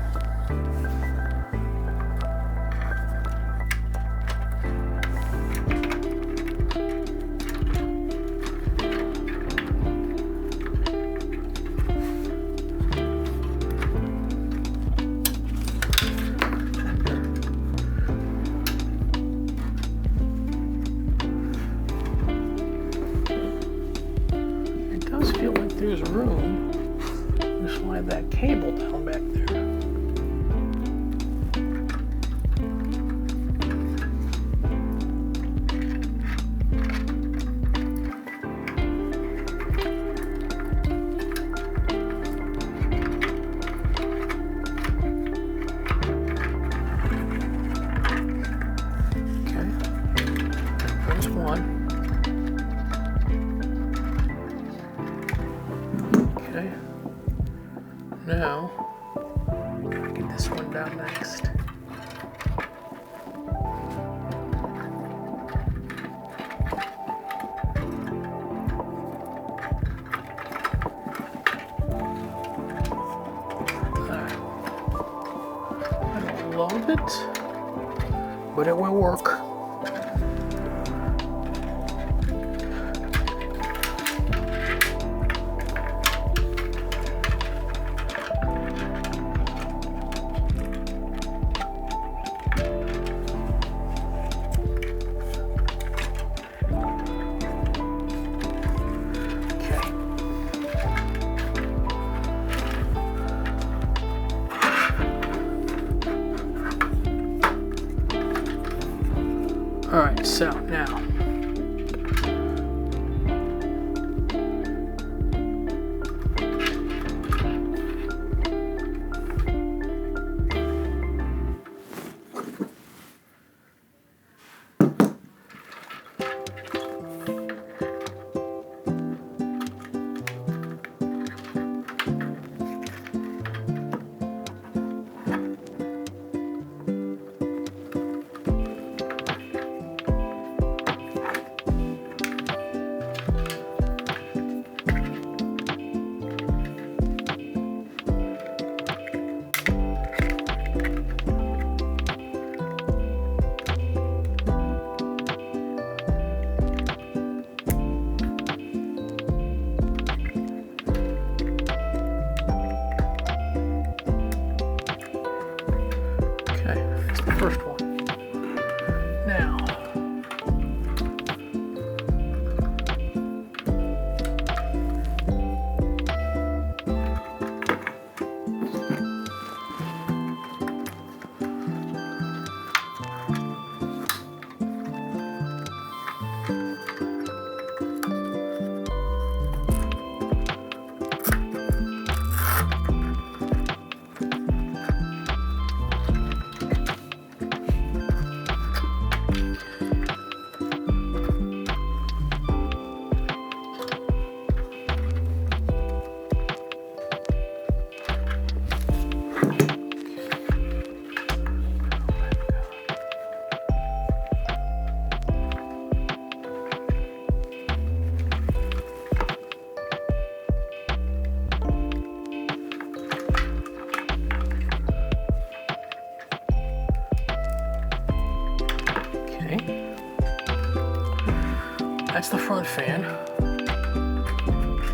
Speaker 2: Feel like there's room to slide that cable down back there. Okay. Now, get this one down next. Love it, but it will work. Alright, so now first one. Now, that's the front fan.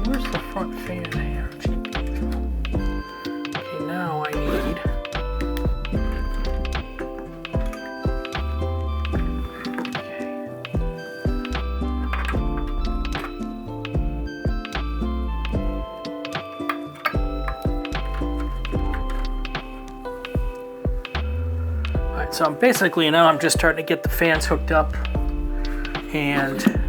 Speaker 2: Where's the front fan here? Okay, now I need Alright, so basically now I'm just starting to get the fans hooked up and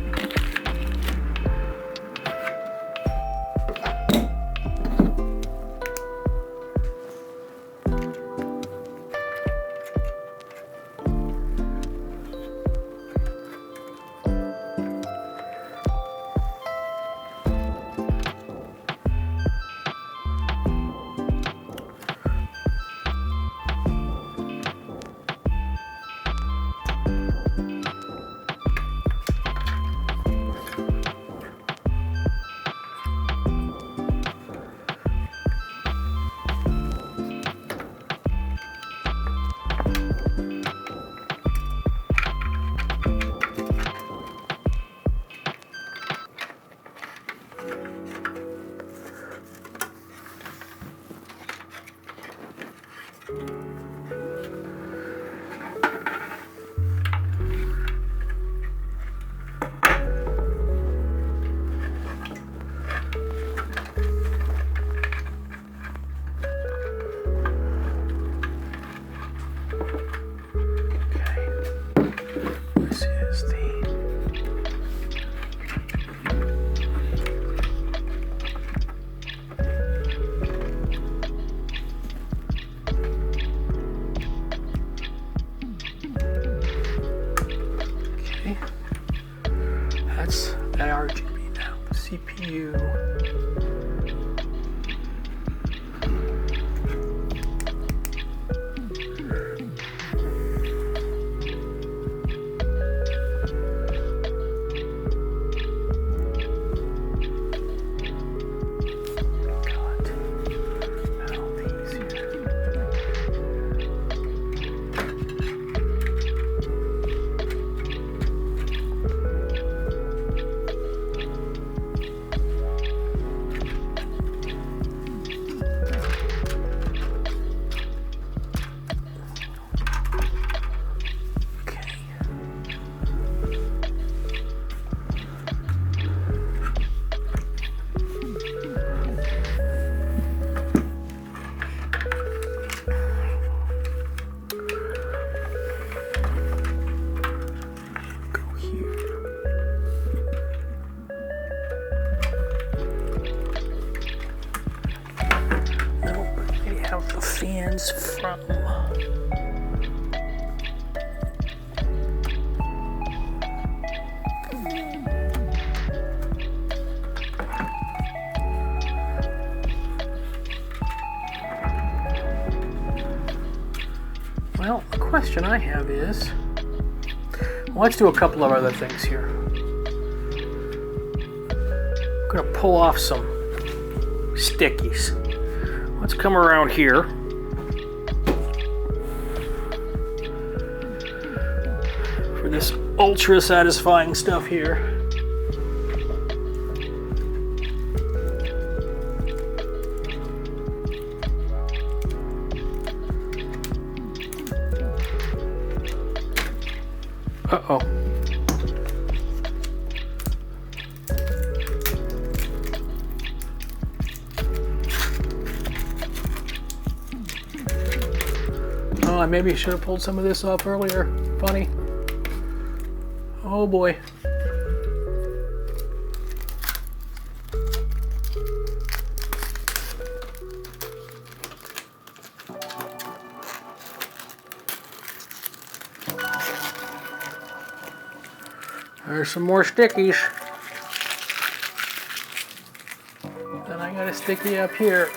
Speaker 2: RGB now. The CPU the fans from? Well, the question I have is, well, let's do a couple of other things here. I'm gonna pull off some stickies. Let's come around here. For this ultra satisfying stuff here. Uh-oh. Oh, I maybe should have pulled some of this off earlier. Funny. Oh boy. There's some more stickies. Then I got a sticky up here.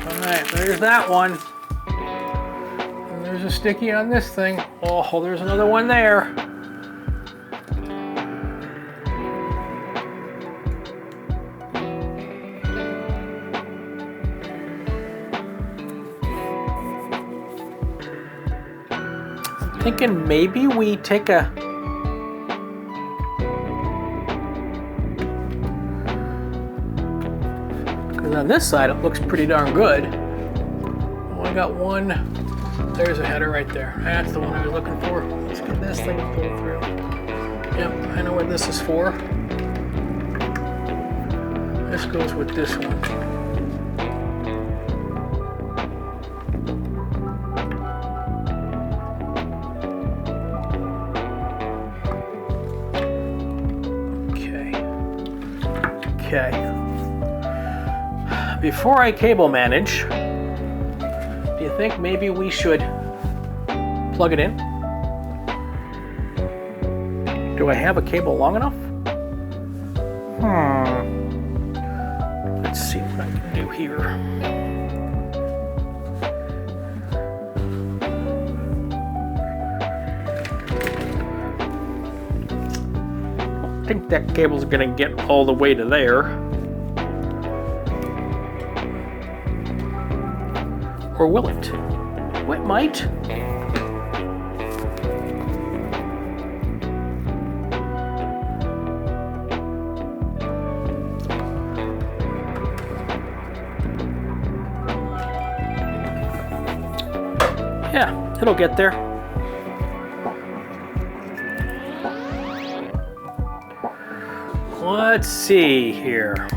Speaker 2: Alright, there's that one. And there's a sticky on this thing. Oh, there's another one there. Thinking maybe we take a because on this side it looks pretty darn good. Oh, I got one. There's a header right there. That's the one I was looking for. Let's get this thing pulled through. Yep, I know what this is for. This goes with this one. Okay. Before I cable manage, do you think maybe we should plug it in? Do I have a cable long enough? Let's see what I can do here. I think that cable's gonna get all the way to there. Or will it? Oh, it might. Yeah, it'll get there. Let's see here.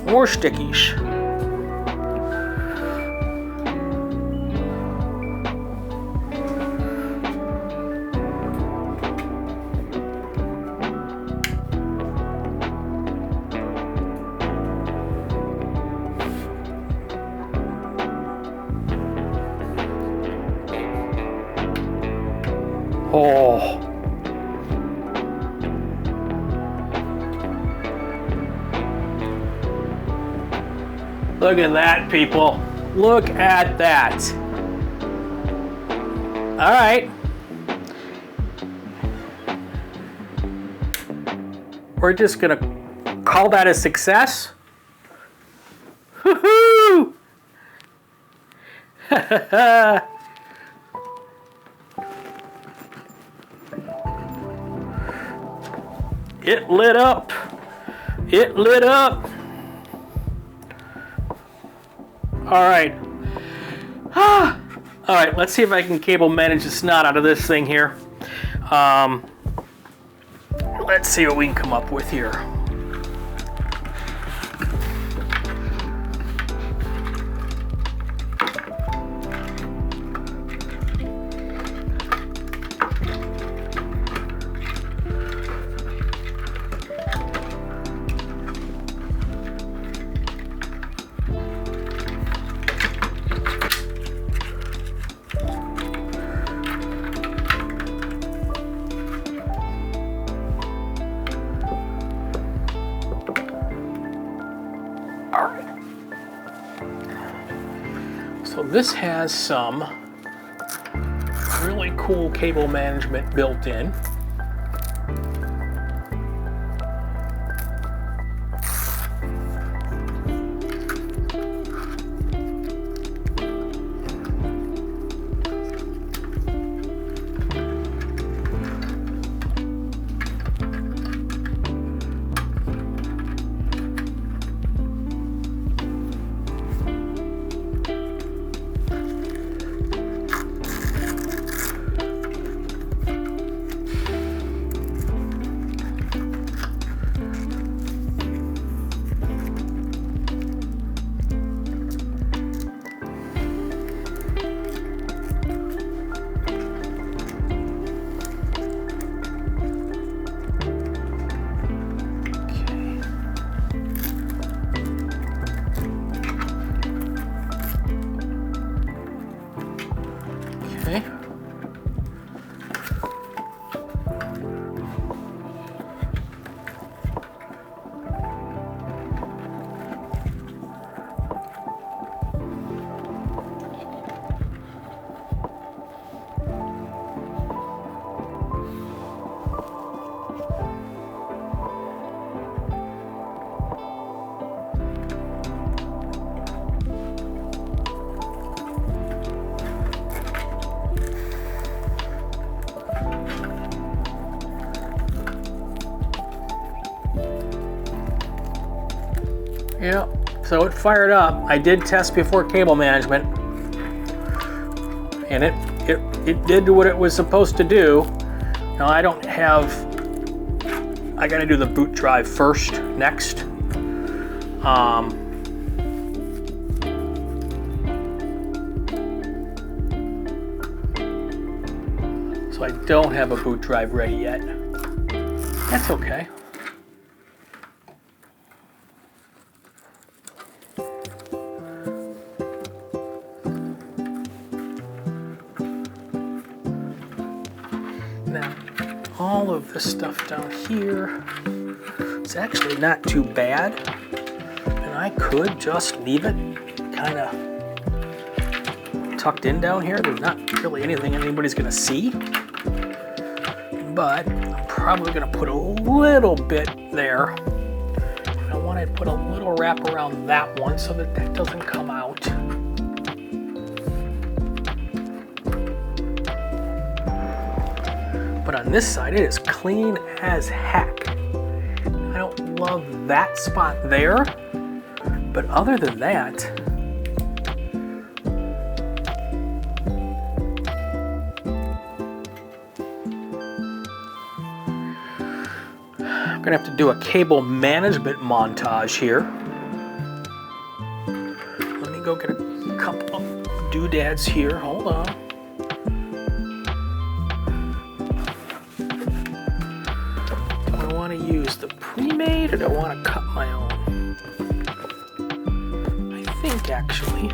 Speaker 2: More stickies. Oh. Look at that, people. Look at that. All right. We're just gonna call that a success. Woohoo! It lit up. It lit up. All right. All right, let's see if I can cable manage the snot out of this thing here. Let's see what we can come up with here. So this has some really cool cable management built in. Okay. Yeah, so it fired up. I did test before cable management, and it did what it was supposed to do. Now I don't have, I gotta do the boot drive first, next. So I don't have a boot drive ready yet. That's okay. Now, all of this stuff down here is actually not too bad, and I could just leave it kind of tucked in down here. There's not really anything anybody's gonna see, but I'm probably gonna put a little bit there. I want to put a little wrap around that one so that that doesn't come out. But on this side, it is clean as heck. I don't love that spot there, but other than that, I'm gonna have to do a cable management montage here. Let me go get a couple of doodads here, hold on. Use the pre-made, or do I want to cut my own? I think actually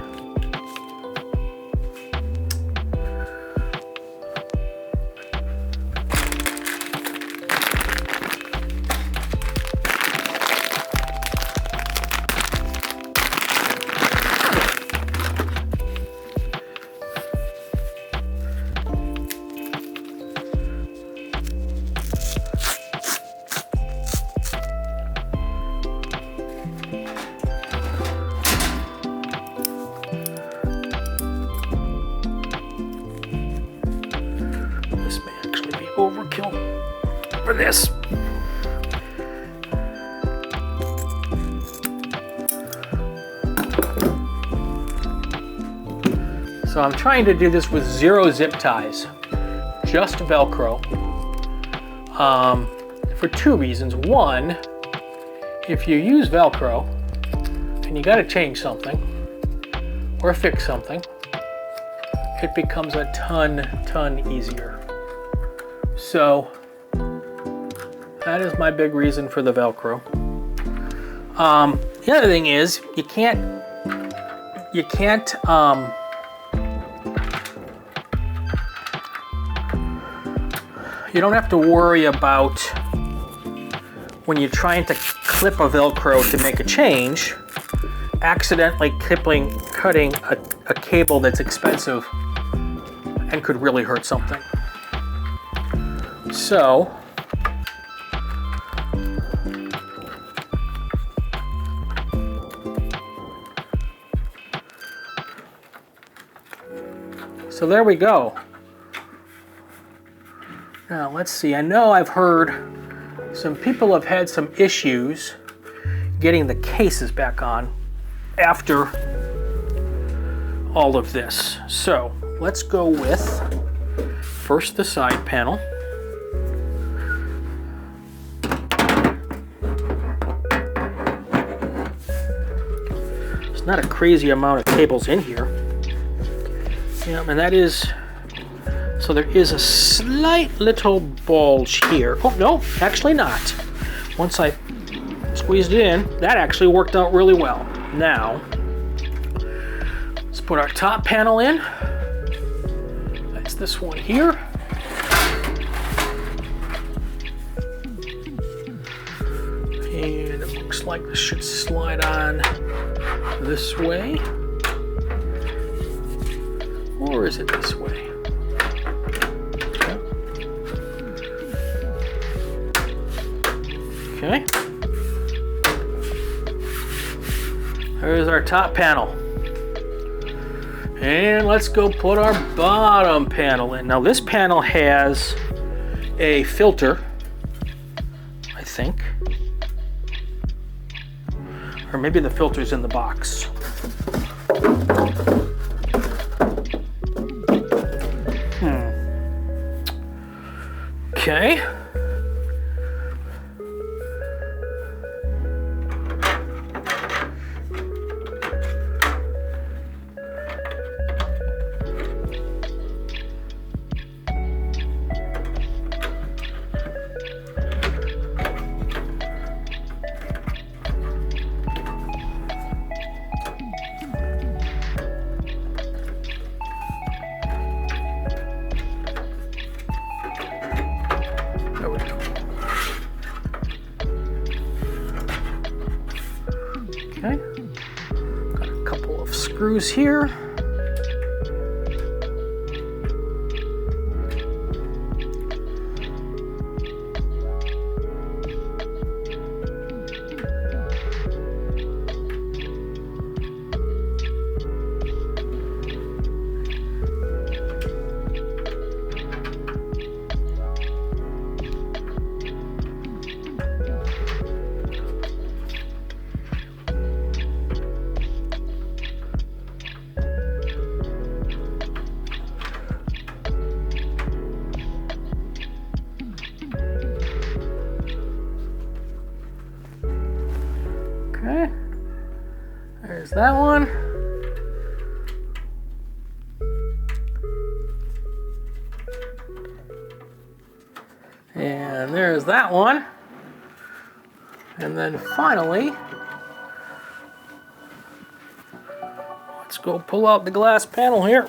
Speaker 2: overkill for this. So I'm trying to do this with 0 zip ties, just Velcro, for 2 reasons. One, if you use Velcro and you got to change something or fix something, it becomes a ton easier. So that is my big reason for the Velcro. The other thing is you don't have to worry about when you're trying to clip a Velcro to make a change, accidentally clipping cutting a cable that's expensive and could really hurt something. So there we go. Now let's see, I know I've heard some people have had some issues getting the cases back on after all of this. So let's go with first the side panel. There's not a crazy amount of cables in here. Yeah, and that is, so there is a slight little bulge here. Oh, no, actually not. Once I squeezed it in, that actually worked out really well. Now, let's put our top panel in. That's this one here. And it looks like this should slide on this way. Or is it this way? Okay. There's our top panel. And let's go put our bottom panel in. Now this panel has a filter, I think. Or maybe the filter's in the box. Okay. Okay, got a couple of screws here. Okay, there's that one. And there's that one. And then finally, let's go pull out the glass panel here.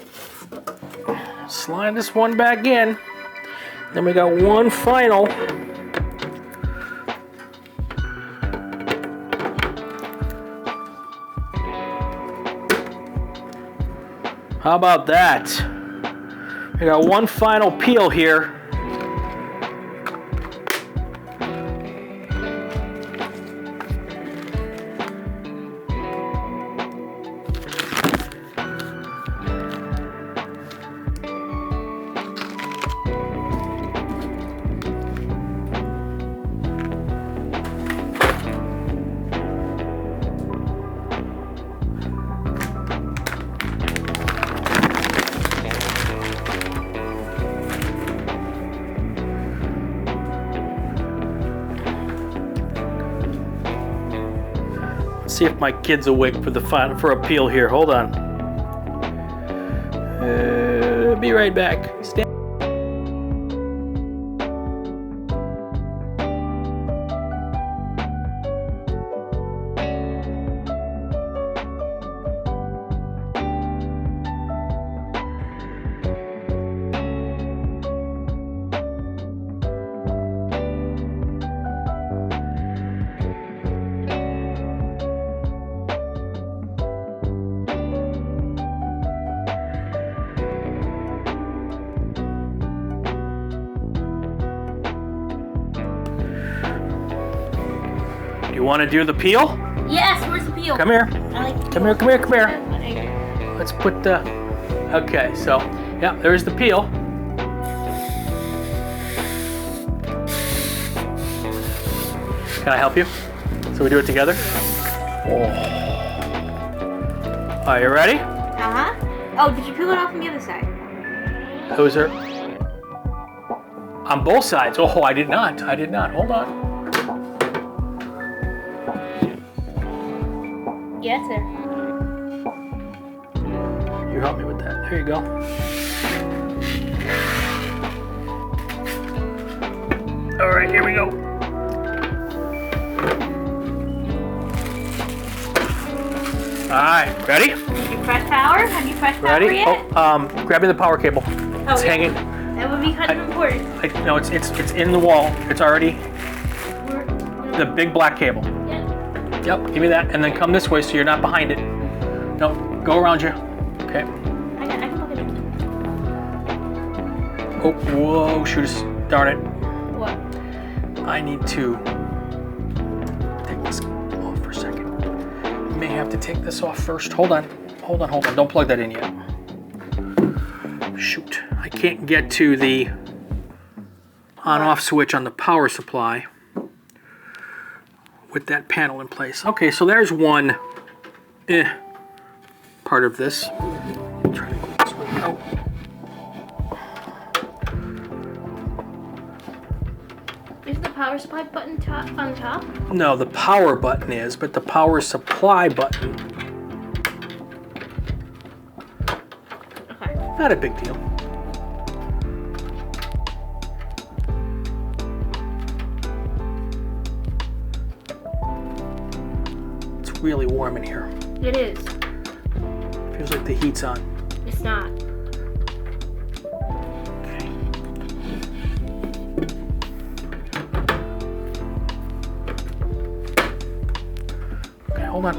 Speaker 2: Slide this one back in. Then we got one final. How about that? We got one final peel here. See if my kid's awake for the final, for a peel here. Hold on. Be right back. Stand. You want to do the peel?
Speaker 4: Yes, where's the peel?
Speaker 2: Come here.
Speaker 4: I like
Speaker 2: Come here, come here, come here. Let's put the... Okay, so, yeah, there's the peel. Can I help you? So we do it together? Oh. Are you ready?
Speaker 4: Uh-huh. Oh, did you peel it off from the other side?
Speaker 2: Those are... On both sides. Oh, I did not. I did not. Hold on.
Speaker 4: Yeah, it's there.
Speaker 2: You help me with that. There you go. All right, here we go. All right, ready?
Speaker 4: Did you press power? Have you pressed power
Speaker 2: Ready?
Speaker 4: yet?
Speaker 2: Oh, grabbing the power cable.
Speaker 4: Oh,
Speaker 2: It's
Speaker 4: yeah.
Speaker 2: hanging.
Speaker 4: That would be kind of important.
Speaker 2: No, it's in the wall. It's already
Speaker 4: We're-
Speaker 2: the big black cable.
Speaker 4: Yeah.
Speaker 2: Yep, give me that, and then come this way so you're not behind it. No, go around you. Okay.
Speaker 4: I can look at it.
Speaker 2: Oh, whoa, shoot, darn it.
Speaker 4: What?
Speaker 2: I need to take this off for a second. May have to take this off first. Hold on. Hold on. Don't plug that in yet. Shoot. I can't get to the on-off switch on the power supply with that panel in place. Okay, so there's one part of this. Try to go this way. Oh.
Speaker 4: Is the power supply button on top?
Speaker 2: No, the power button is, but the power supply button,
Speaker 4: Okay.
Speaker 2: not a big deal. It's really warm in here.
Speaker 4: It is.
Speaker 2: Feels like the heat's on.
Speaker 4: It's not.
Speaker 2: Okay, hold on.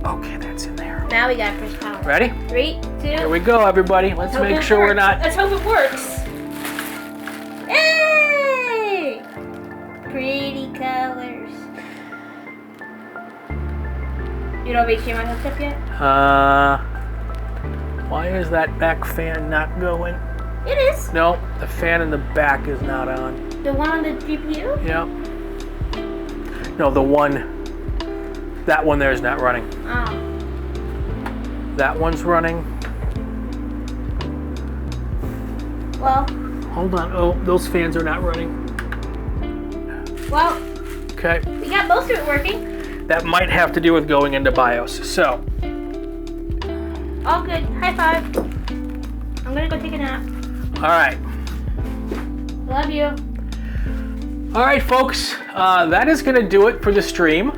Speaker 2: Okay, that's in there.
Speaker 4: Now we gotta push power.
Speaker 2: Ready?
Speaker 4: 3, 2.
Speaker 2: Here we go, everybody. Let's
Speaker 4: hope
Speaker 2: make
Speaker 4: it
Speaker 2: sure we're
Speaker 4: works.
Speaker 2: not...
Speaker 4: Let's hope it works. Yay! Pretty colors. You don't have HDMI hooked up yet?
Speaker 2: Why is that back fan not going?
Speaker 4: It is.
Speaker 2: No, the fan in the back is not on.
Speaker 4: The one on the GPU?
Speaker 2: Yep. No, that one there is not running.
Speaker 4: Oh.
Speaker 2: That one's running.
Speaker 4: Well,
Speaker 2: Hold on. Oh, those fans are not running.
Speaker 4: well,
Speaker 2: Okay.
Speaker 4: we got most of it working.
Speaker 2: That might have to do with going into BIOS. So,
Speaker 4: All good. High five. I'm gonna go take a nap.
Speaker 2: all right.
Speaker 4: Love you.
Speaker 2: All right, folks. That is going to do it for the stream.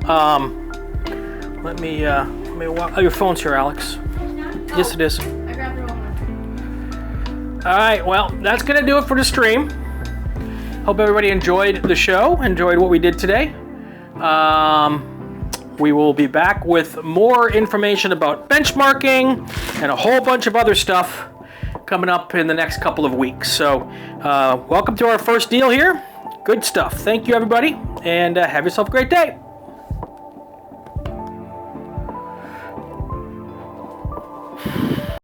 Speaker 2: Let me walk. Oh, your phone's here, Alex. Yes, it is.
Speaker 4: I grabbed the wrong one.
Speaker 2: All right, well, that's going to do it for the stream. Hope everybody enjoyed the show, enjoyed what we did today. We will be back with more information about benchmarking and a whole bunch of other stuff coming up in the next couple of weeks. So, welcome to our first deal here. Good stuff. Thank you, everybody, and have yourself a great day.